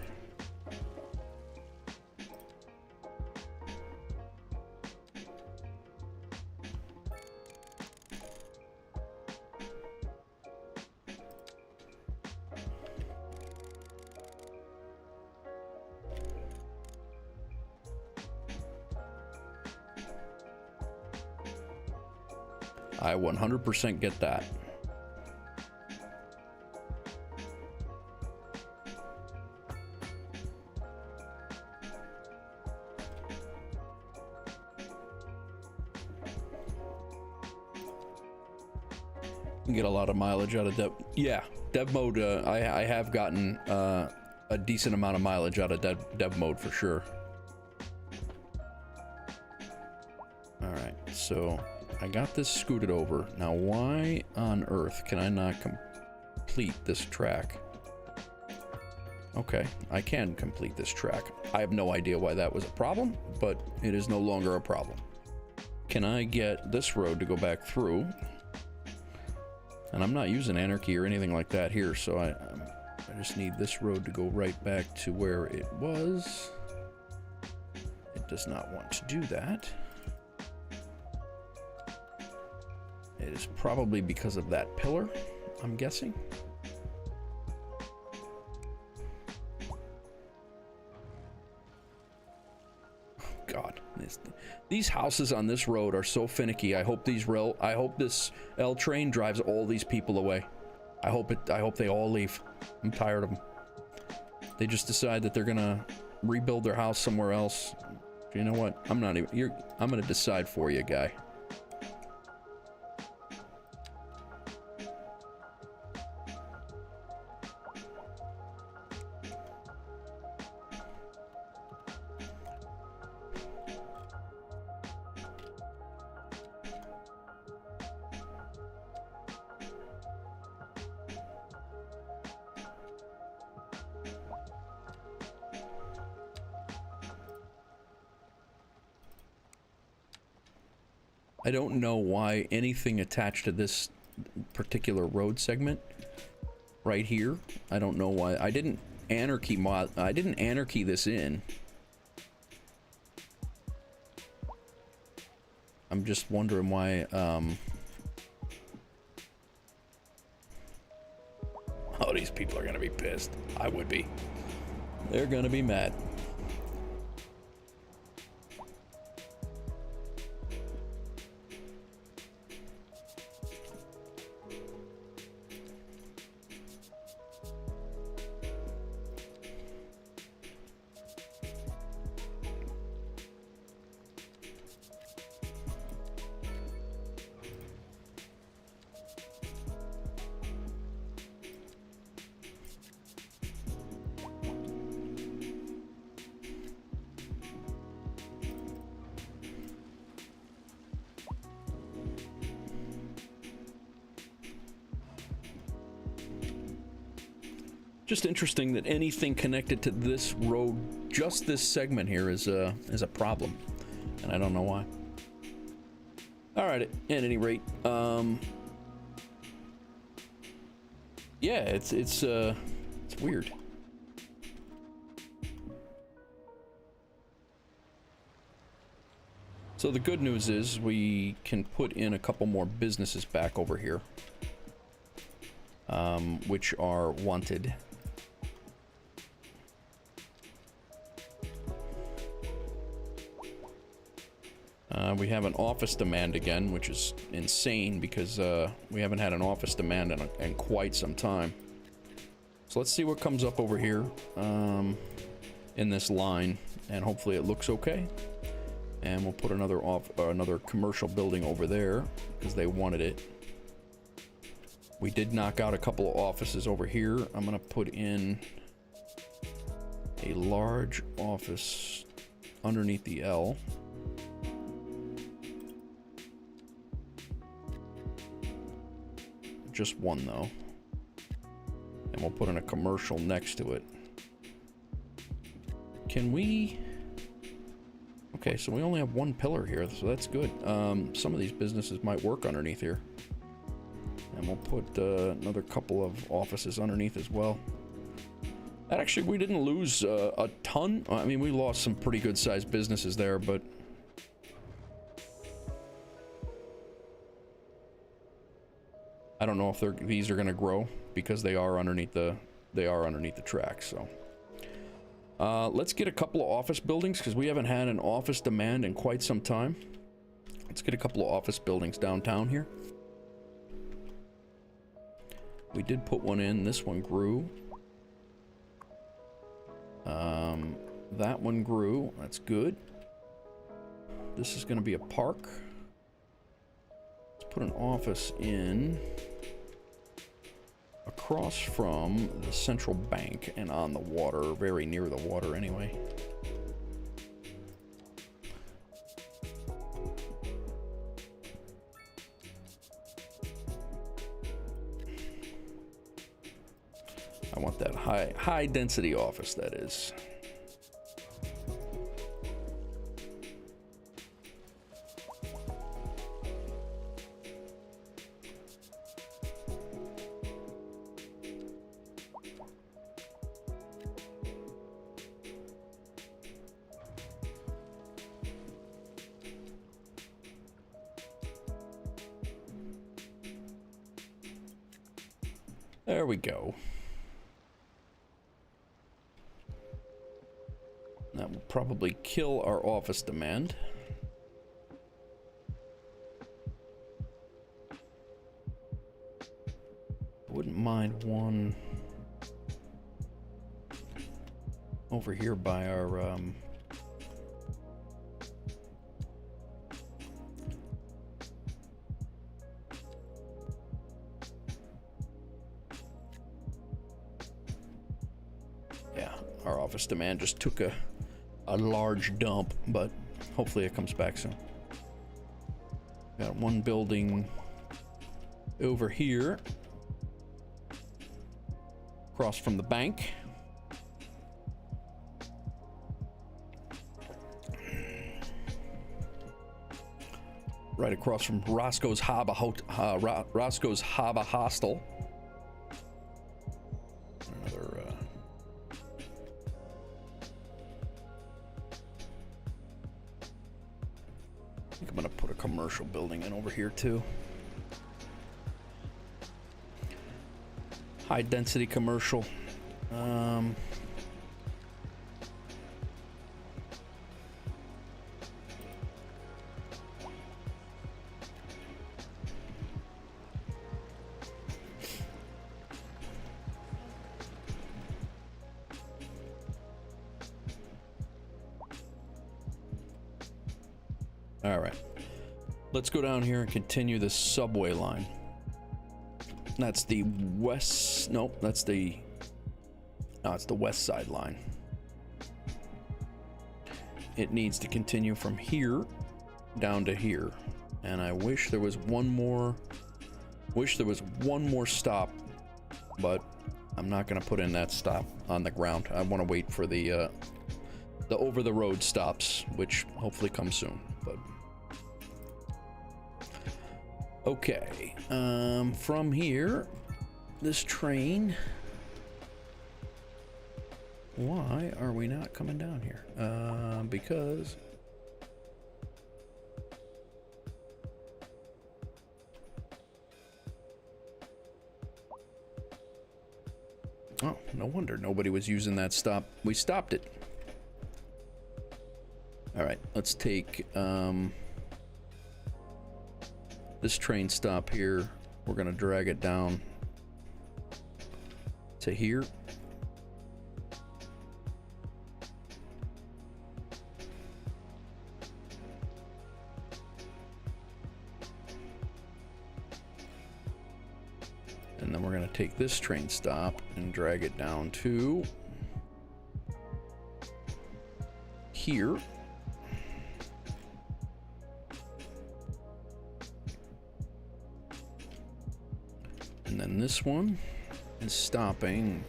I 100% get that. Get a lot of mileage out of dev. Yeah, dev mode. I have gotten a decent amount of mileage out of dev mode for sure. All right, so I got this scooted over. Now, why on earth can I not complete this track? Okay, I can complete this track. I have no idea why that was a problem, but it is no longer a problem. Can I get this road to go back through? And I'm not using Anarchy or anything like that here, so I just need this road to go right back to where it was. It does not want to do that. It is probably because of that pillar, I'm guessing. God, these houses on this road are so finicky. I hope this L train drives all these people away. I hope they all leave. I'm tired of them. They just decide that they're gonna rebuild their house somewhere else. You know what? I'm gonna decide for you, guy. I don't know why anything attached to this particular road segment right here. I don't know why. I didn't anarchy this in. I'm just wondering why, oh, these people are gonna be pissed. I would be. They're gonna be mad. Just interesting that anything connected to this road, just this segment here, is a problem, and I don't know why. All right, at any rate, yeah, it's weird. So the good news is we can put in a couple more businesses back over here, which are wanted. We have an office demand again, which is insane because we haven't had an office demand in quite some time. So let's see what comes up over here in this line, and hopefully it looks okay. And we'll put another commercial building over there because they wanted it. We did knock out a couple of offices over here. I'm gonna put in a large office underneath the L. Just one though, and we'll put in a commercial next to it. Can we? Okay, so we only have one pillar here, so that's good. Some of these businesses might work underneath here, and we'll put another couple of offices underneath as well. And actually, we didn't lose a ton. I mean, we lost some pretty good sized businesses there, but I don't know if these are going to grow because they are underneath the track. So let's get a couple of office buildings because we haven't had an office demand in quite some time. Let's get a couple of office buildings downtown here. We did put one in. This one grew. That one grew. That's good. This is going to be a park. Put an office in across from the central bank and on the water, very near the water anyway. I want that high density office, that is. There we go. That will probably kill our office demand. Wouldn't mind one over here by our yeah, our office demand just took a large dump, but hopefully it comes back soon. Got one building over here across from the bank. Right across from Roscoe's Harbor Hostel. Another I think I'm gonna put a commercial building in over here too. High density commercial. All right, let's go down here and continue this subway line. That's the west, nope, it's the west side line. It needs to continue from here down to here. And I wish there was one more stop, but I'm not gonna put in that stop on the ground. I wanna wait for the over the road stops, which hopefully come soon, but. Okay, from here, this train, why are we not coming down here? Because oh, no wonder nobody was using that stop. We stopped it. All right, let's take, this train stop here, we're gonna drag it down to here. And then we're gonna take this train stop and drag it down to here. And then this one is stopping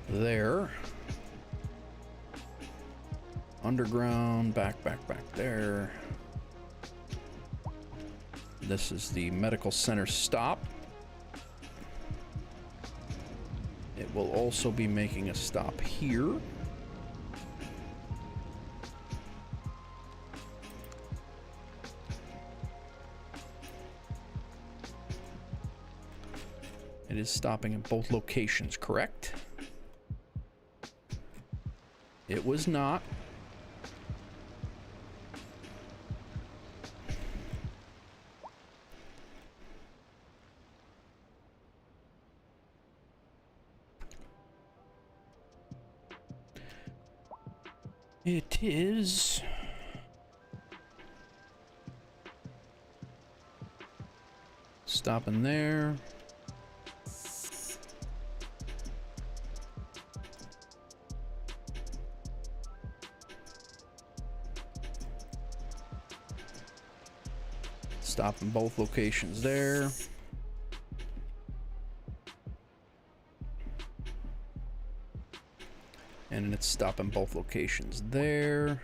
there. Underground, back there. This is the medical center stop. It will also be making a stop here. It is stopping in both locations, correct? It was not. It is. Stopping there. Stop in both locations there. And it's stopping both locations there.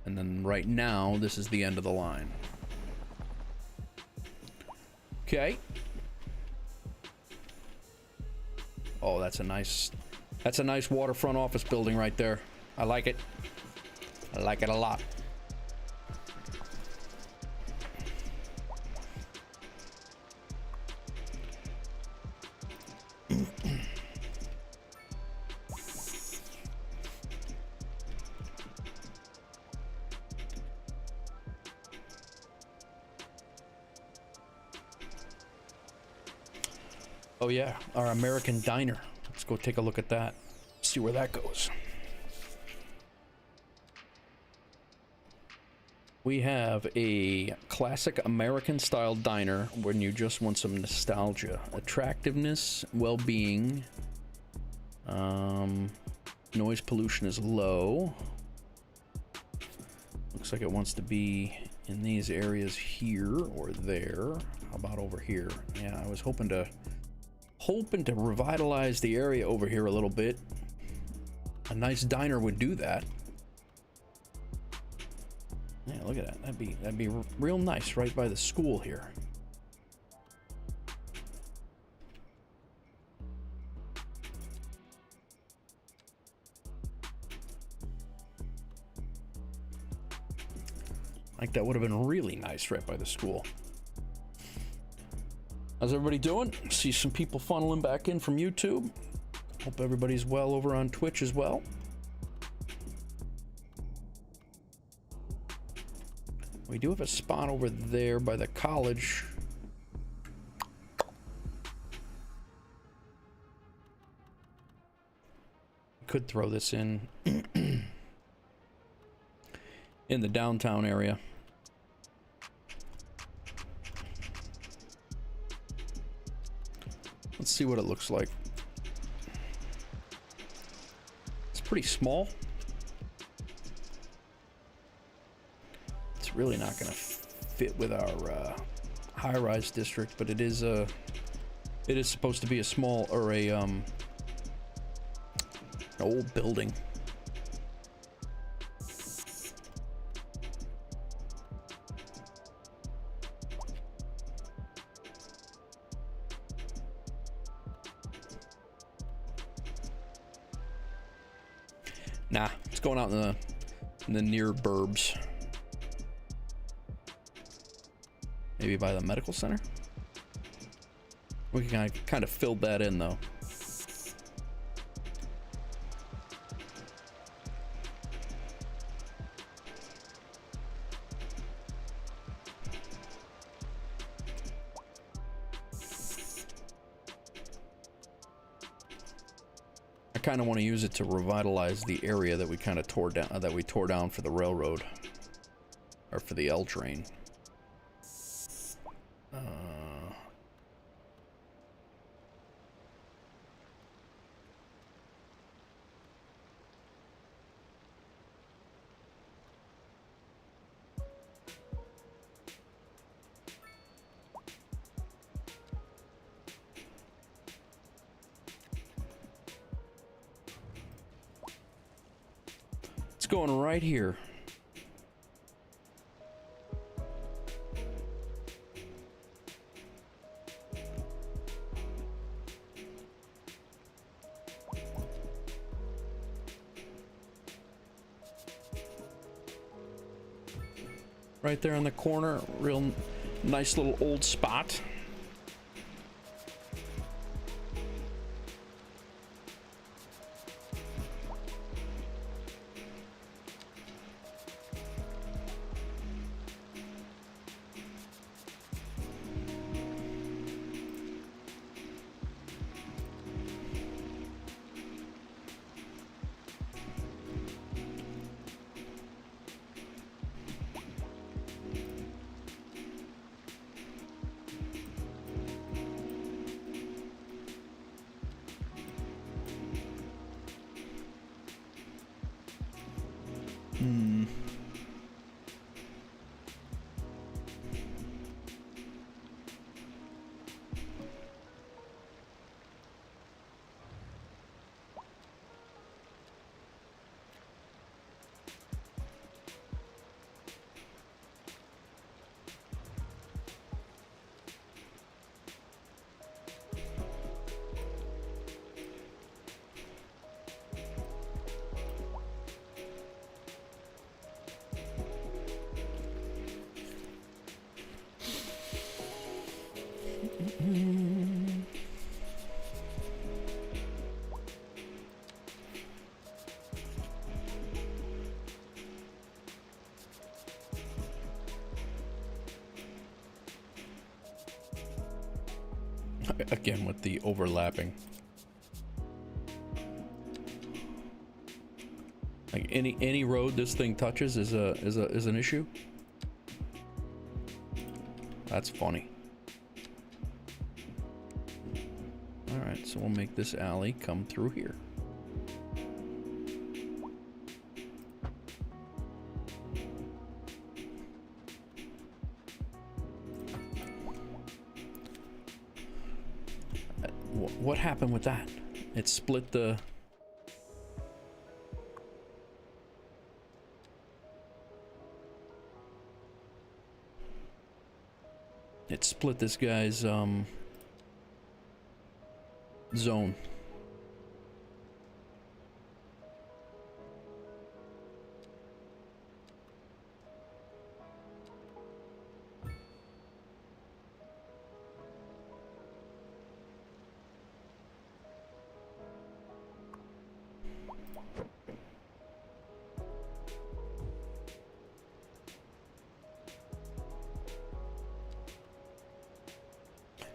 And then right now, this is the end of the line. Okay. Oh, that's a nice waterfront office building right there. I like it. I like it a lot. Oh yeah, our American diner. Let's go take a look at that. See where that goes. We have a classic American style diner when you just want some nostalgia, attractiveness, well-being. Noise pollution is low. Looks like it wants to be in these areas here or there. How about over here? Yeah, I was hoping to revitalize the area over here a little bit. A nice diner would do that. Yeah, look at that. That'd be real nice right by the school here. Like that would have been really nice right by the school. How's everybody doing? See some people funneling back in from YouTube. Hope everybody's well over on Twitch as well. We do have a spot over there by the college. Could throw this in in the downtown area. Let's see what it looks like. It's pretty small. It's really not going to fit with our high-rise district, but it is supposed to be a small or a an old building. Nah, it's going out in the near burbs. Maybe by the medical center. We can kind of fill that in though. I kind of want to use it to revitalize the area that we kind of tore down for the railroad, or for the L train. Going right here. Right there in the corner, real nice little old spot. Again with the overlapping. Like any road this thing touches is an issue. That's funny. All right, so we'll make this alley come through here. What happened with that? It split the... It split this guy's zone.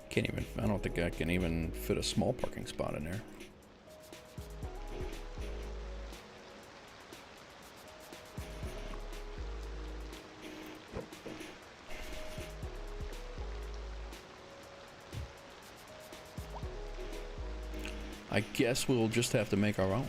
Can't even, I don't think I can even fit a small parking spot in there. I guess we'll just have to make our own.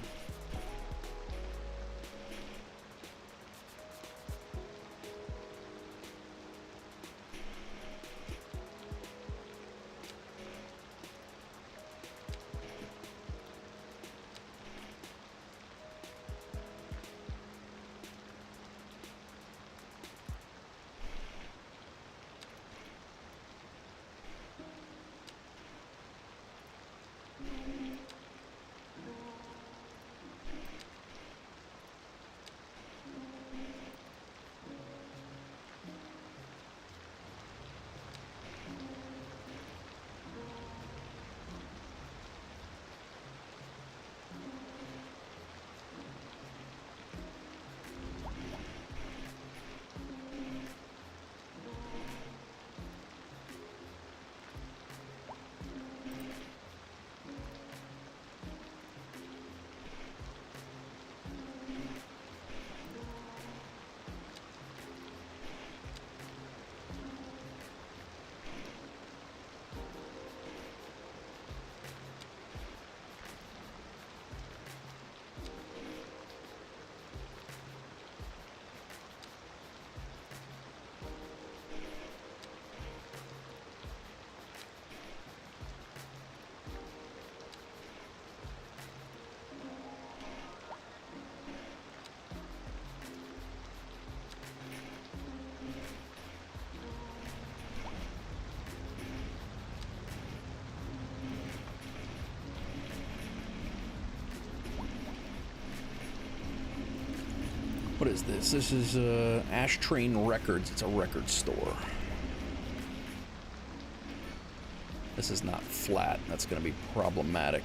What is this? This is Ashtrain Records. It's a record store. This is not flat. That's going to be problematic.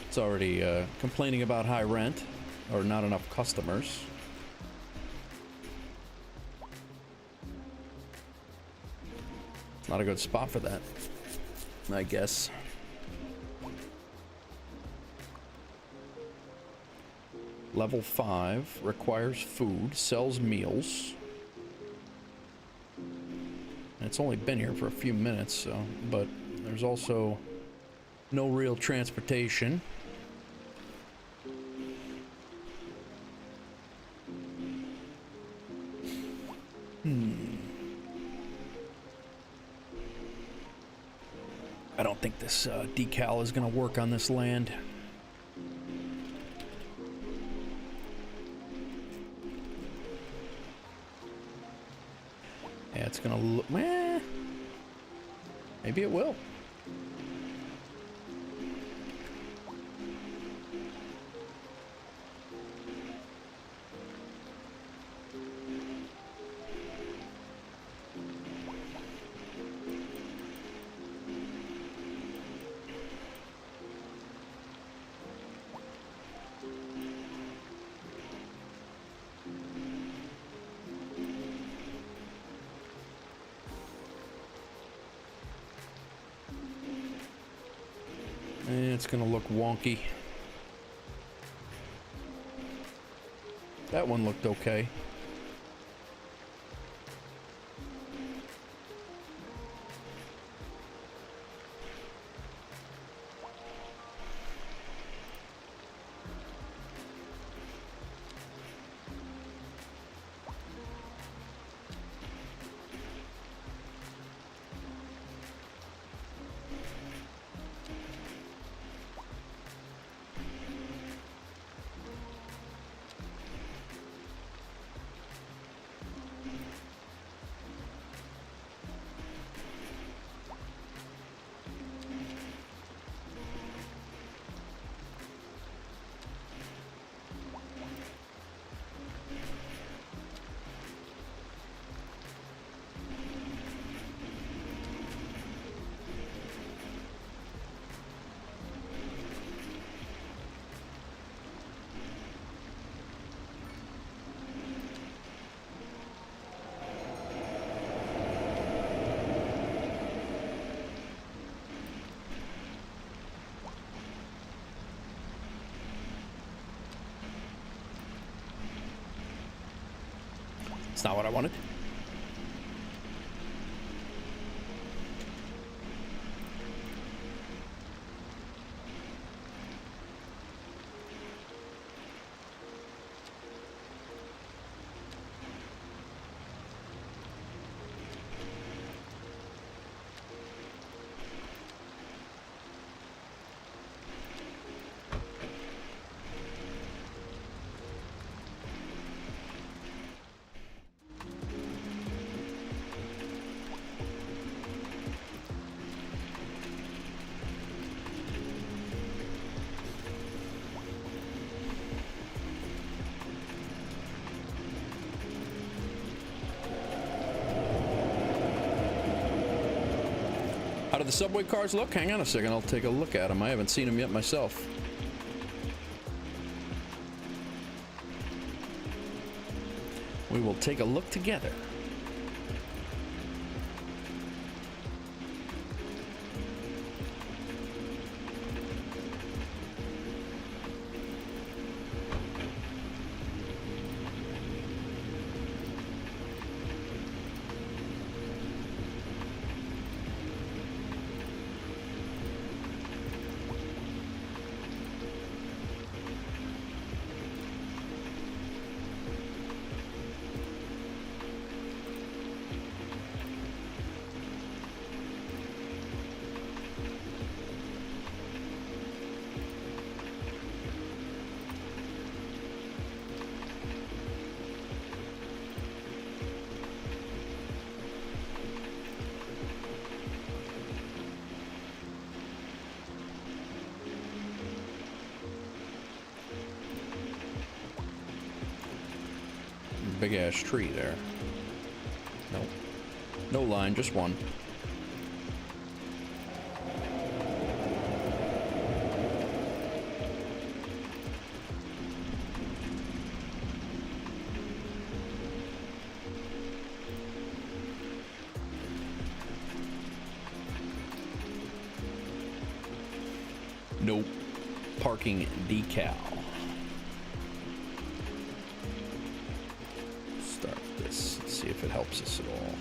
It's already complaining about high rent or not enough customers. It's not a good spot for that, I guess. Level 5 requires food, sells meals. And it's only been here for a few minutes, so, but there's also no real transportation. I don't think this decal is going to work on this land. Yeah, it's gonna look, maybe it will. It's gonna look wonky. That one looked okay. It's not what I wanted. How do the subway cars look? Hang on a second, I'll take a look at them. I haven't seen them yet myself. We will take a look together. Big ass tree there. Nope. No line, just one. No parking decal. Start this, let's see if it helps us at all.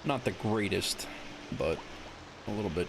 Not the greatest, but a little bit.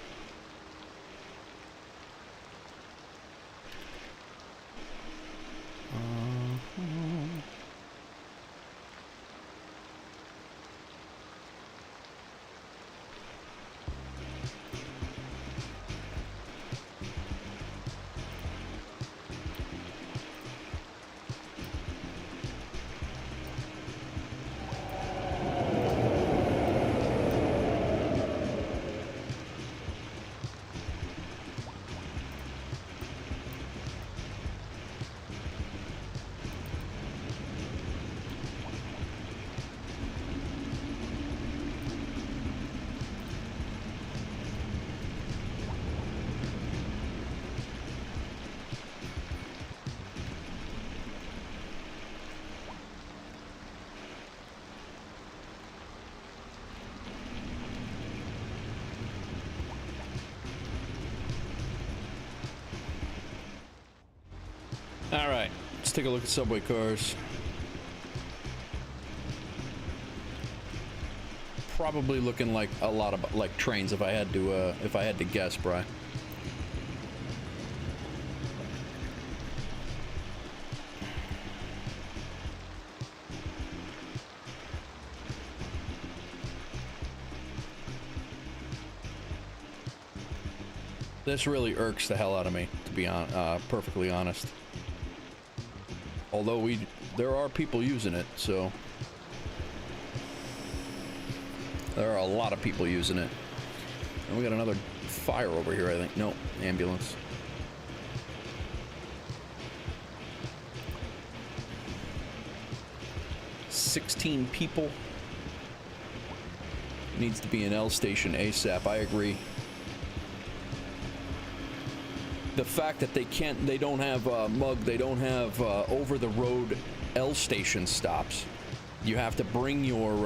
All right, let's take a look at subway cars. Probably looking like a lot of like trains if I had to guess, Bri. This really irks the hell out of me, to be perfectly honest. Although there are people using it, so there are a lot of people using it. And we got another fire over here, I think. No, ambulance. $16 people. Needs to be an L station ASAP. I agree. The fact that they don't have they don't have over-the-road L station stops. You have to bring your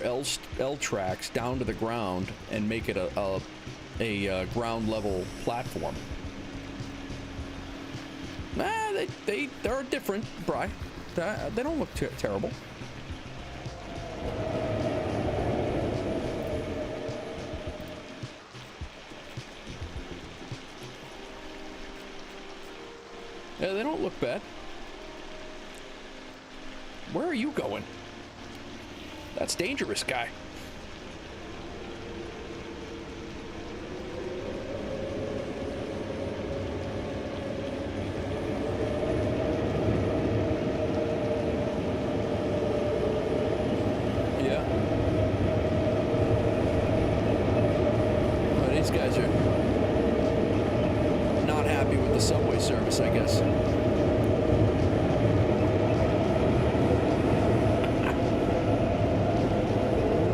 L tracks down to the ground and make it a ground level platform. They're different, Bri. They don't look terrible. Yeah, they don't look bad. Where are you going? That's dangerous, guy. Yeah. Well, these guys are not happy with the subway service, I guess.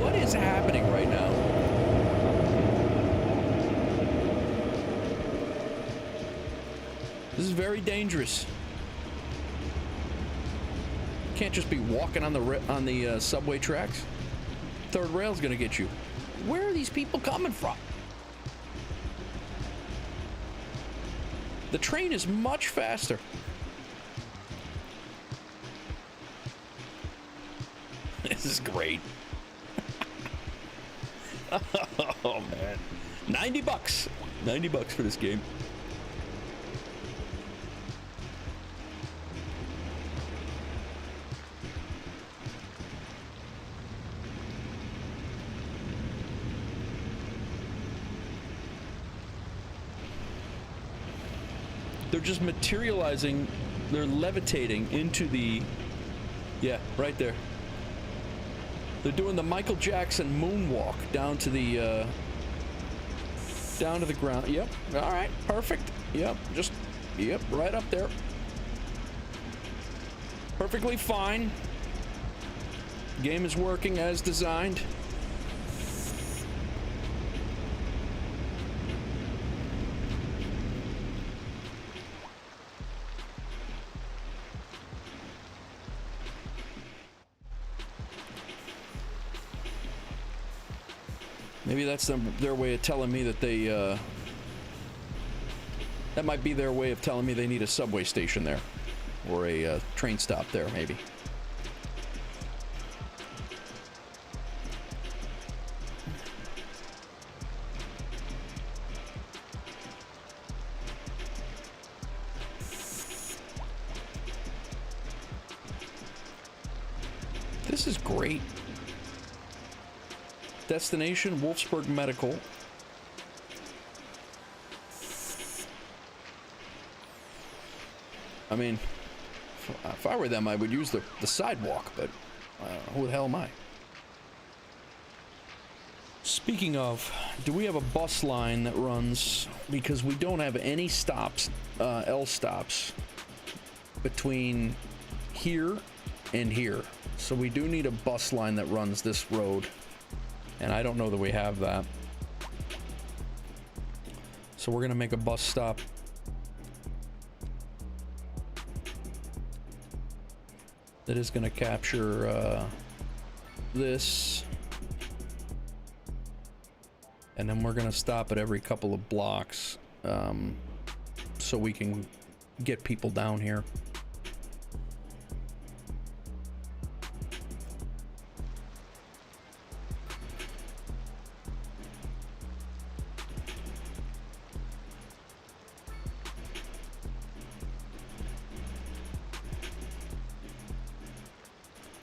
What is happening right now? This is very dangerous. Can't just be walking on the subway tracks. Third rail's gonna get you. Where are these people coming from? The train is much faster. This is great. Oh man, $90. $90 for this game. They're just materializing, they're levitating into the, yeah, right there. They're doing the Michael Jackson moonwalk down to the ground. Yep, all right, perfect. Yep, yep, right up there. Perfectly fine. Game is working as designed. Maybe that's their way of telling me that they, that might be their way of telling me they need a subway station there. Or a train stop there, maybe. this is great. Destination, Wolfsburg Medical. I mean, if I were them, I would use the sidewalk, but who the hell am I? Speaking of, do we have a bus line that runs? Because we don't have any stops, L stops, between here and here. So we do need a bus line that runs this road. And I don't know that we have that. So we're going to make a bus stop. That is going to capture this. And then we're going to stop at every couple of blocks so we can get people down here.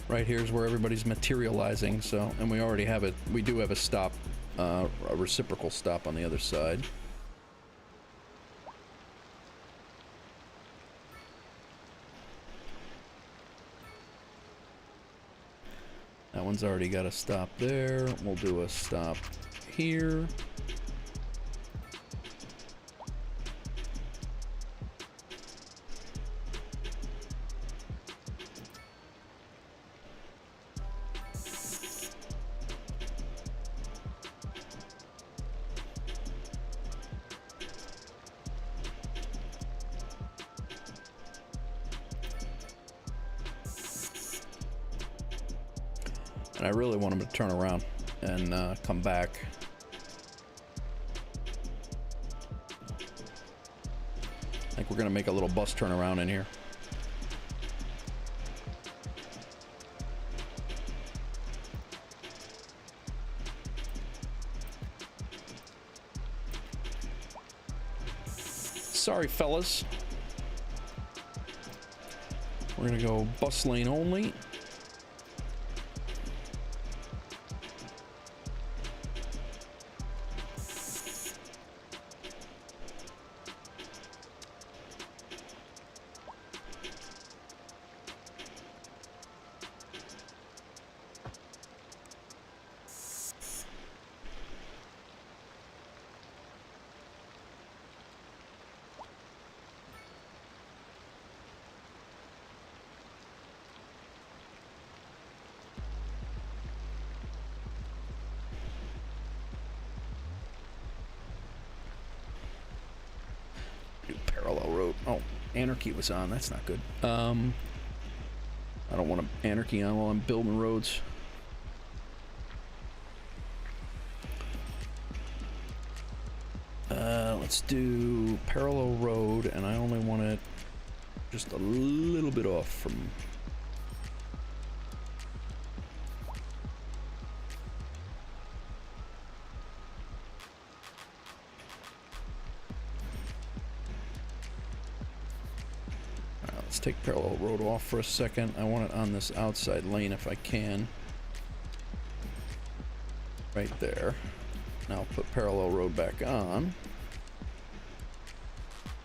Right here is where everybody's materializing, so, and we already have it. We do have a stop, a reciprocal stop on the other side. That one's already got a stop there. We'll do a stop here. And I really want him to turn around and come back. I think we're gonna make a little bus turnaround in here. Sorry, fellas. We're gonna go bus lane only. Parallel road. Oh, Anarchy was on. That's not good. I don't want Anarchy on while I'm building roads. Let's do parallel road, and I only want it just a little bit off from. Let's take parallel road off for a second. I want it on this outside lane if I can. Right there. Now put parallel road back on.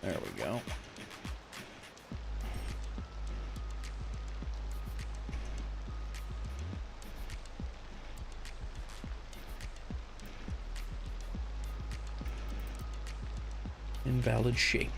There we go. Invalid shape.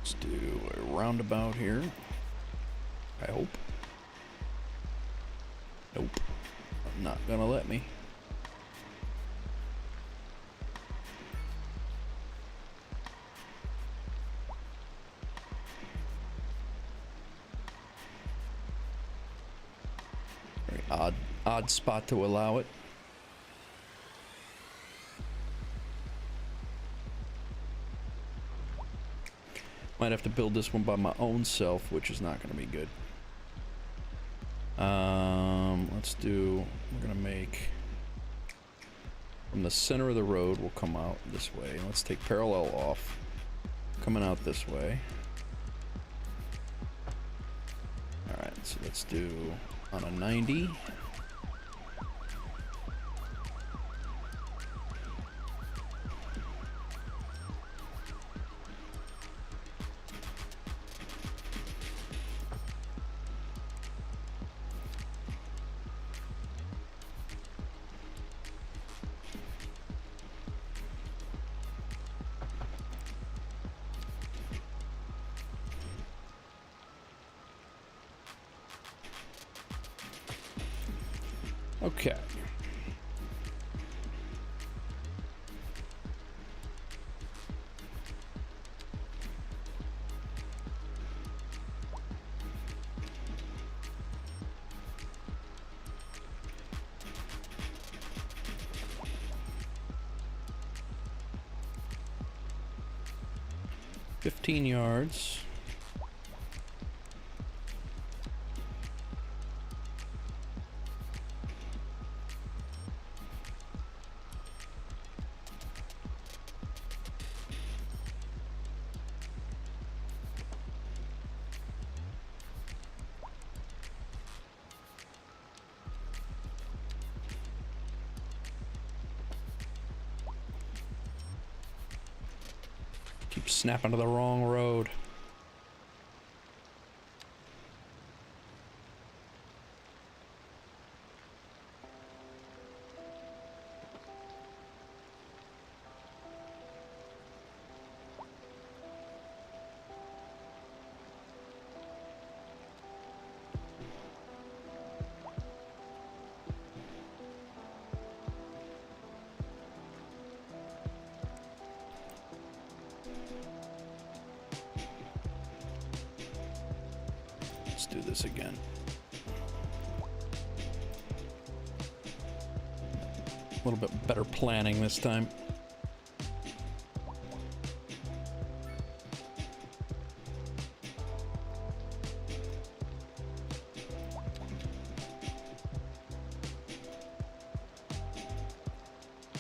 Let's do a roundabout here. I hope. Nope. Not gonna let me. Very odd spot to allow it. Might have to build this one by my own self, which is not going to be good. Let's do, we're going to make, from the center of the road, we'll come out this way. Let's take parallel off, coming out this way. Alright, so let's do on a 90. Okay. $15 yards. Keep snapping to the wrong road. Let's do this again. A little bit better planning this time.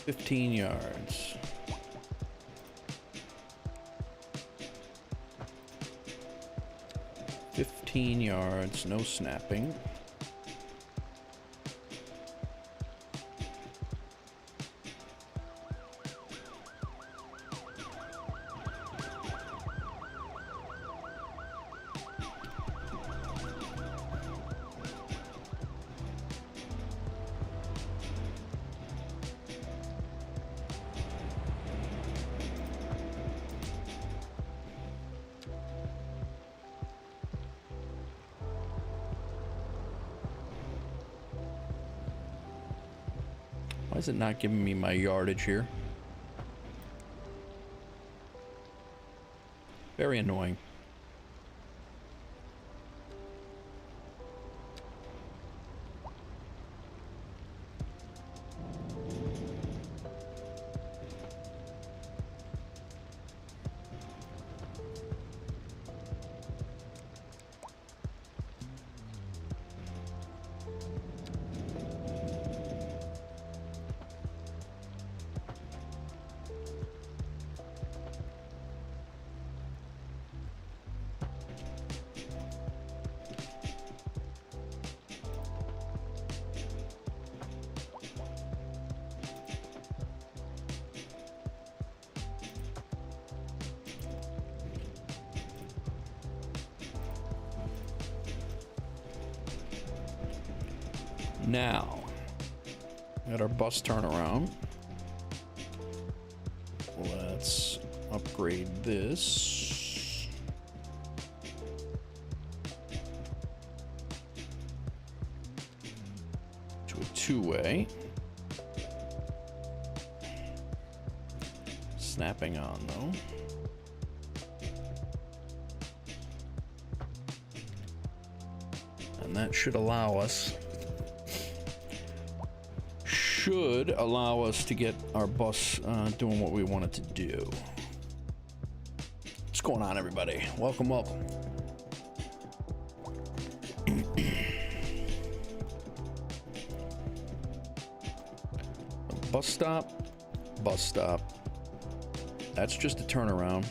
$15 yards. $15 no snapping. Why is it not giving me my yardage here? Very annoying. Now, at our bus turnaround, let's upgrade this. To a two-way. Snapping on though. And that should allow us should allow us to get our bus doing what we want it to do. What's going on, everybody? Welcome, welcome. Bus stop, bus stop. That's just a turnaround.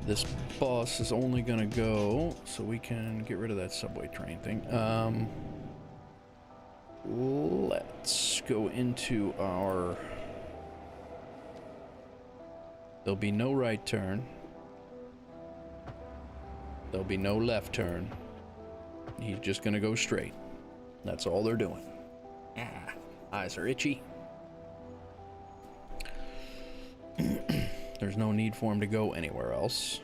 This bus is only gonna go, so we can get rid of that subway train thing. Let's go into our... There'll be no right turn. There'll be no left turn. He's just gonna go straight. That's all they're doing. Eyes are itchy. There's no need for him to go anywhere else.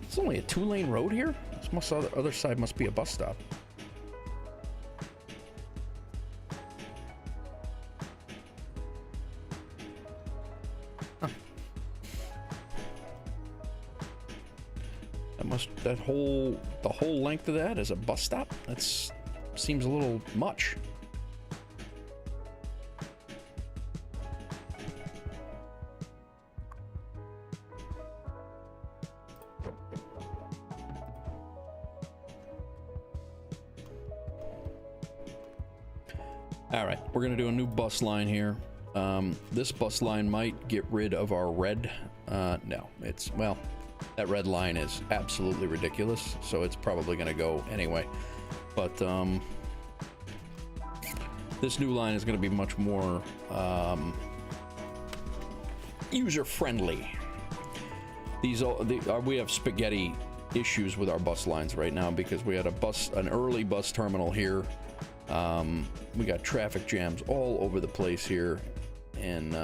It's only a 2-lane road here? This must, the other side must be a bus stop. Huh. The whole length of that is a bus stop? That's seems a little much. All right, we're gonna do a new bus line here. This bus line might get rid of our red. No, well, that red line is absolutely ridiculous, so it's probably gonna go anyway. But this new line is gonna be much more user-friendly. We have spaghetti issues with our bus lines right now because we had an early bus terminal here. We got traffic jams all over the place here, and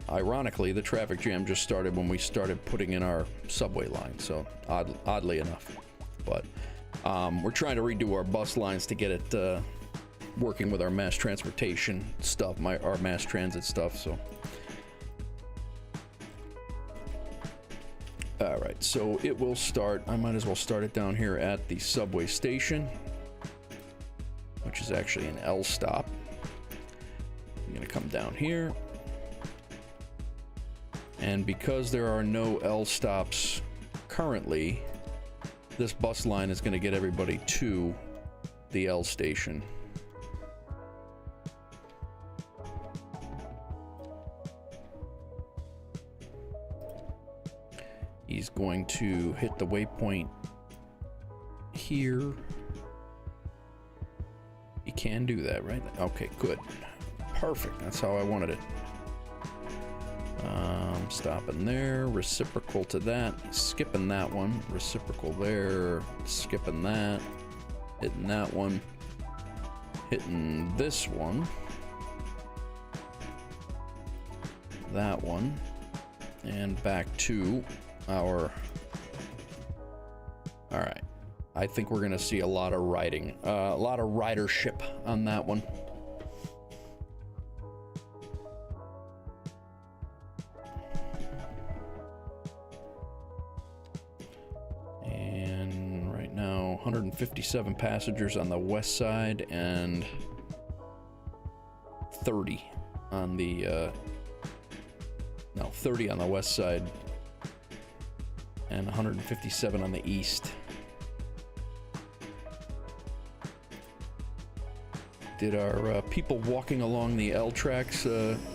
ironically the traffic jam just started when we started putting in our subway line, so oddly enough. But we're trying to redo our bus lines to get it working with our mass transportation stuff, our mass transit stuff. So all right, so it will start. I might as well start it down here at the subway station, which is actually an L stop. I'm gonna come down here. And because there are no L stops currently, this bus line is gonna get everybody to the L station. He's going to hit the waypoint here. You can do that, right? Okay, good. Perfect. That's how I wanted it. Stopping there. Reciprocal to that. Skipping that one. Reciprocal there. Skipping that. Hitting that one. Hitting this one. That one. And back to our... All right. I think we're gonna see a lot of riding, a lot of ridership on that one. And right now, 157 passengers on the west side and 30 on the, 30 on the west side and 157 on the east. Did our people walking along the L tracks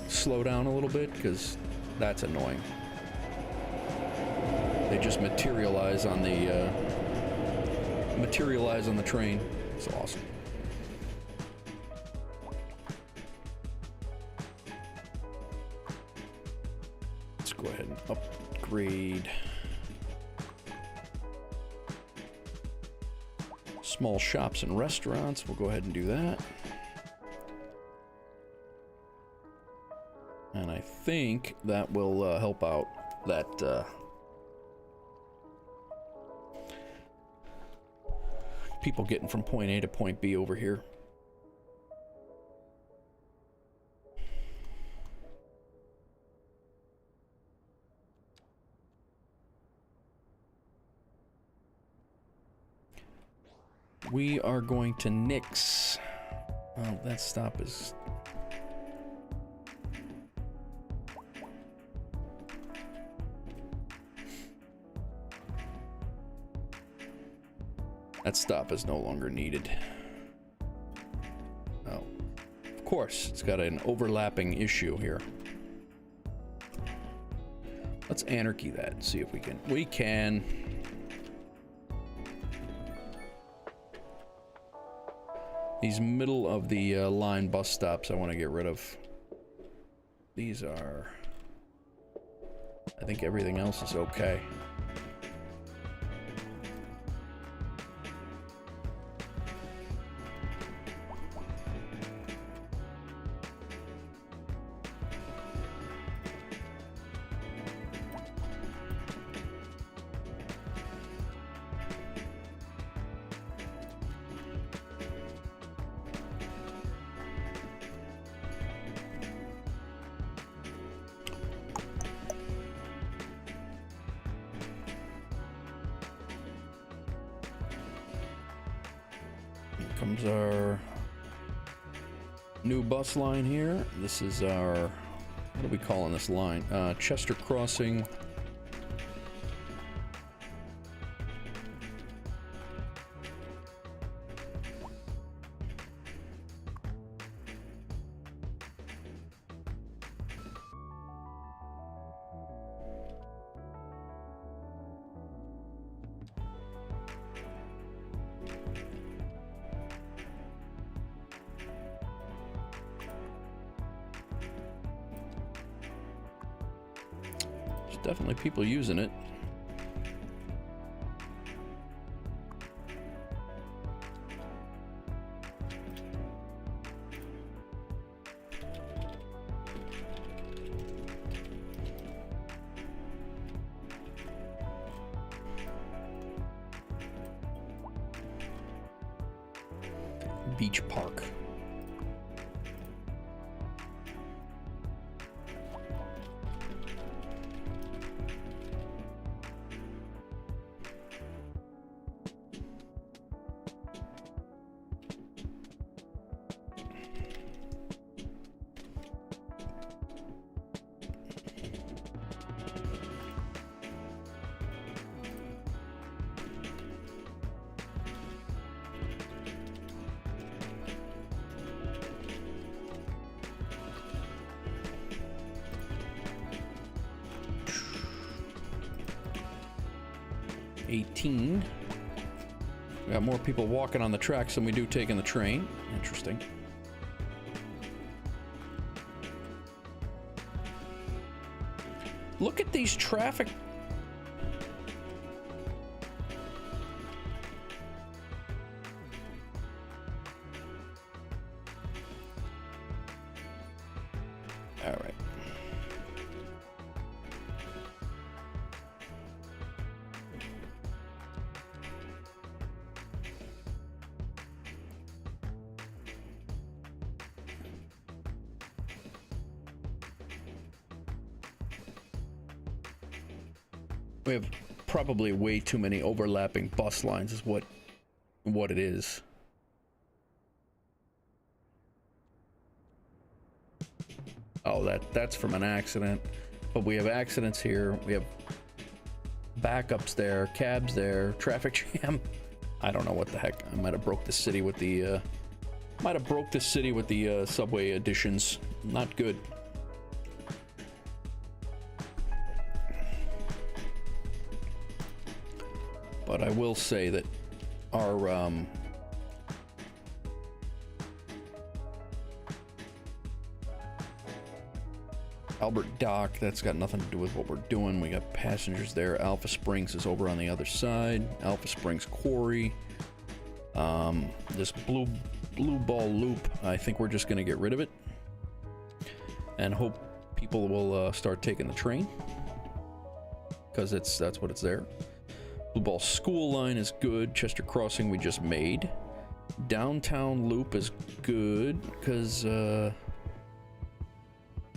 slow down a little bit? Because that's annoying. They just materialize on the train. It's awesome. Let's go ahead and upgrade small shops and restaurants. We'll go ahead and do that. And I think that will help out that people getting from point A to point B over here. We are going to nix. Oh, that stop is... That stop is no longer needed. Oh, of course, it's got an overlapping issue here. Let's anarchy that and see if we can. We can. These middle of the line bus stops I want to get rid of. These are... I think everything else is okay. Comes our new bus line here. This is our, what are we calling this line? Chester Crossing. Definitely people using it. Beach Park. We got more people walking on the tracks than we do taking the train. Interesting. Look at these traffic. All right. We have probably way too many overlapping bus lines is what it is. Oh, that's from an accident. But we have accidents here. We have backups there, cabs there, traffic jam. I don't know what the heck. I might have broke the city with the subway additions. Not good. But I will say that our Albert Dock, that's got nothing to do with what we're doing. We got passengers there. Alpha Springs is over on the other side. Alpha Springs Quarry. This blue ball loop, I think we're just gonna get rid of it and hope people will start taking the train, because that's what it's there. Blue ball school line is good. Chester Crossing we just made. Downtown loop is good because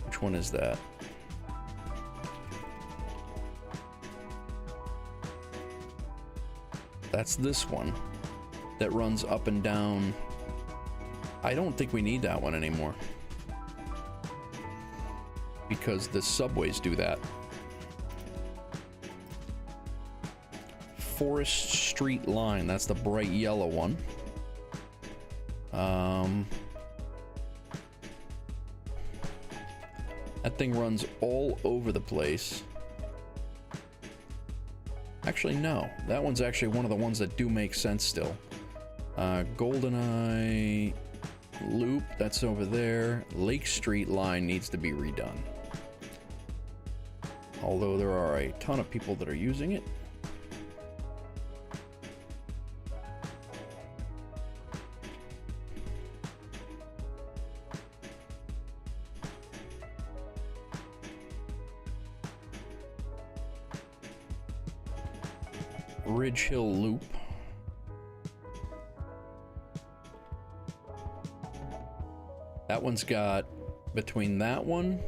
which one is that? That's this one that runs up and down. I don't think we need that one anymore because the subways do that. Forest Street line, that's the bright yellow one. That thing runs all over the place. Actually, no. That one's actually one of the ones that do make sense still. GoldenEye Loop, that's over there. Lake Street line needs to be redone. Although there are a ton of people that are using it. Ridge Hill Loop. That one's got, between that one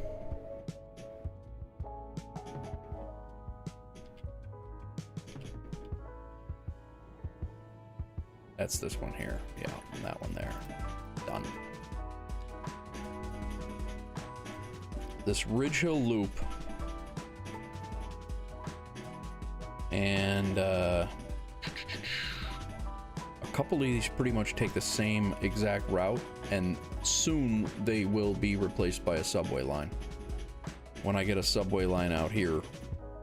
that's this one here, yeah, and that one there. Done. This Ridge Hill Loop and a couple of these pretty much take the same exact route, and soon they will be replaced by a subway line. When I get a subway line out here,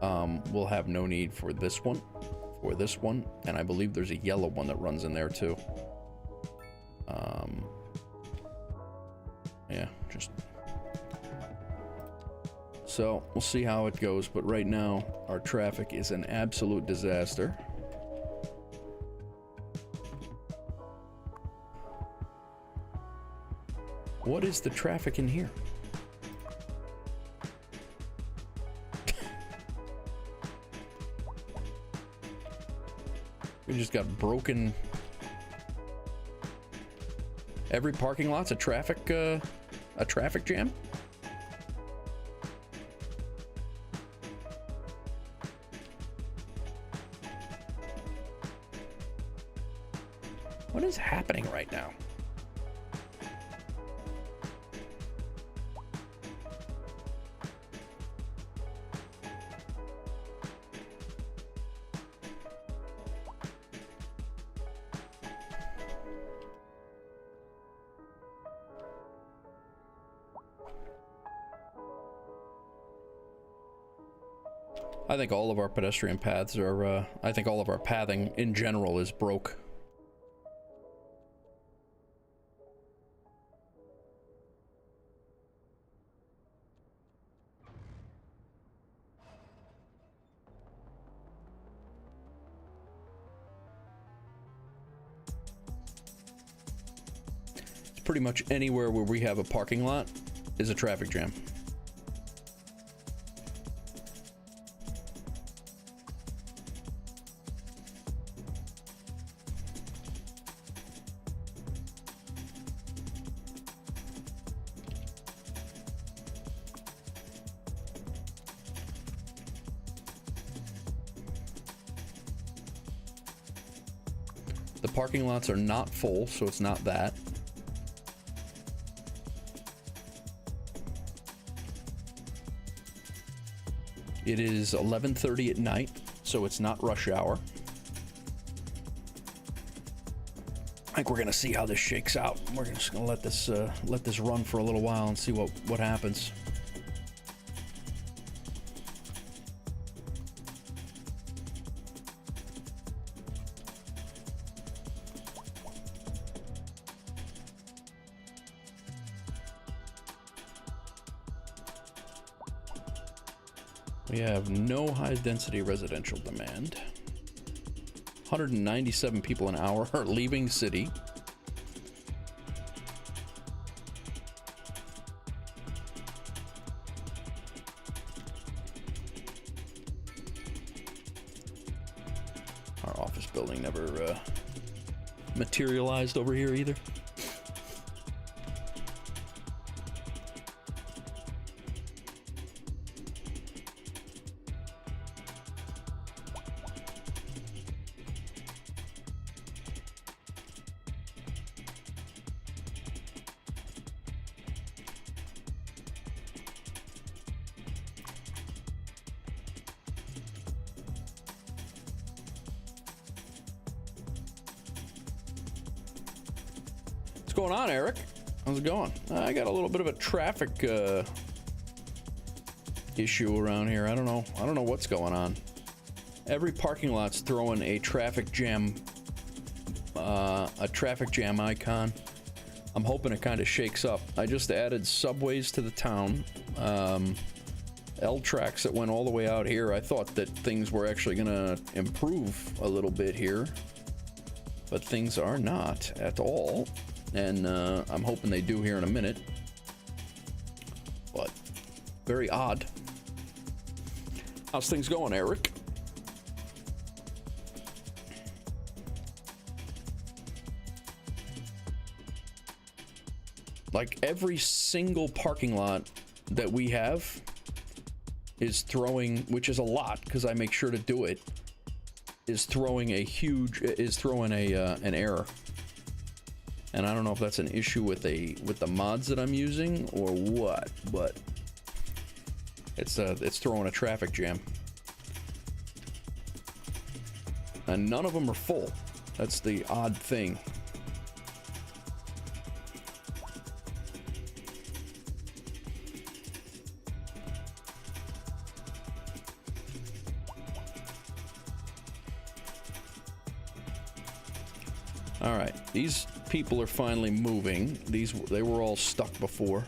we'll have no need for this one, and I believe there's a yellow one that runs in there too. Yeah, just so we'll see how it goes, but right now our traffic is an absolute disaster. What is the traffic in here? We just got broken. Every parking lot's a traffic jam. What is happening right now? I think all of our pedestrian paths are, I think all of our pathing in general is broke. It's pretty much anywhere where we have a parking lot is a traffic jam. Parking lots are not full, so it's not that. It is 11:30 at night, so it's not rush hour. I think we're gonna see how this shakes out. We're just gonna let this run for a little while and see what happens. We have no high density residential demand. 197 people an hour are leaving city. Our office building never materialized over here either. What's going on, Eric? How's it going? I got a little bit of a traffic issue around here. I don't know what's going on. Every parking lot's throwing a traffic jam icon. I'm hoping it kind of shakes up. I just added subways to the town. L tracks that went all the way out here. I thought that things were actually gonna improve a little bit here, but things are not at all. And I'm hoping they do here in a minute. But very odd. How's things going, Eric? Like every single parking lot that we have is throwing, which is a lot because I make sure to do it, is throwing an error. And I don't know if that's an issue with the mods that I'm using or what, but it's throwing a traffic jam. And none of them are full. That's the odd thing. All right, these people are finally moving. They were all stuck before.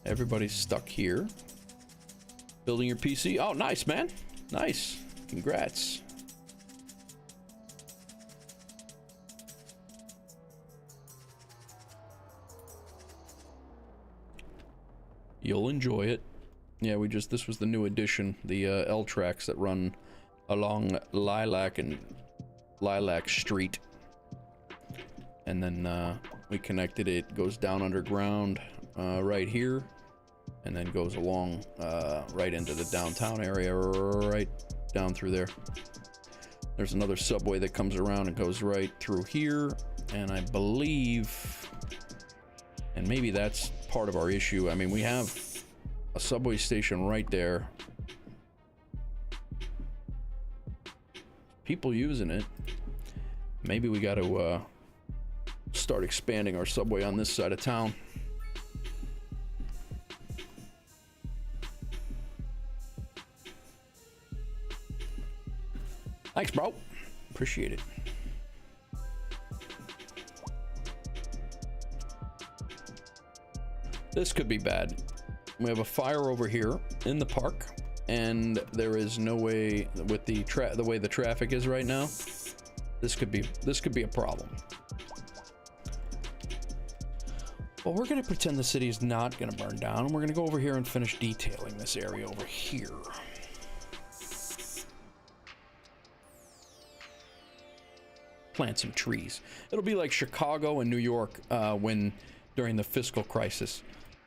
Everybody's stuck here. Building your PC. Oh, nice, man. Nice. Congrats. You'll enjoy it. Yeah, this was the new addition, the L tracks that run along Lilac and Lilac Street. And then we connected it, goes down underground right here, and then goes along right into the downtown area, right down through there. There's another subway that comes around and goes right through here, and I believe, and maybe that's part of our issue. I mean, we have a subway station right there. People using it. Maybe we got to start expanding our subway on this side of town. Thanks, bro. Appreciate it. This could be bad. We have a fire over here in the park, and there is no way with the way the traffic is right now. This could be a problem. Well, we're gonna pretend the city is not gonna burn down, and we're gonna go over here and finish detailing this area over here. Plant some trees. It'll be like Chicago and New York during the fiscal crisis.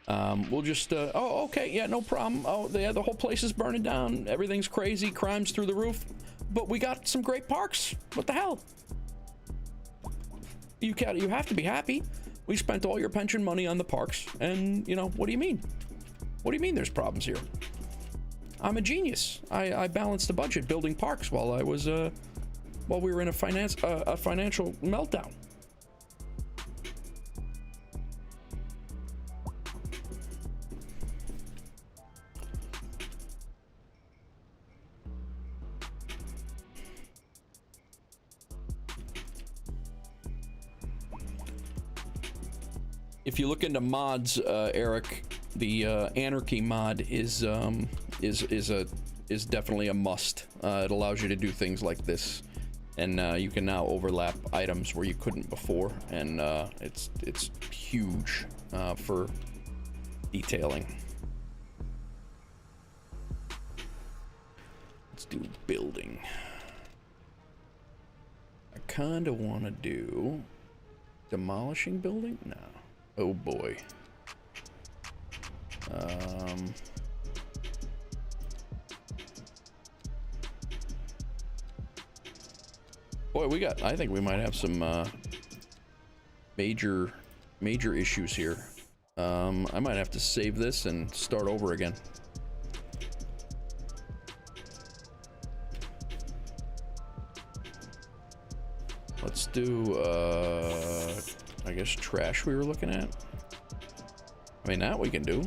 We'll just, oh, okay, yeah, no problem. Oh, the whole place is burning down. Everything's crazy, crime's through the roof. But we got some great parks. What the hell? You have to be happy. We spent all your pension money on the parks, and, you know, what do you mean? What do you mean there's problems here? I'm a genius. I balanced the budget building parks while we were in a financial meltdown. if you look into mods, Eric, the Anarchy mod is definitely a must. It allows you to do things like this, and you can now overlap items where you couldn't before, and it's huge for detailing. Let's do building. I kind of want to do demolishing building? No. Oh boy. Boy, I think we might have some major issues here. I might have to save this and start over again. Let's do, I guess trash we were looking at. I mean, that we can do.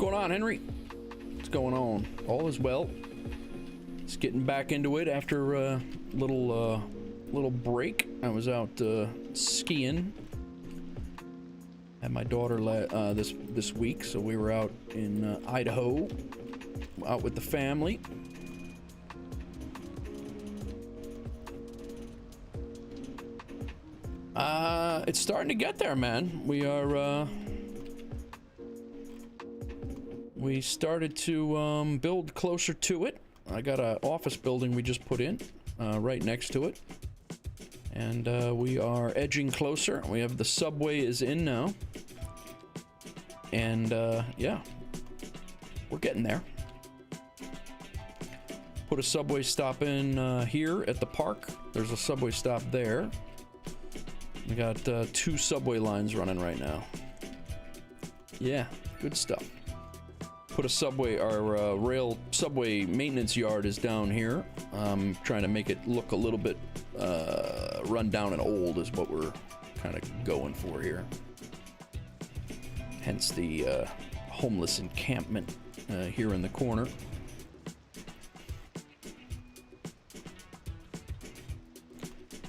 going on, Henry? What's going on? All is well. Just getting back into it after a little break. I was out skiing. Had my daughter this week, so we were out in Idaho, out with the family. It's starting to get there, man. We started to build closer to it. I got an office building we just put in right next to it, and we are edging closer. We have the subway is in now, and yeah, we're getting there. Put a subway stop in here at the park. There's a subway stop there. We got 2 subway lines running right now. Yeah, good stuff. Put a subway, our rail subway maintenance yard is down here. Trying to make it look a little bit run down and old is what we're kind of going for here. Hence the homeless encampment here in the corner.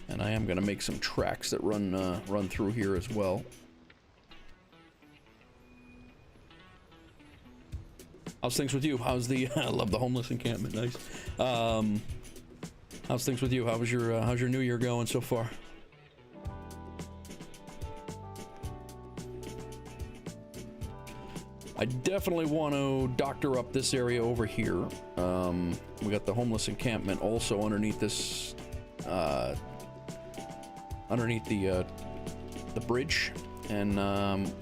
And I am going to make some tracks that run through here as well. How's things with you? How's the I love the homeless encampment. Nice. How's things with you? How's your new year going so far? I definitely want to doctor up this area over here. We got the homeless encampment also underneath this underneath the bridge, and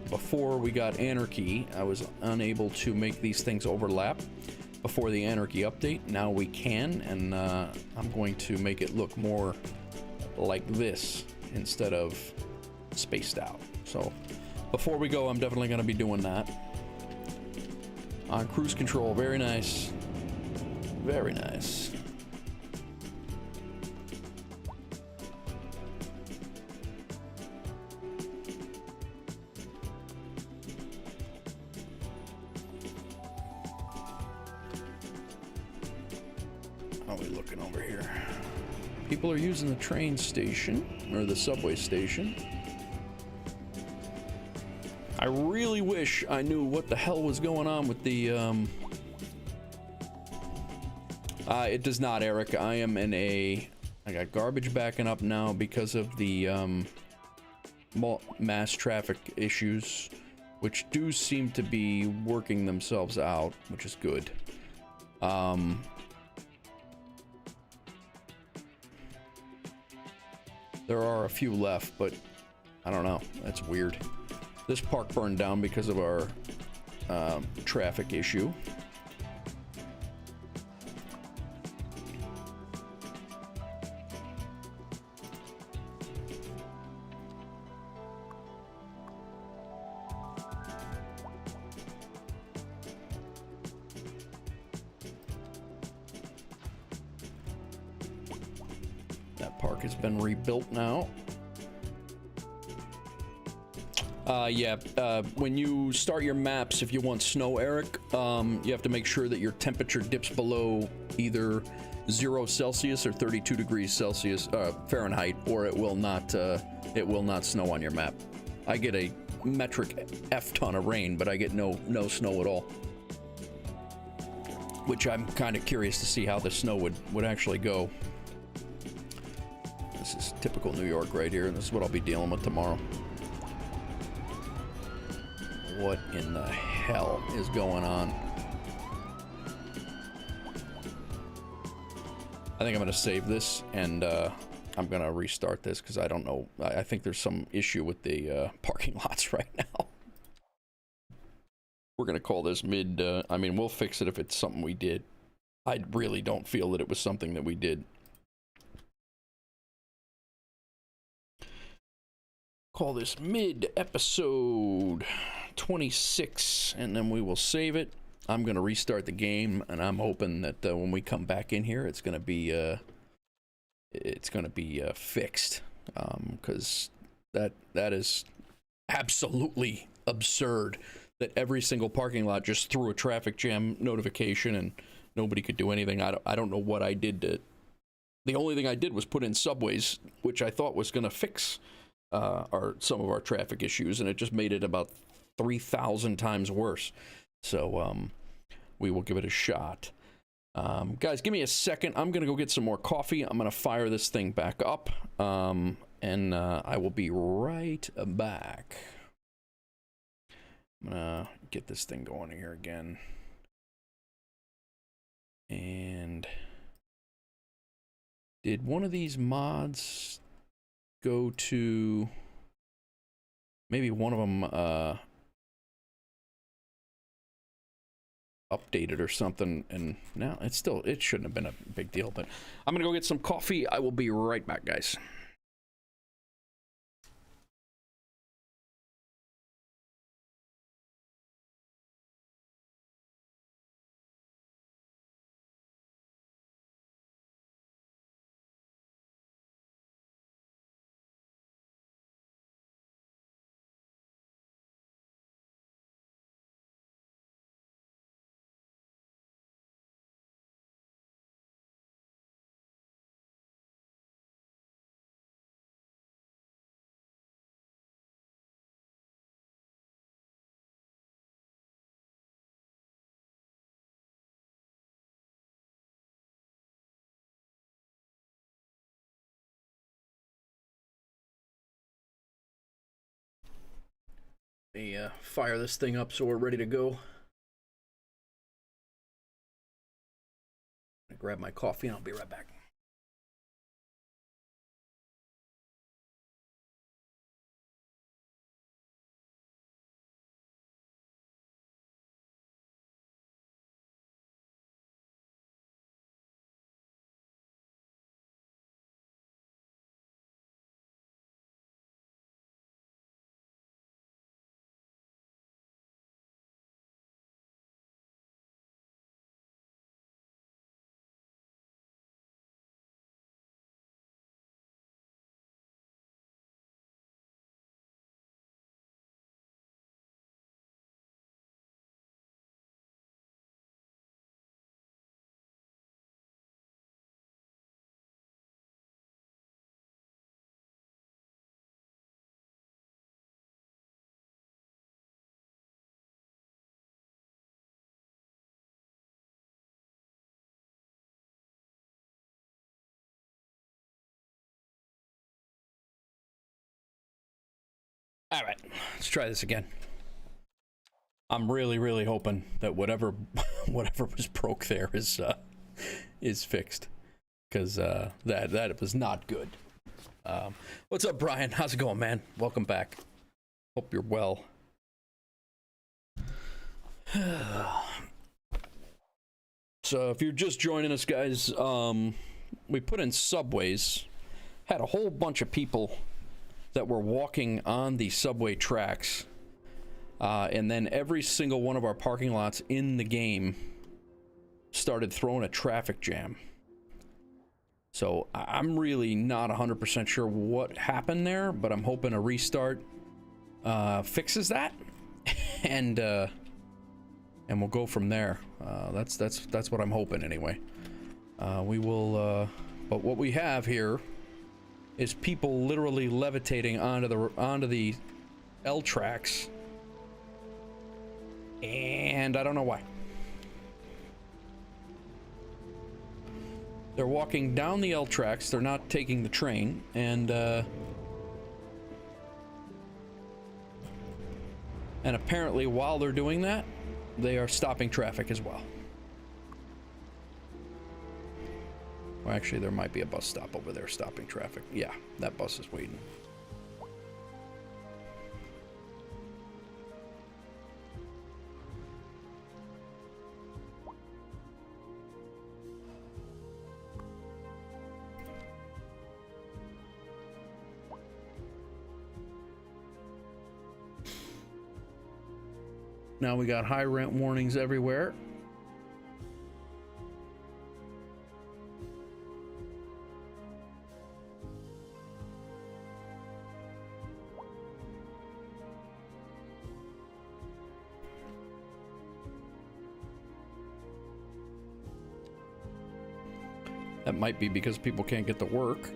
before we got Anarchy, I was unable to make these things overlap before the Anarchy update. Now we can, and I'm going to make it look more like this instead of spaced out. So before we go, I'm definitely going to be doing that. On cruise control, very nice. Very nice. People are using the train station, or the subway station. I really wish I knew what the hell was going on with the, it does not, Eric. I am in I got garbage backing up now because of the, mass traffic issues, which do seem to be working themselves out, which is good. There are a few left, but I don't know. That's weird. This park burned down because of our traffic issue. Been rebuilt now. Yeah, when you start your maps, if you want snow, Eric, you have to make sure that your temperature dips below either 0 Celsius or 32 degrees Celsius, Fahrenheit, or it will not snow on your map. I get a metric F ton of rain, but I get no snow at all. Which I'm kind of curious to see how the snow would actually go. This is typical New York right here, and this is what I'll be dealing with tomorrow. What in the hell is going on? I think I'm going to save this, and I'm going to restart this, because I don't know. I think there's some issue with the parking lots right now. We're going to call this mid... I mean, we'll fix it if it's something we did. I really don't feel that it was something that we did. Call this mid-episode 26, and then we will save it. I'm going to restart the game, and I'm hoping that when we come back in here, it's going to be fixed, because that is absolutely absurd that every single parking lot just threw a traffic jam notification and nobody could do anything. I don't know what I did to. The only thing I did was put in subways, which I thought was going to fix some of our traffic issues, and it just made it about 3,000 times worse. So we will give it a shot. Guys, give me a second. I'm going to go get some more coffee. I'm going to fire this thing back up, and I will be right back. I'm going to get this thing going here again. And did one of these mods go to... Maybe one of them updated or something, and now it shouldn't have been a big deal, but I'm gonna go get some coffee. I will be right back, guys. Let me fire this thing up so we're ready to go. I grab my coffee and I'll be right back. All right, let's try this again. I'm really hoping that whatever was broke there is fixed, because that was not good. What's up, Brian? How's it going, man? Welcome back. Hope you're well. So if you're just joining us, guys, we put in subways, had a whole bunch of people that were walking on the subway tracks, and then every single one of our parking lots in the game started throwing a traffic jam. So I'm really not 100% sure what happened there, but I'm hoping a restart fixes that, and we'll go from there. That's what I'm hoping anyway. We will, but what we have here is people literally levitating onto the L tracks, and I don't know why. They're walking down the L tracks. They're not taking the train, and apparently while they're doing that, they are stopping traffic as well. Well, actually, there might be a bus stop over there stopping traffic. Yeah, that bus is waiting. Now we got high rent warnings everywhere. That might be because people can't get to work.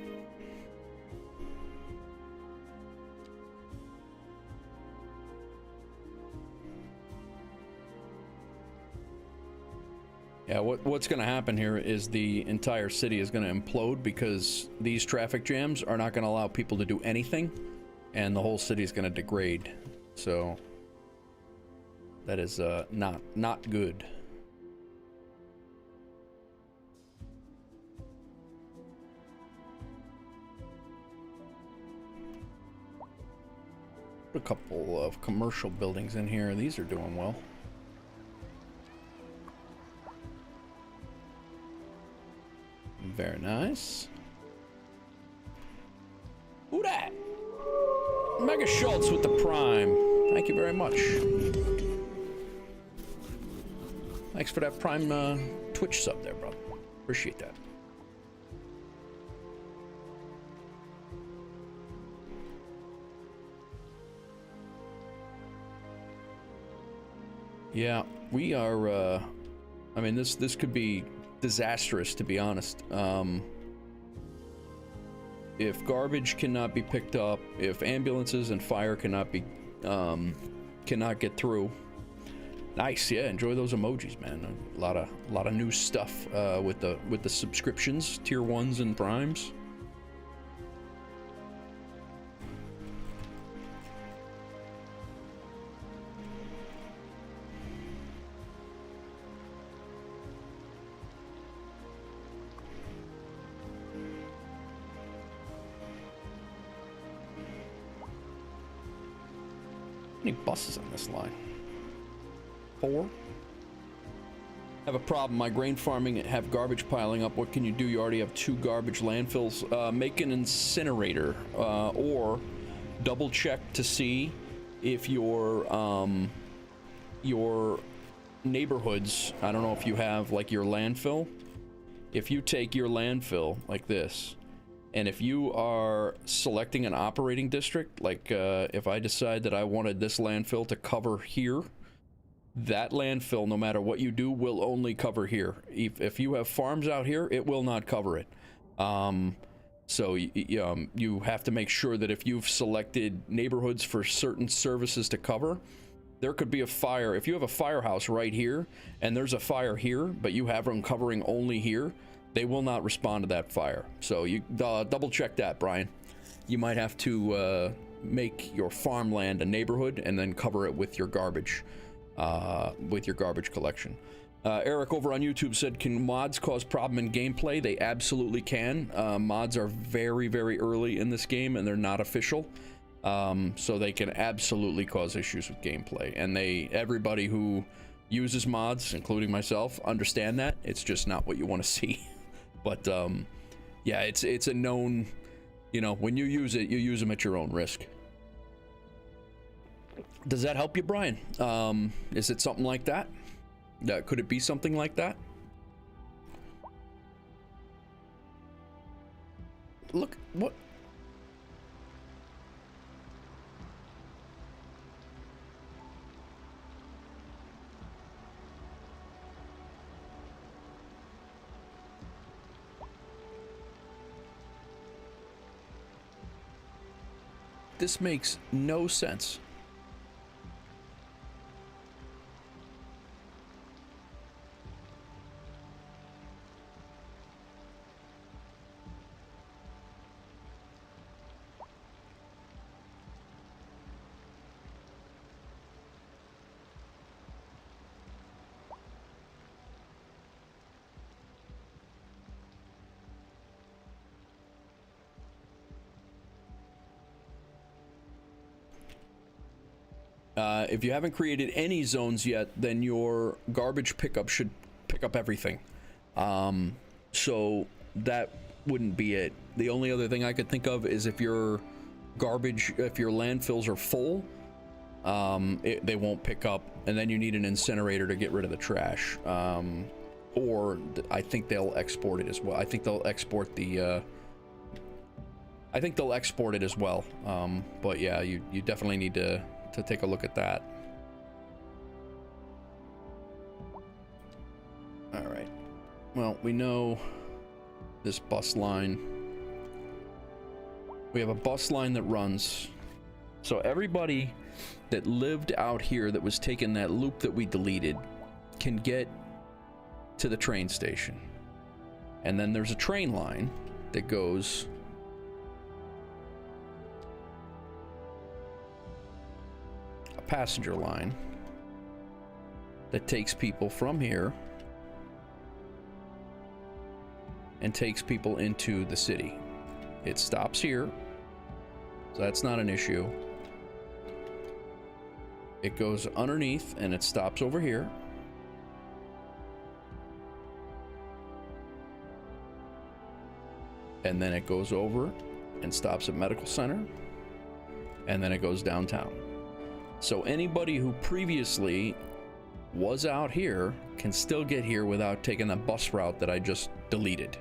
Yeah, what's going to happen here is the entire city is going to implode because these traffic jams are not going to allow people to do anything, and the whole city is going to degrade. So that is not good. Put a couple of commercial buildings in here. These are doing well. Very nice. Who dat? Mega Schultz with the Prime. Thank you very much. Thanks for that Prime Twitch sub there, brother. Appreciate that. Yeah, we are, I mean, this could be disastrous, to be honest. If garbage cannot be picked up, if ambulances and fire cannot get through. Nice, yeah, enjoy those emojis, man. A lot of new stuff with the subscriptions, tier 1s and primes. How many buses on this line? 4? Have a problem. My grain farming have garbage piling up. What can you do? You already have 2 garbage landfills. Make an incinerator, or double check to see if your neighborhoods, I don't know if you have like your landfill. If you take your landfill like this, and if you are selecting an operating district, like if I decide that I wanted this landfill to cover here, that landfill, no matter what you do, will only cover here. If you have farms out here, it will not cover it. So you have to make sure that if you've selected neighborhoods for certain services to cover, there could be a fire. If you have a firehouse right here, and there's a fire here, but you have them covering only here, they will not respond to that fire. So you double check that, Brian. You might have to make your farmland a neighborhood and then cover it with your garbage collection. Eric over on YouTube said, can mods cause problem in gameplay? They absolutely can. Mods are very, very early in this game and they're not official. So they can absolutely cause issues with gameplay. And everybody who uses mods, including myself, understand that. It's just not what you want to see. But yeah, it's a known, when you use it, you use them at your own risk. Does that help you, Brian? Is it something like that? Could it be something like that? Look, what? This makes no sense. If you haven't created any zones yet, then your garbage pickup should pick up everything. So that wouldn't be it. The only other thing I could think of is if your landfills are full, they won't pick up, and then you need an incinerator to get rid of the trash. Or I think they'll export it as well. I think they'll export it as well. But yeah, you definitely need to take a look at that. All right. Well, we know this bus line. We have a bus line that runs. So everybody that lived out here that was taking that loop that we deleted can get to the train station. And then there's a train line that goes a passenger line that takes people from here and takes people into the city. It stops here, so that's not an issue. It goes underneath and it stops over here. And then it goes over and stops at Medical Center. And then it goes downtown. So anybody who previously was out here can still get here without taking the bus route that I just deleted.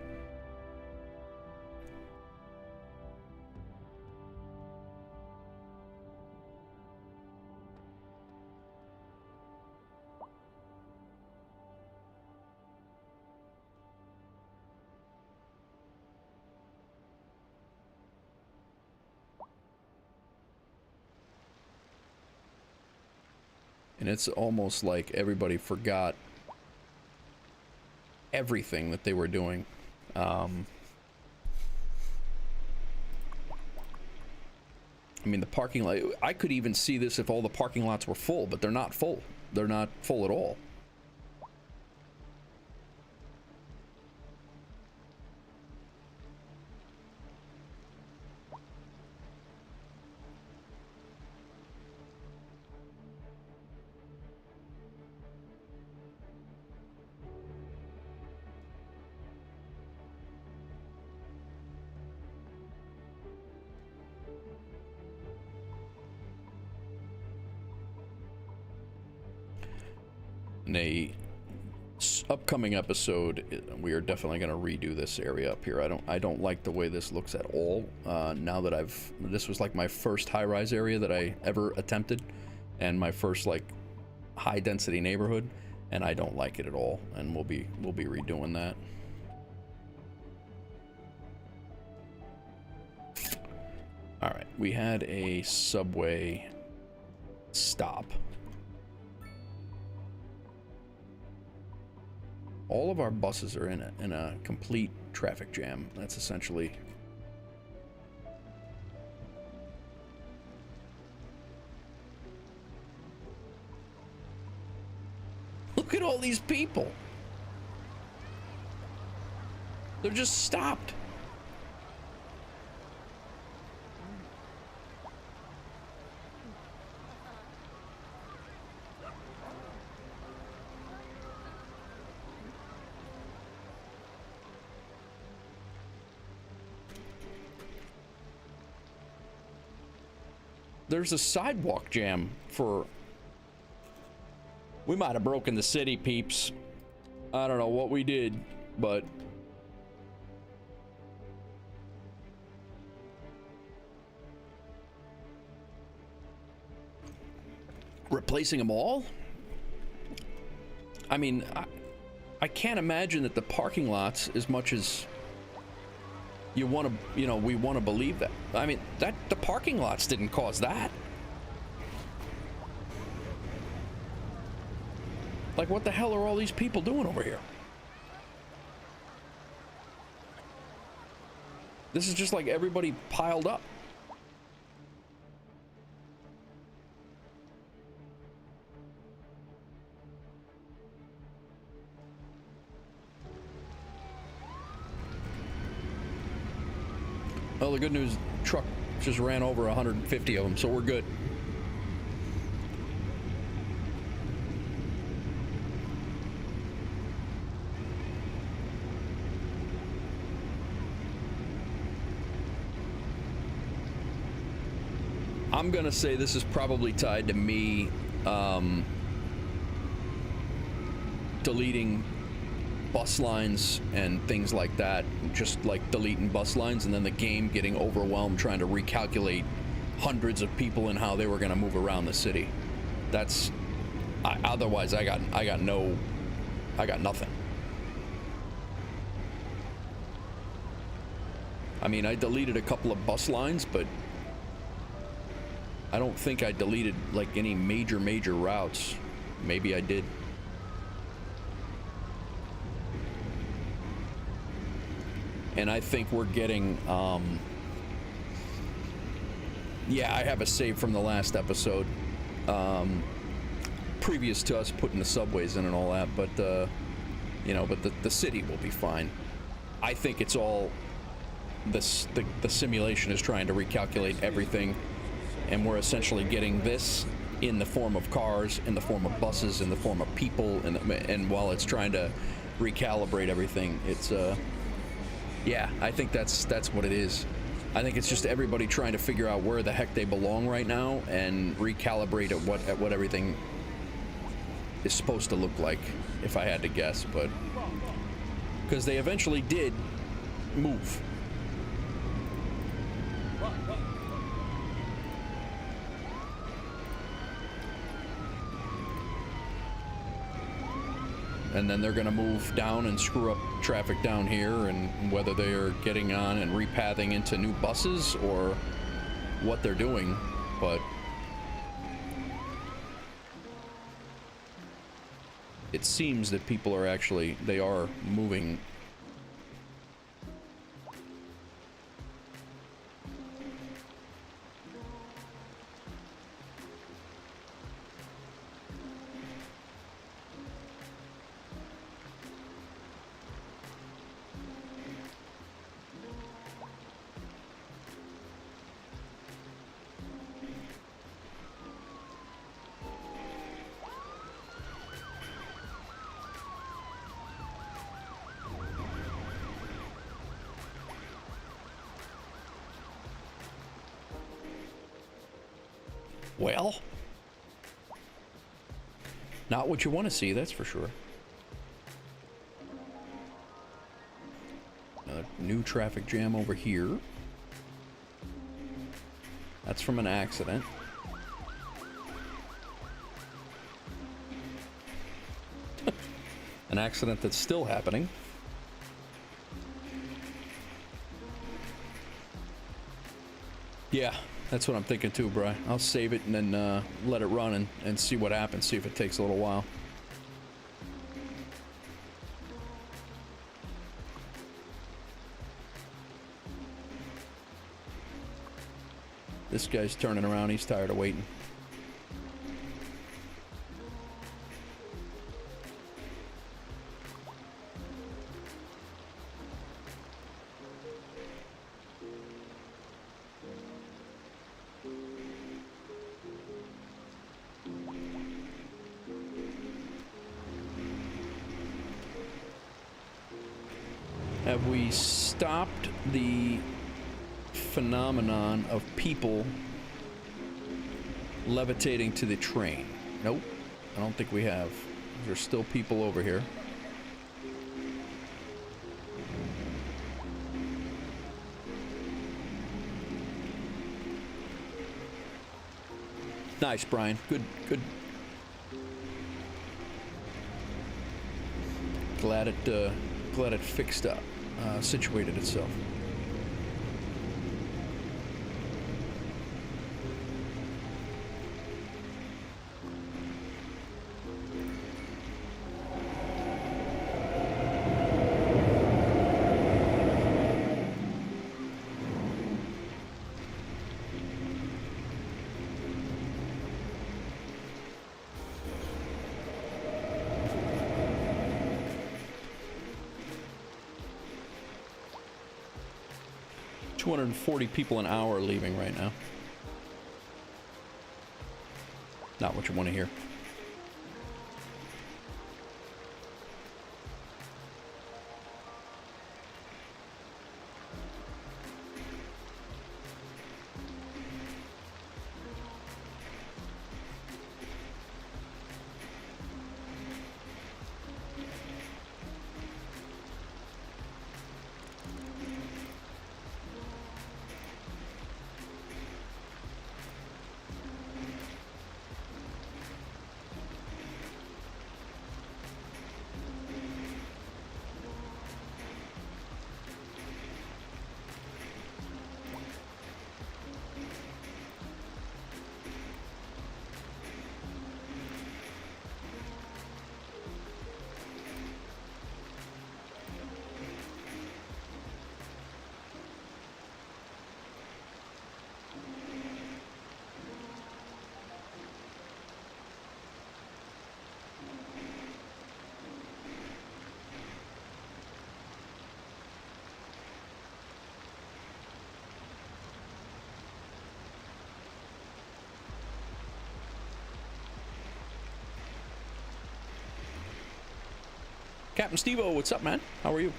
And it's almost like everybody forgot everything that they were doing. I mean, the parking lot, I could even see this if all the parking lots were full, but they're not full. They're not full at all. In a upcoming episode, we are definitely going to redo this area up here. I don't like the way this looks at all. Now that this was like my first high-rise area that I ever attempted, and my first like high-density neighborhood, and I don't like it at all. And we'll be redoing that. All right, we had a subway stop. All of our buses are in a complete traffic jam. That's essentially... Look at all these people. They're just stopped. There's a sidewalk jam for... We might have broken the city, peeps. I don't know what we did, but... Replacing them all? I mean, I can't imagine that the parking lots, as much as... You want to, you know, we want to believe that. I mean, the parking lots didn't cause that. Like, what the hell are all these people doing over here? This is just like everybody piled up. Well, the good news, truck just ran over 150 of them, so we're good. I'm gonna say this is probably tied to me deleting bus lines and things like that, just like deleting bus lines, and then the game getting overwhelmed trying to recalculate hundreds of people and how they were going to move around the city. That's otherwise I got nothing. I mean, I deleted a couple of bus lines, but I don't think I deleted like any major routes. Maybe I did. And I think we're getting, yeah, I have a save from the last episode, previous to us putting the subways in and all that, but, you know, but the city will be fine. I think it's all, the simulation is trying to recalculate everything, and we're essentially getting this in the form of cars, in the form of buses, in the form of people, and while it's trying to recalibrate everything, it's, yeah, I think that's what it is. I think it's just everybody trying to figure out where the heck they belong right now and recalibrate at what everything is supposed to look like, if I had to guess, but because they eventually did move. And then they're going to move down and screw up traffic down here, and whether they are getting on and repathing into new buses or what they're doing, but it seems that people are actually, they are moving. Well, not what you want to see, that's for sure. Another new traffic jam over here. That's from an accident. An accident that's still happening. Yeah. That's what I'm thinking too, Bri. I'll save it and then let it run and see what happens, see if it takes a little while. This guy's turning around, he's tired of waiting. Have we stopped the phenomenon of people levitating to the train? Nope, I don't think we have. There's still people over here. Nice, Brian. Good. Glad it fixed up. Situated itself. $240 people an hour leaving right now. Not what you want to hear. Captain Steve-O, what's up, man? How are you?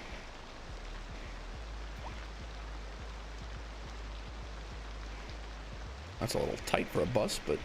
That's a little tight for a bus, but...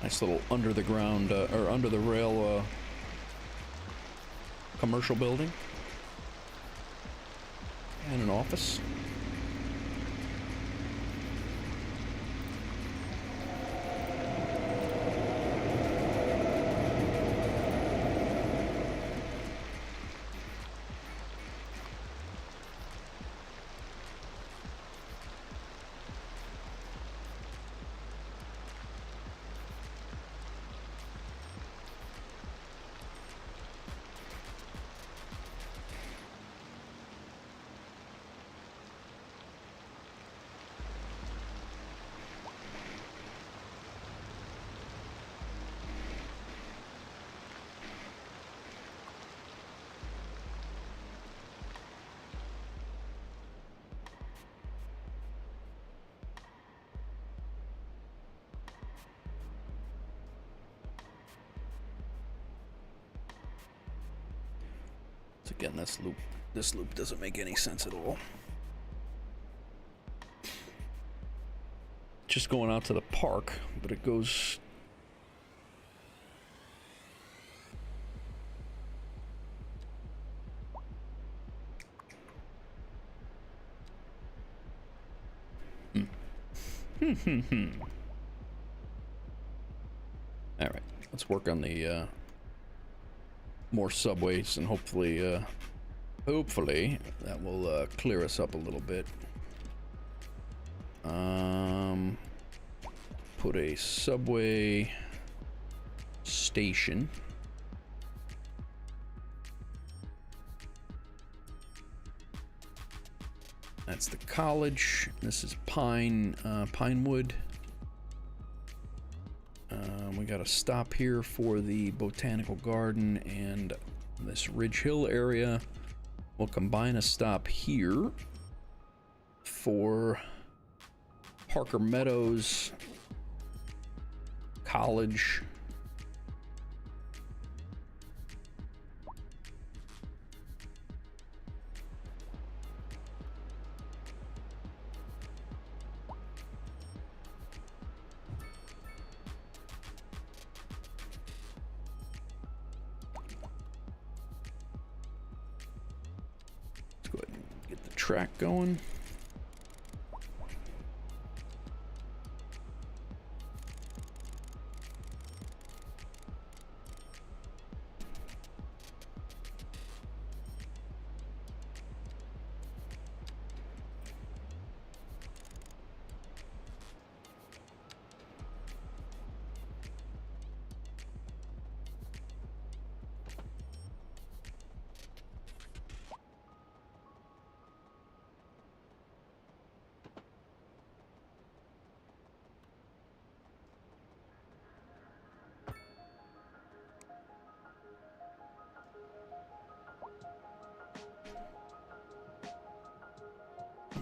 Nice little under the ground, or under the rail commercial building. And an office. So again, this loop doesn't make any sense at all. Just going out to the park, but it goes... All right, let's work on the more subways, and hopefully that will clear us up a little bit. Put a subway station. That's the college. This is Pinewood. We got a stop here for the botanical garden and this Ridge Hill area. We'll combine a stop here for Parker Meadows, college. Track going.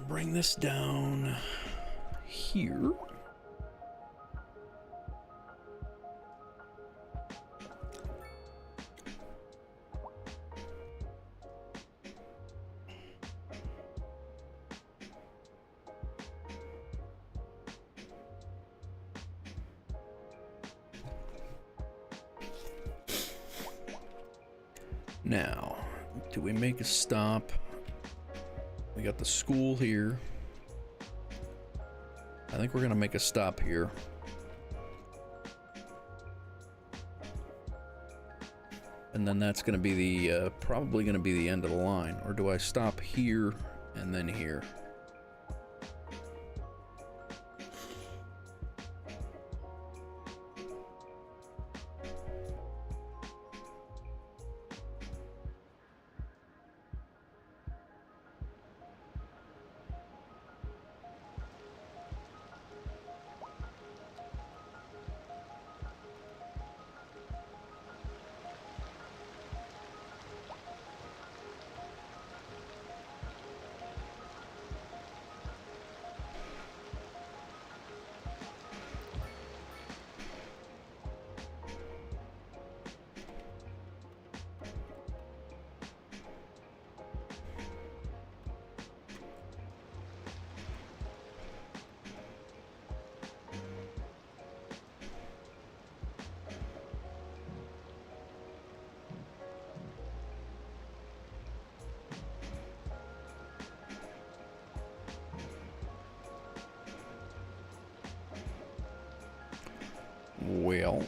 Bring this down here. Now, do we make a stop? We got the school here. I think we're gonna make a stop here. And then that's gonna be the, probably gonna be the end of the line. Or do I stop here and then here? well.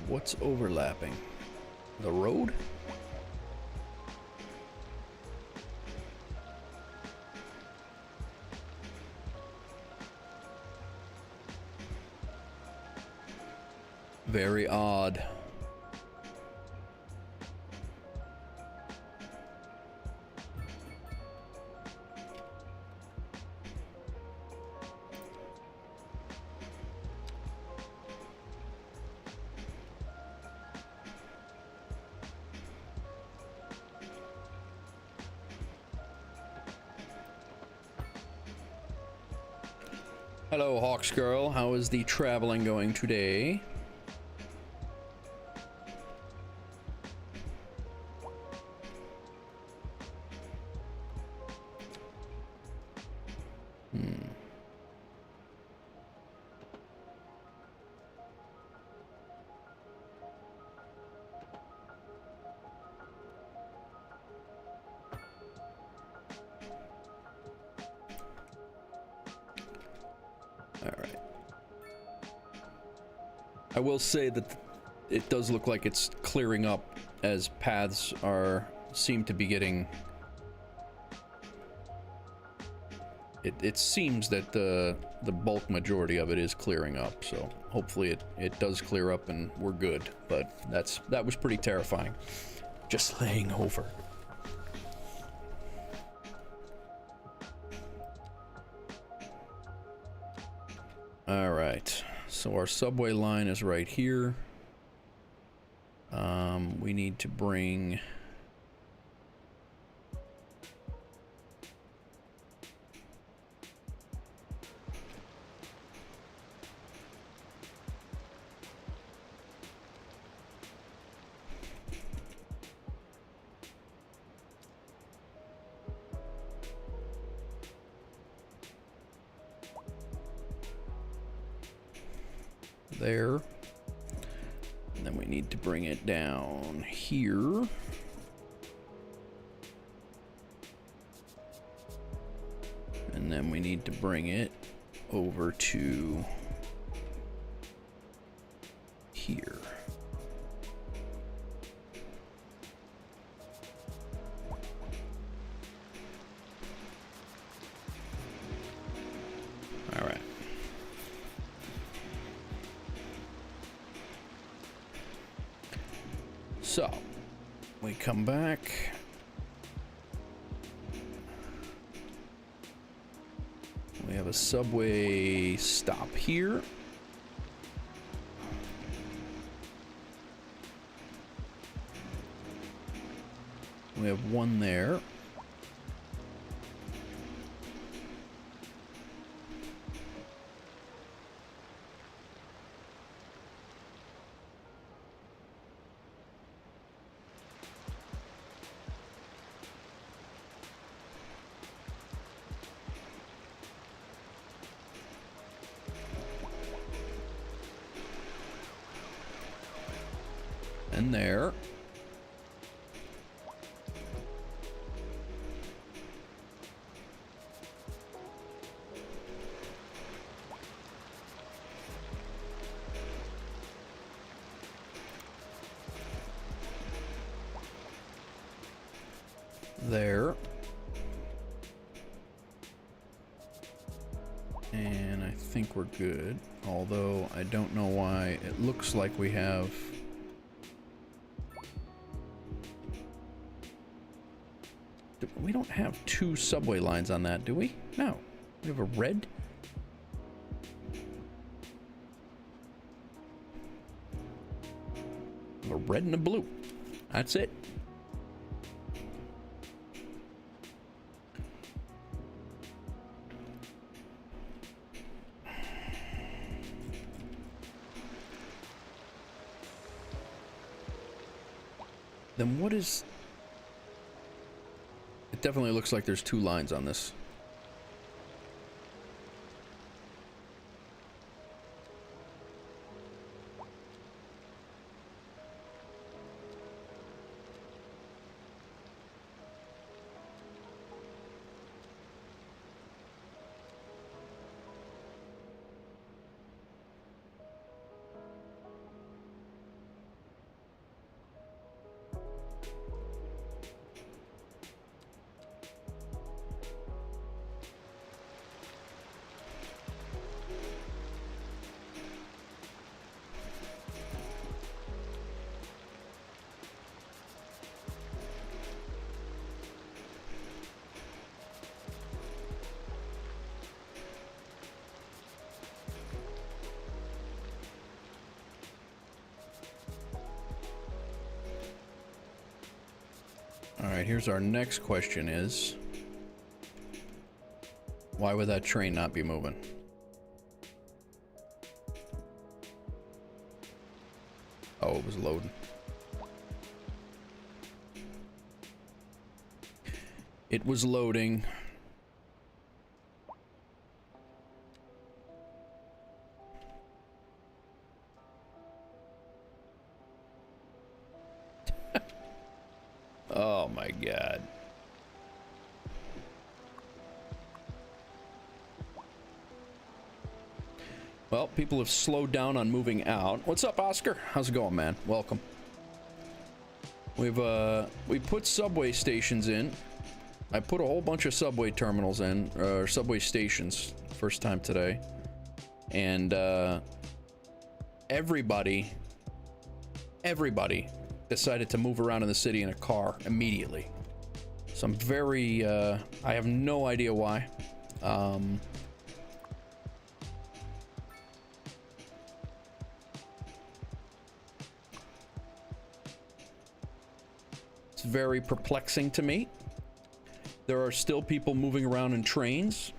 What's overlapping? The road? Very odd. Hello, Hawks Girl. How is the traveling going today? Alright. I will say that it does look like it's clearing up as paths seem to be getting... It seems that the bulk majority of it is clearing up, so hopefully it does clear up and we're good. But that was pretty terrifying. Just laying over. Alright, so our subway line is right here. We need to bring... there. And then we need to bring it down here. And then we need to bring it over to here. All right. So, we come back. We have a subway stop here. We have one there. And there. There. And I think we're good. Although I don't know why it looks like we have... We don't have two subway lines on that, do we? No. We have a red. A red and a blue. That's it. Then what is... It definitely looks like there's two lines on this. Alright, here's our next question is, why would that train not be moving? Oh, it was loading. It was loading. Oh my god. Well, people have slowed down on moving out. What's up, Oscar? How's it going, man? Welcome. We put subway stations in. I put a whole bunch of subway terminals in, or subway stations, first time today. And everybody decided to move around in the city in a car immediately. So I'm very, I have no idea why. It's very perplexing to me. There are still people moving around in trains.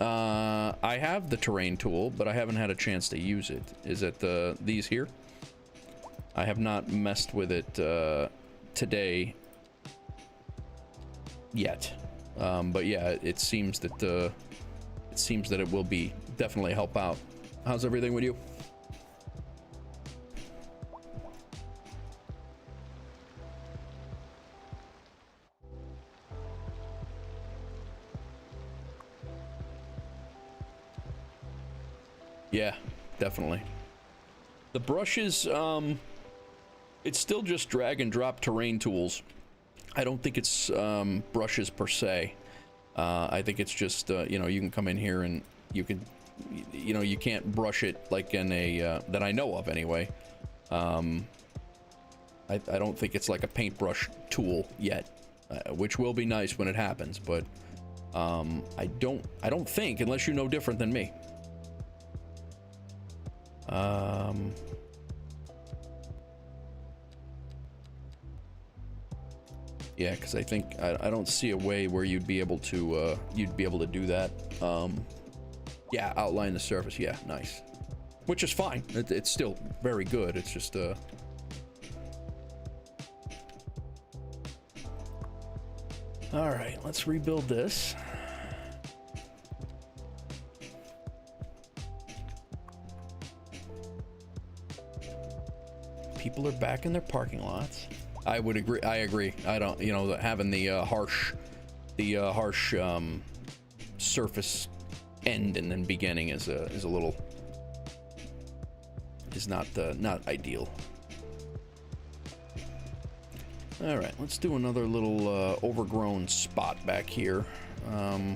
I have the terrain tool, but I haven't had a chance to use it. Is it these here? I have not messed with it today yet. But yeah, it seems that it will be definitely help out. How's everything with you? Yeah, definitely. The brushes, it's still just drag and drop terrain tools. I don't think it's brushes per se. I think it's just, you know, you can come in here and you can, you know, you can't brush it like in a, that I know of anyway. I don't think it's like a paintbrush tool yet, which will be nice when it happens, but I don't think, unless you know different than me. Yeah, because I think I don't see a way where you'd be able to do that. Yeah, outline the surface. Yeah, nice. Which is fine. It's still very good. It's just all right, let's rebuild this. People are back in their parking lots. I would agree. I agree. I don't, you know, having the harsh surface end and then beginning is a little, is not ideal. All right, let's do another little overgrown spot back here. I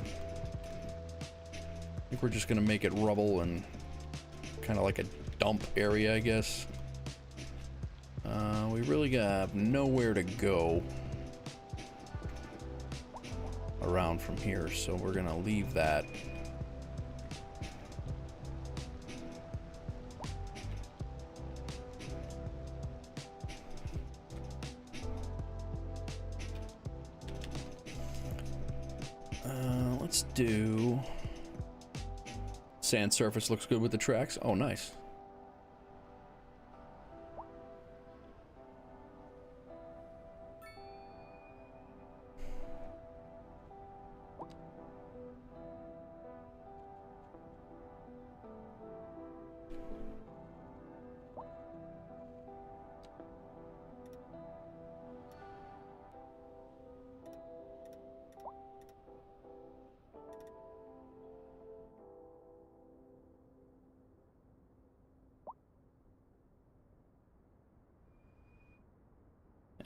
think we're just gonna make it rubble and kind of like a dump area, I guess. We really have nowhere to go around from here, so we're gonna leave that. Let's do sand surface. Looks good with the tracks. Oh, nice.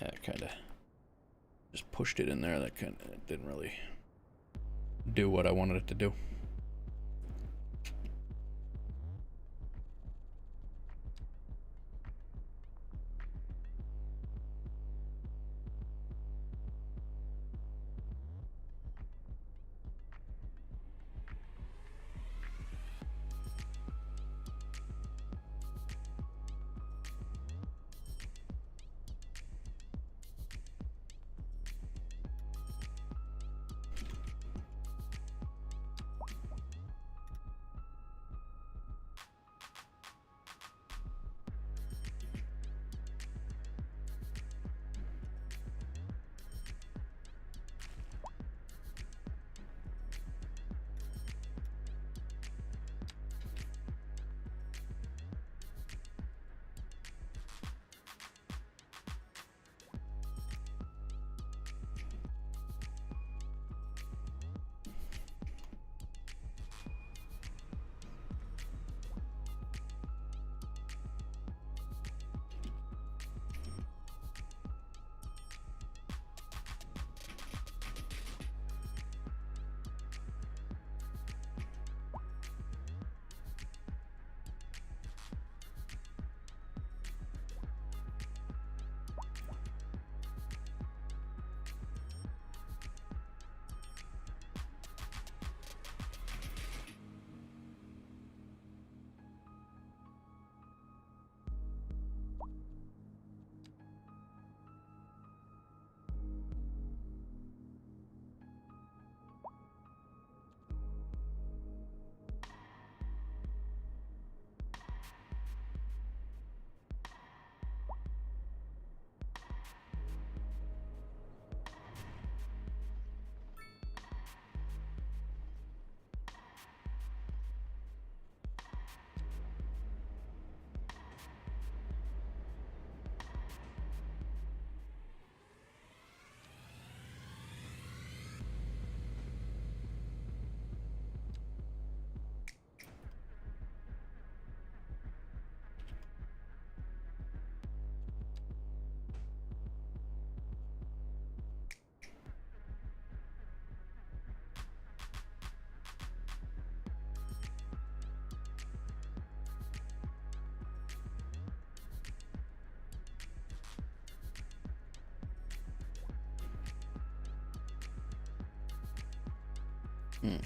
Yeah, kind of just pushed it in there. That kind of didn't really do what I wanted it to do. Do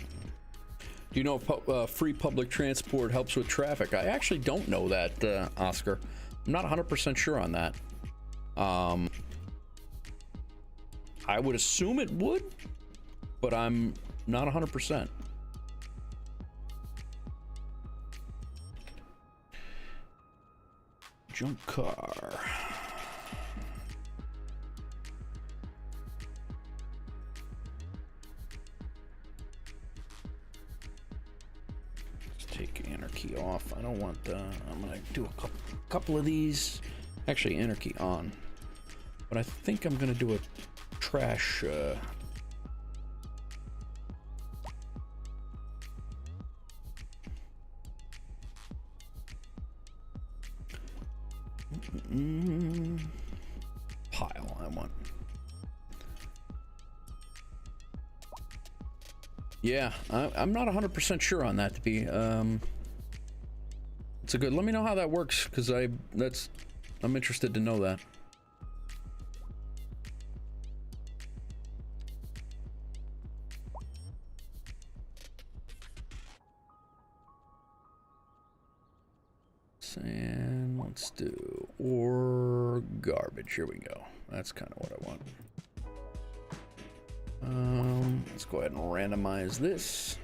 you know if free public transport helps with traffic? I actually don't know that, Oscar. I'm not 100% sure on that. I would assume it would, but I'm not 100%. Junk car. Let's take Anarchy off. I don't want I'm gonna do a couple of these. Actually, Anarchy on. But I think I'm gonna do a trash pile I want. Yeah, I'm not 100% sure on that to be it's a good, let me know how that works, because I'm interested to know that. And let's do or garbage. Here we go. That's kind of what I want. Let's go ahead and randomize this.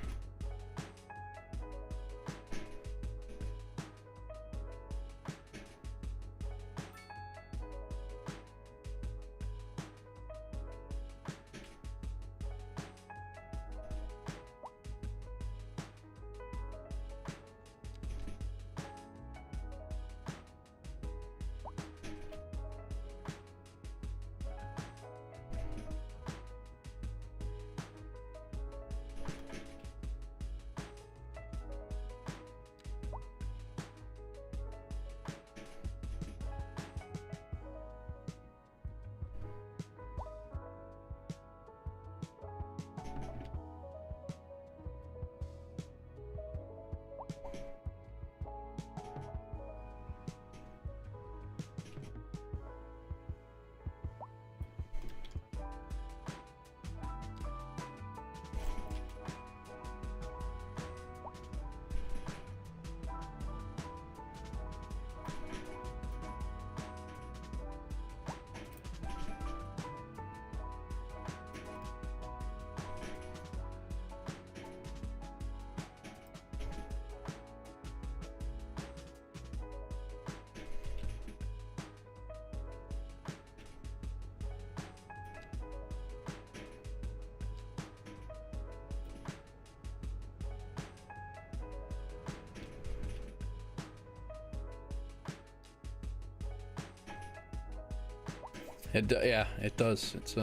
Yeah, it does. It's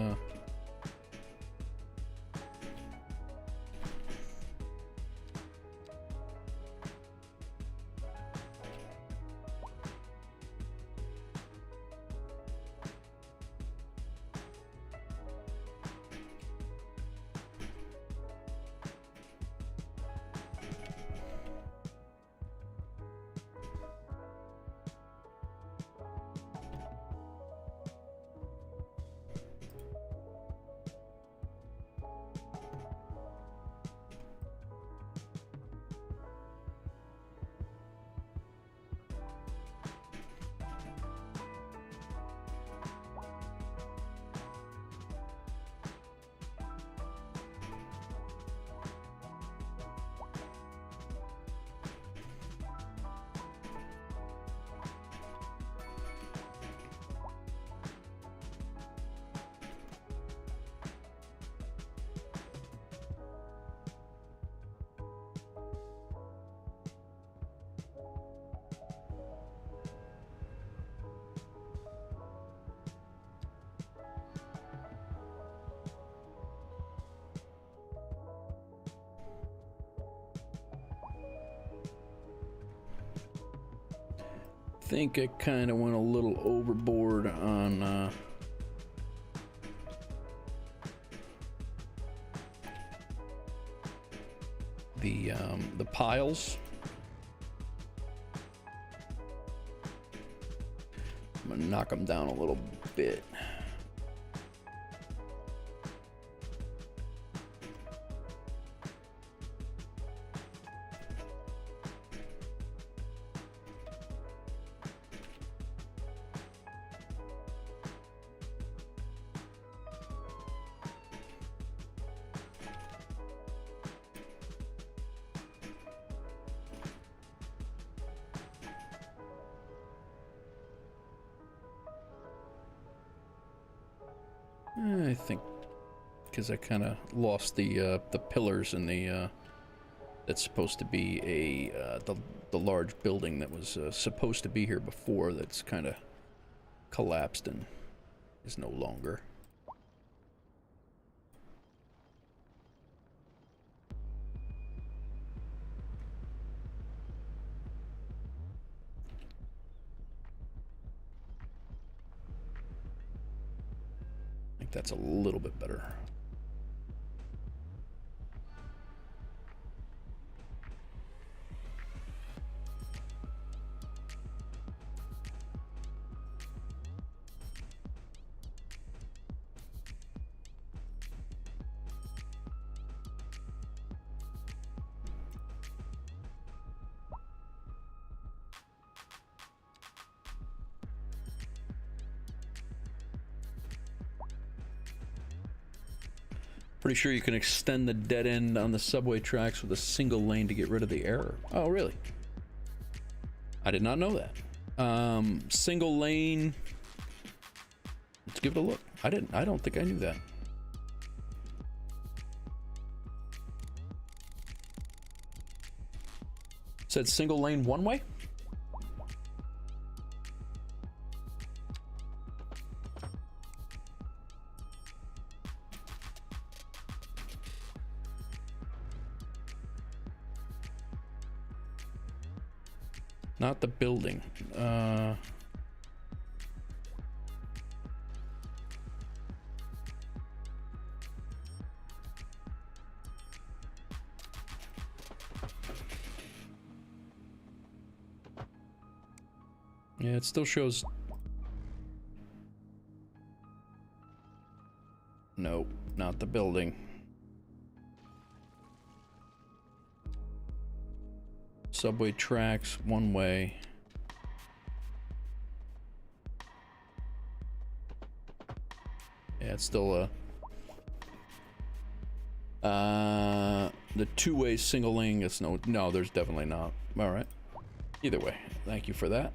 think I kind of went a little overboard on the piles. I'm gonna knock them down a little bit. I think because I kind of lost the pillars and the that's supposed to be the large building that was supposed to be here before. That's kind of collapsed and is no longer. I think that's a little bit better. Pretty sure you can extend the dead end on the subway tracks with a single lane to get rid of the error. Oh, really? I did not know that. Single lane. Let's give it a look. I don't think I knew that. It said single lane one way? Not the building. Yeah, it still shows. Nope, not the building. Subway tracks, one way. Yeah, it's still the two-way single lane. It's no, there's definitely not. All right. Either way, thank you for that.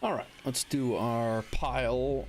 All right, let's do our pile.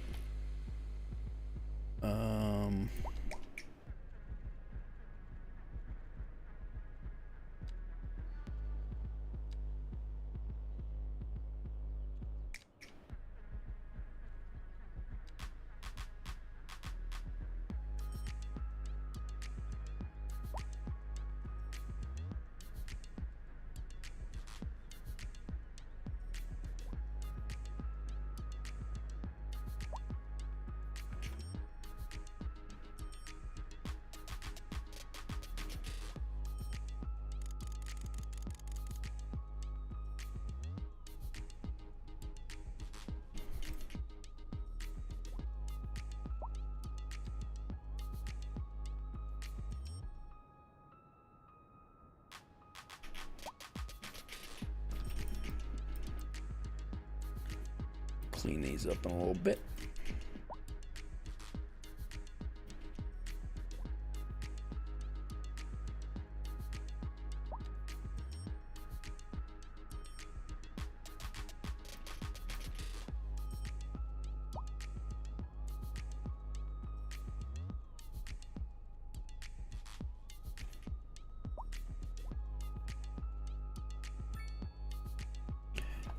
Clean these up in a little bit.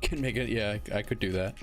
Can make it, yeah, I could do that.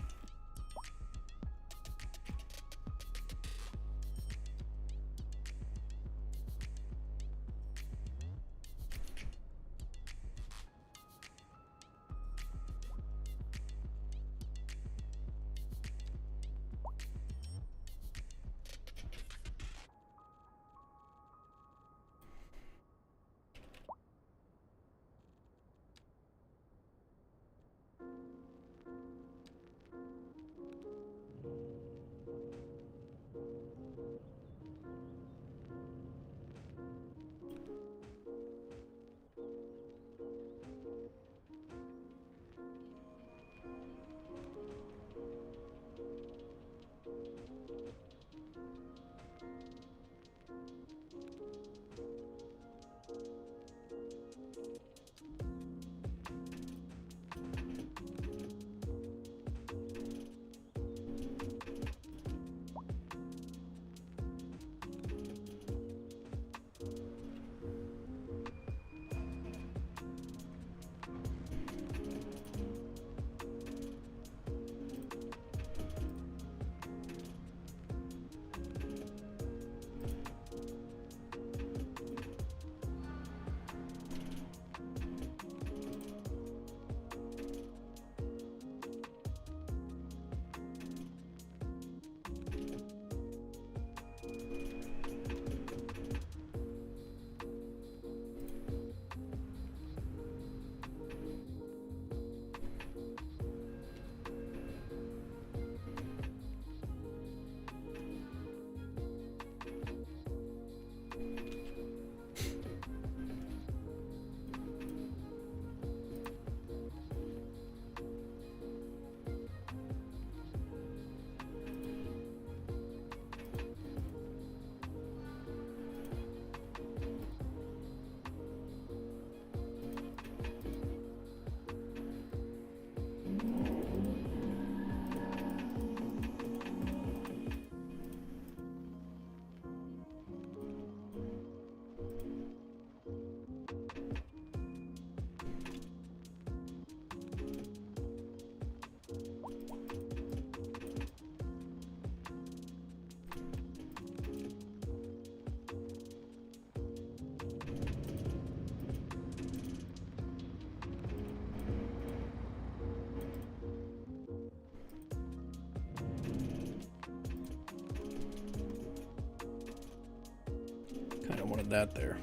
add that there.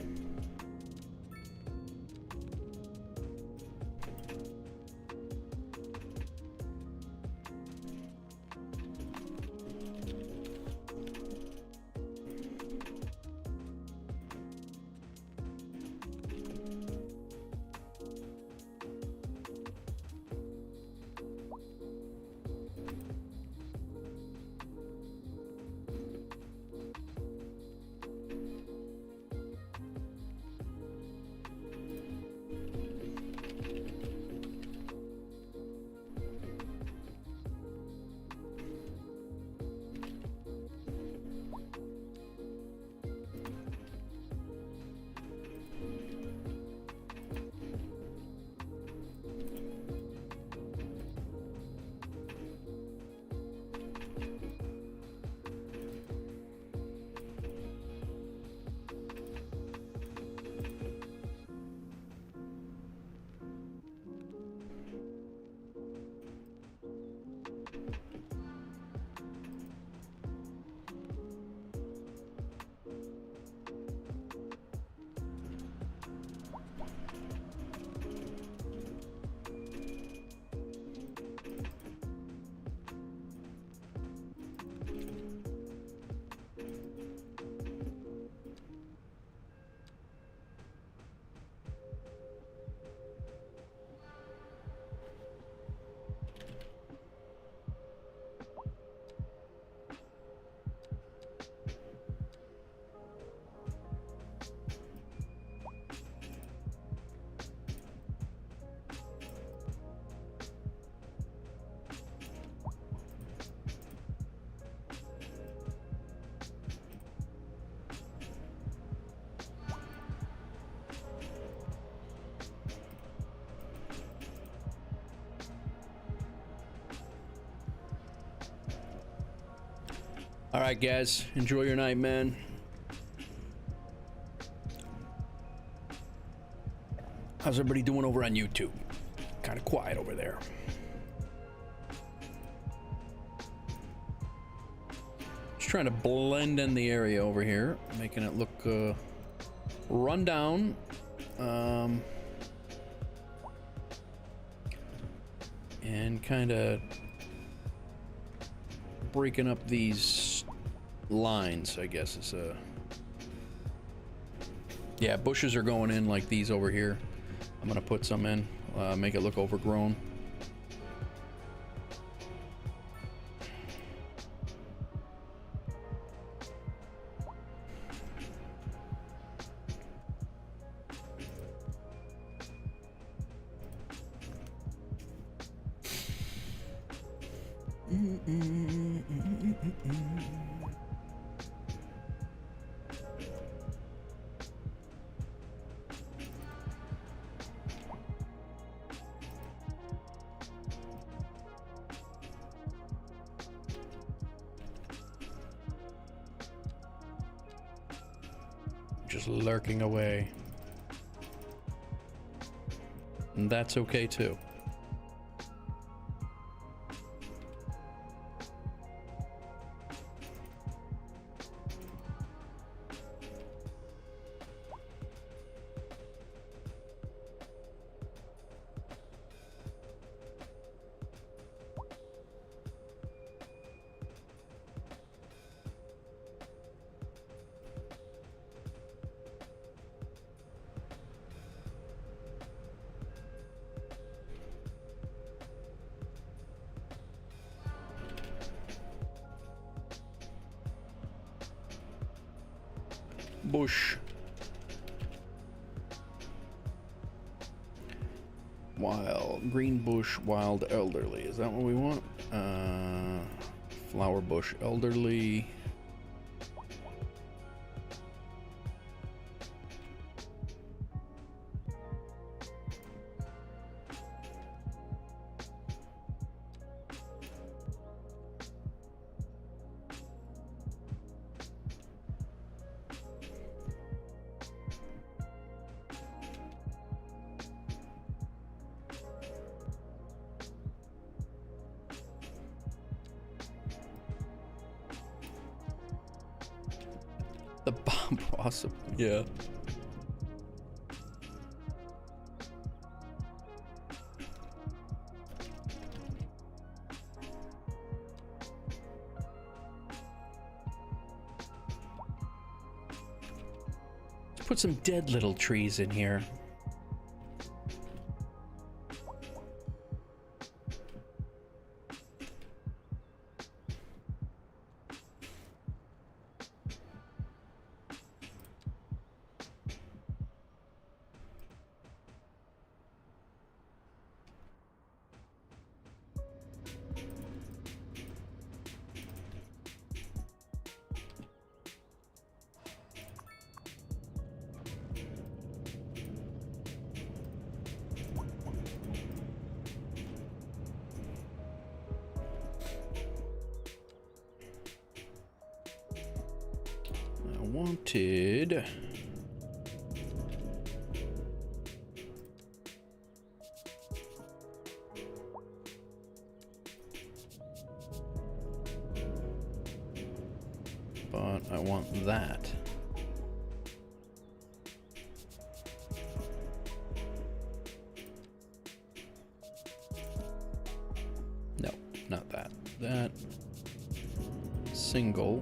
All right, guys, enjoy your night, man. How's everybody doing over on YouTube? Kind of quiet over there. Just trying to blend in the area over here, making it look run down. And kind of breaking up these lines, I guess is yeah, bushes are going in like these over here. I'm gonna put some in, make it look overgrown. Just lurking away. And that's okay too. Bush. Wild. Green bush, wild elderly. Is that what we want? Flower bush, elderly. The bomb awesome. Yeah. Let's put some dead little trees in here. Wanted. But I want that. No, not that. That single.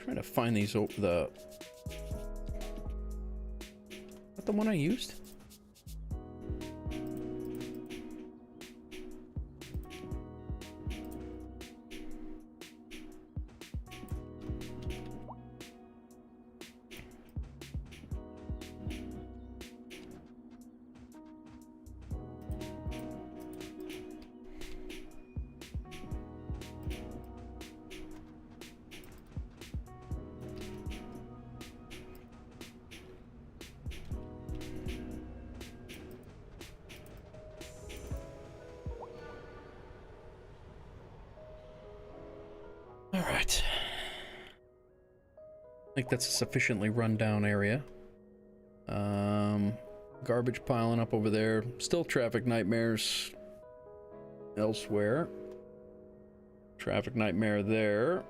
Trying to find these over the. What the one I used? All right. I think that's a sufficiently run-down area. Garbage piling up over there. Still traffic nightmares elsewhere. Traffic nightmare there.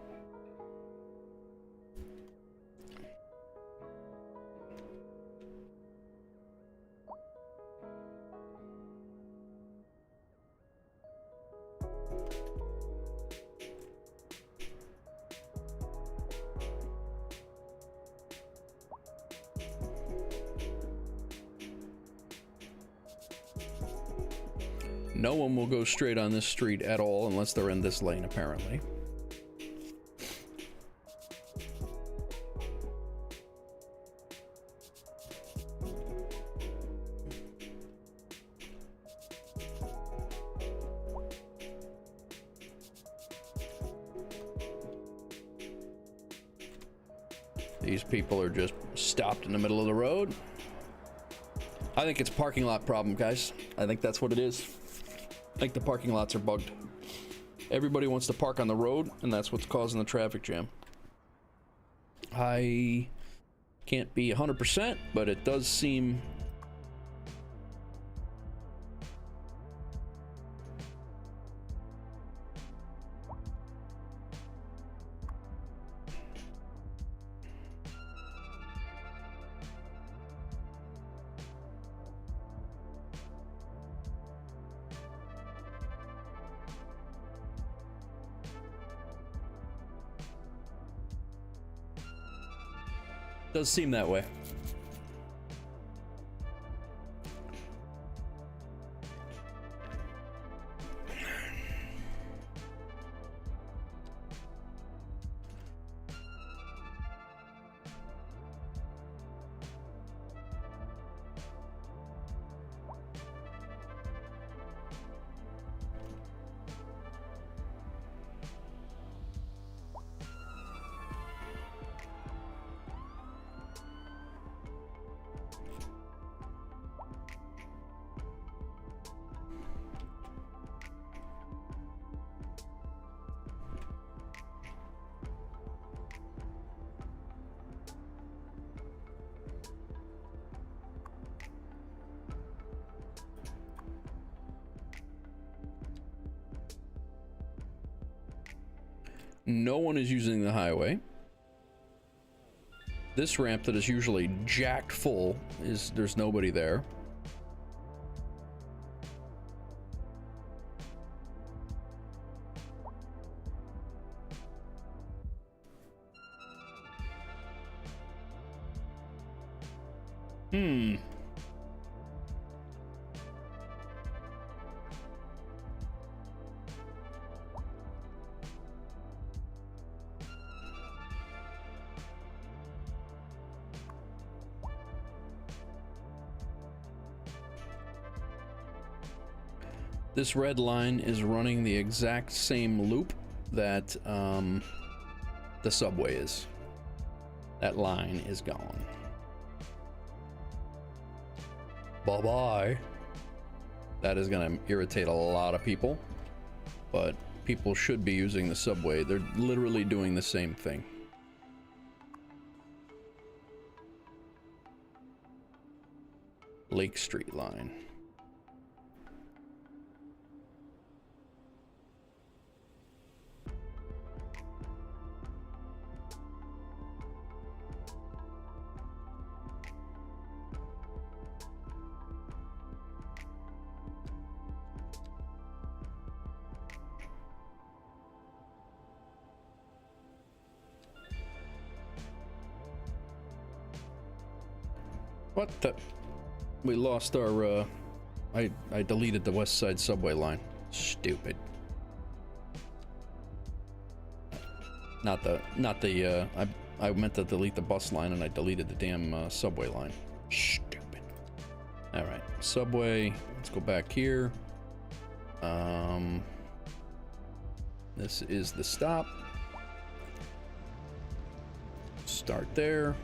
No one will go straight on this street at all unless they're in this lane, apparently. These people are just stopped in the middle of the road. I think it's a parking lot problem, guys. I think that's what it is. I think the parking lots are bugged. Everybody wants to park on the road, and that's what's causing the traffic jam. I can't be 100%, but it does seem... Does seem that way. No one is using the highway. This ramp that is usually jacked full there's nobody there. This red line is running the exact same loop that the subway is. That line is gone. Bye-bye. That is going to irritate a lot of people, but people should be using the subway. They're literally doing the same thing. Lake Street line. What the? We lost our, I deleted the West Side subway line. Stupid. Not the, I meant to delete the bus line and I deleted the damn subway line. Stupid. Alright, subway, let's go back here. This is the stop. Start there.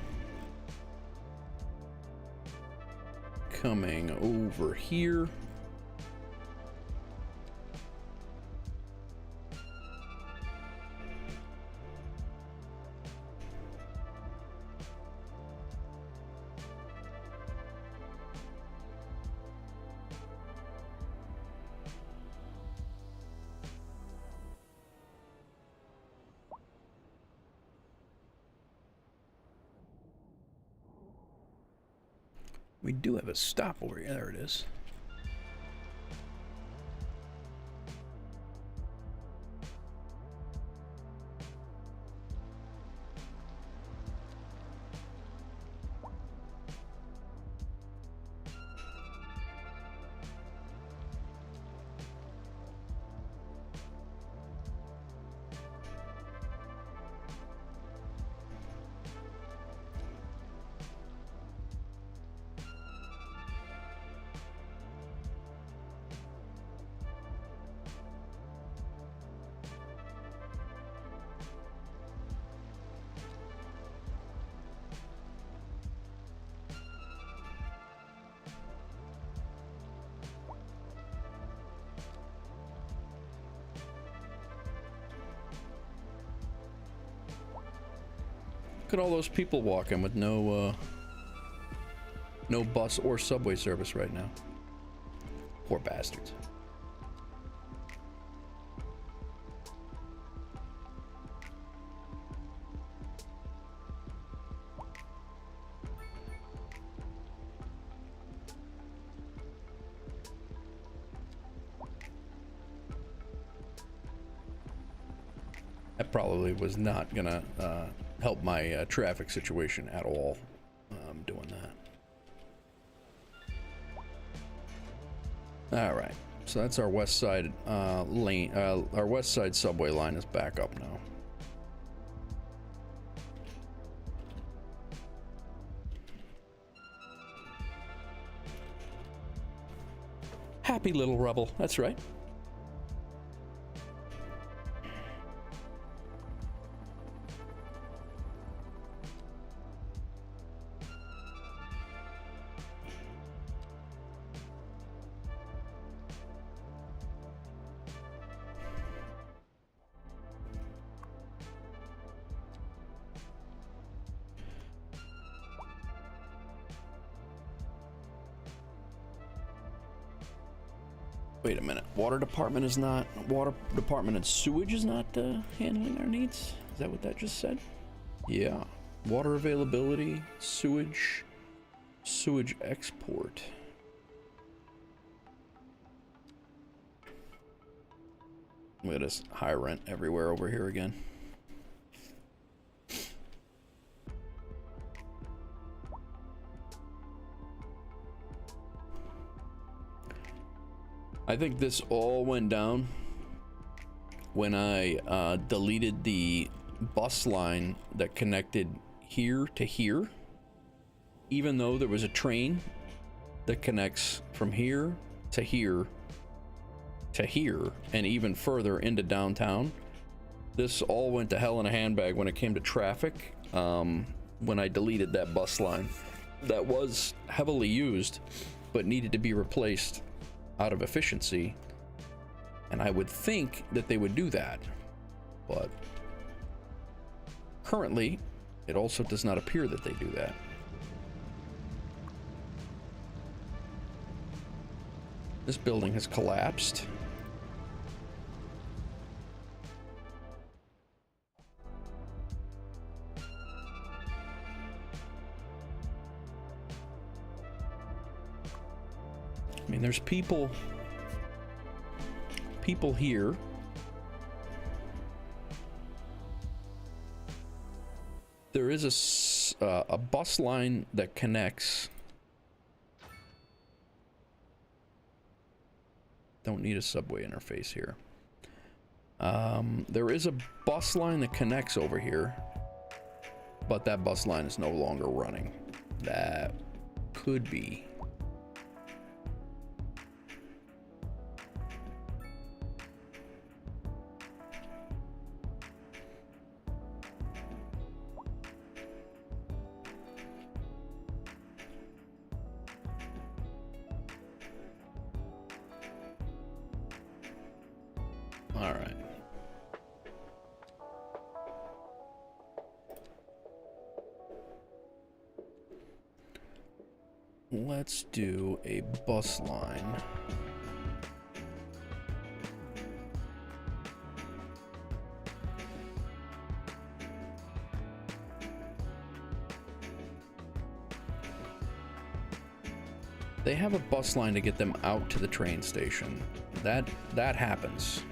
Coming over here. We do have a stop over here. There it is. Look at all those people walking with no bus or subway service right now. Poor bastards. That probably was not gonna help my traffic situation at all doing that. All right, so that's our west side lane. Our west side subway line is back up now. Happy little rebel, that's right. Wait a minute. Water department and sewage is not handling our needs? Is that what that just said? Yeah. Water availability, sewage export. Look at this high rent everywhere over here again. I think this all went down when I deleted the bus line that connected here to here. Even though there was a train that connects from here to here to here and even further into downtown, this all went to hell in a handbag when it came to traffic. When I deleted that bus line that was heavily used but needed to be replaced out of efficiency, and I would think that they would do that, but currently it also does not appear that they do that. This building has collapsed. I mean, there's people here. There is a bus line that connects. Don't need a subway interface here. There is a bus line that connects over here, but that bus line is no longer running. That could be. All right. Let's do a bus line. They have a bus line to get them out to the train station. That happens.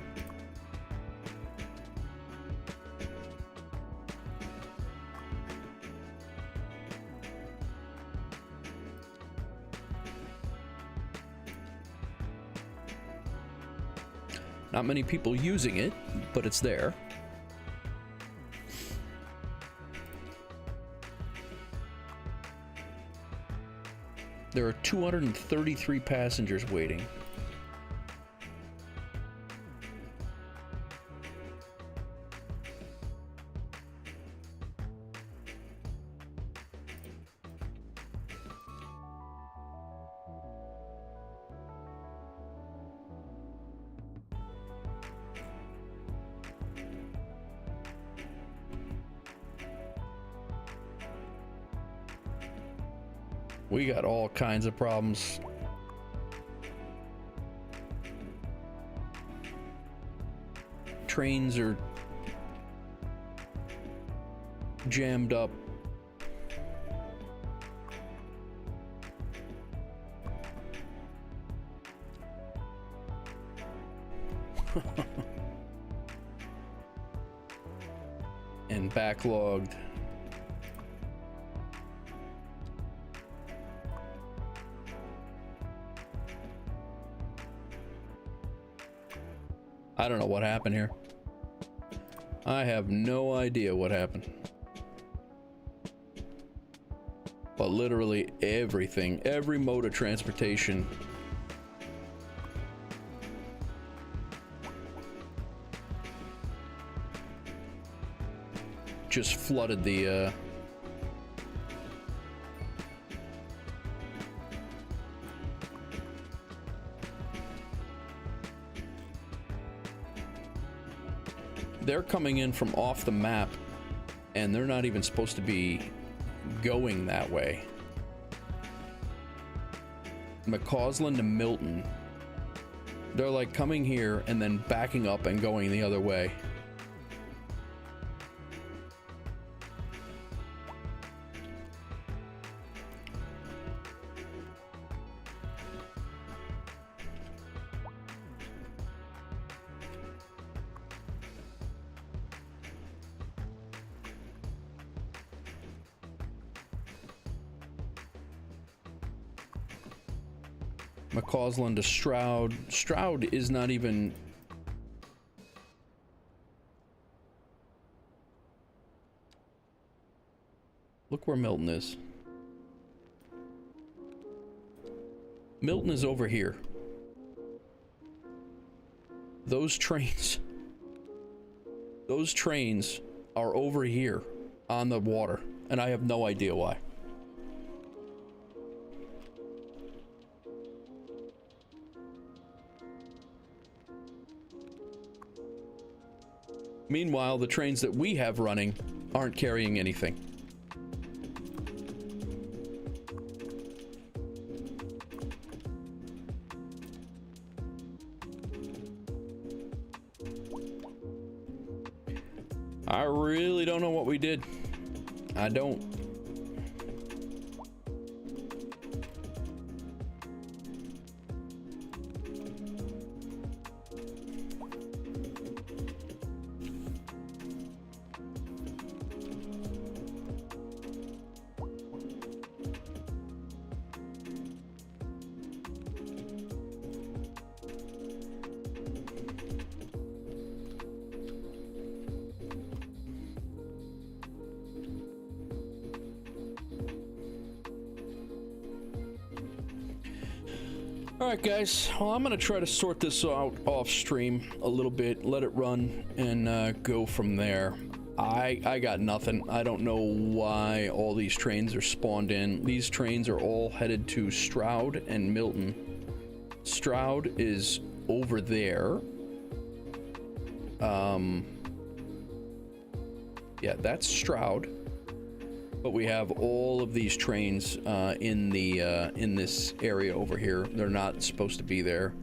Not many people using it, but it's there. There are 233 passengers waiting. We got all kinds of problems. Trains are jammed up. And backlogged. I don't know what happened here. I have no idea what happened. But literally everything, every mode of transportation just flooded the they're coming in from off the map, and they're not even supposed to be going that way. McCausland to Milton. They're like coming here and then backing up and going the other way. McCausland to Stroud. Stroud is not even... Look where Milton is. Milton is over here. Those trains are over here on the water, and I have no idea why. Meanwhile, the trains that we have running aren't carrying anything. I really don't know what we did. I don't. Alright guys, well I'm gonna try to sort this out off stream a little bit, let it run, and go from there. I got nothing. I don't know why all these trains are spawned in. These trains are all headed to Stroud and Milton. Stroud is over there. Yeah, that's Stroud. But we have all of these trains in this area over here. They're not supposed to be there.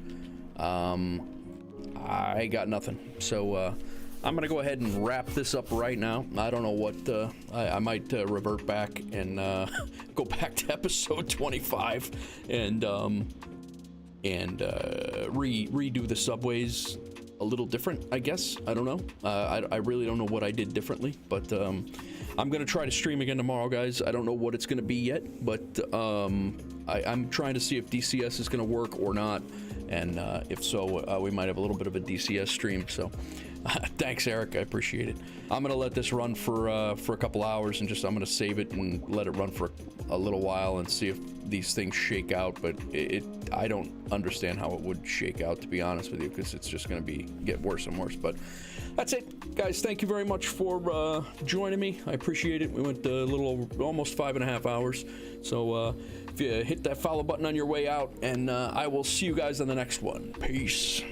I got nothing. So I'm gonna go ahead and wrap this up right now. I don't know what I might revert back and go back to episode 25 and redo the subways a little different, I guess. I don't know. I really don't know what I did differently, but I'm gonna try to stream again tomorrow, guys. I don't know what it's gonna be yet, but I'm trying to see if DCS is gonna work or not, and if so, we might have a little bit of a DCS stream. So thanks, Eric, I appreciate it. I'm gonna let this run for a couple hours, and I'm gonna save it and let it run for a little while and see if these things shake out. But I don't understand how it would shake out, to be honest with you, because it's just gonna get worse and worse. But that's it, guys. Thank you very much for joining me. I appreciate it. We went a little over, almost 5.5 hours. So if you hit that follow button on your way out, and I will see you guys on the next one. Peace.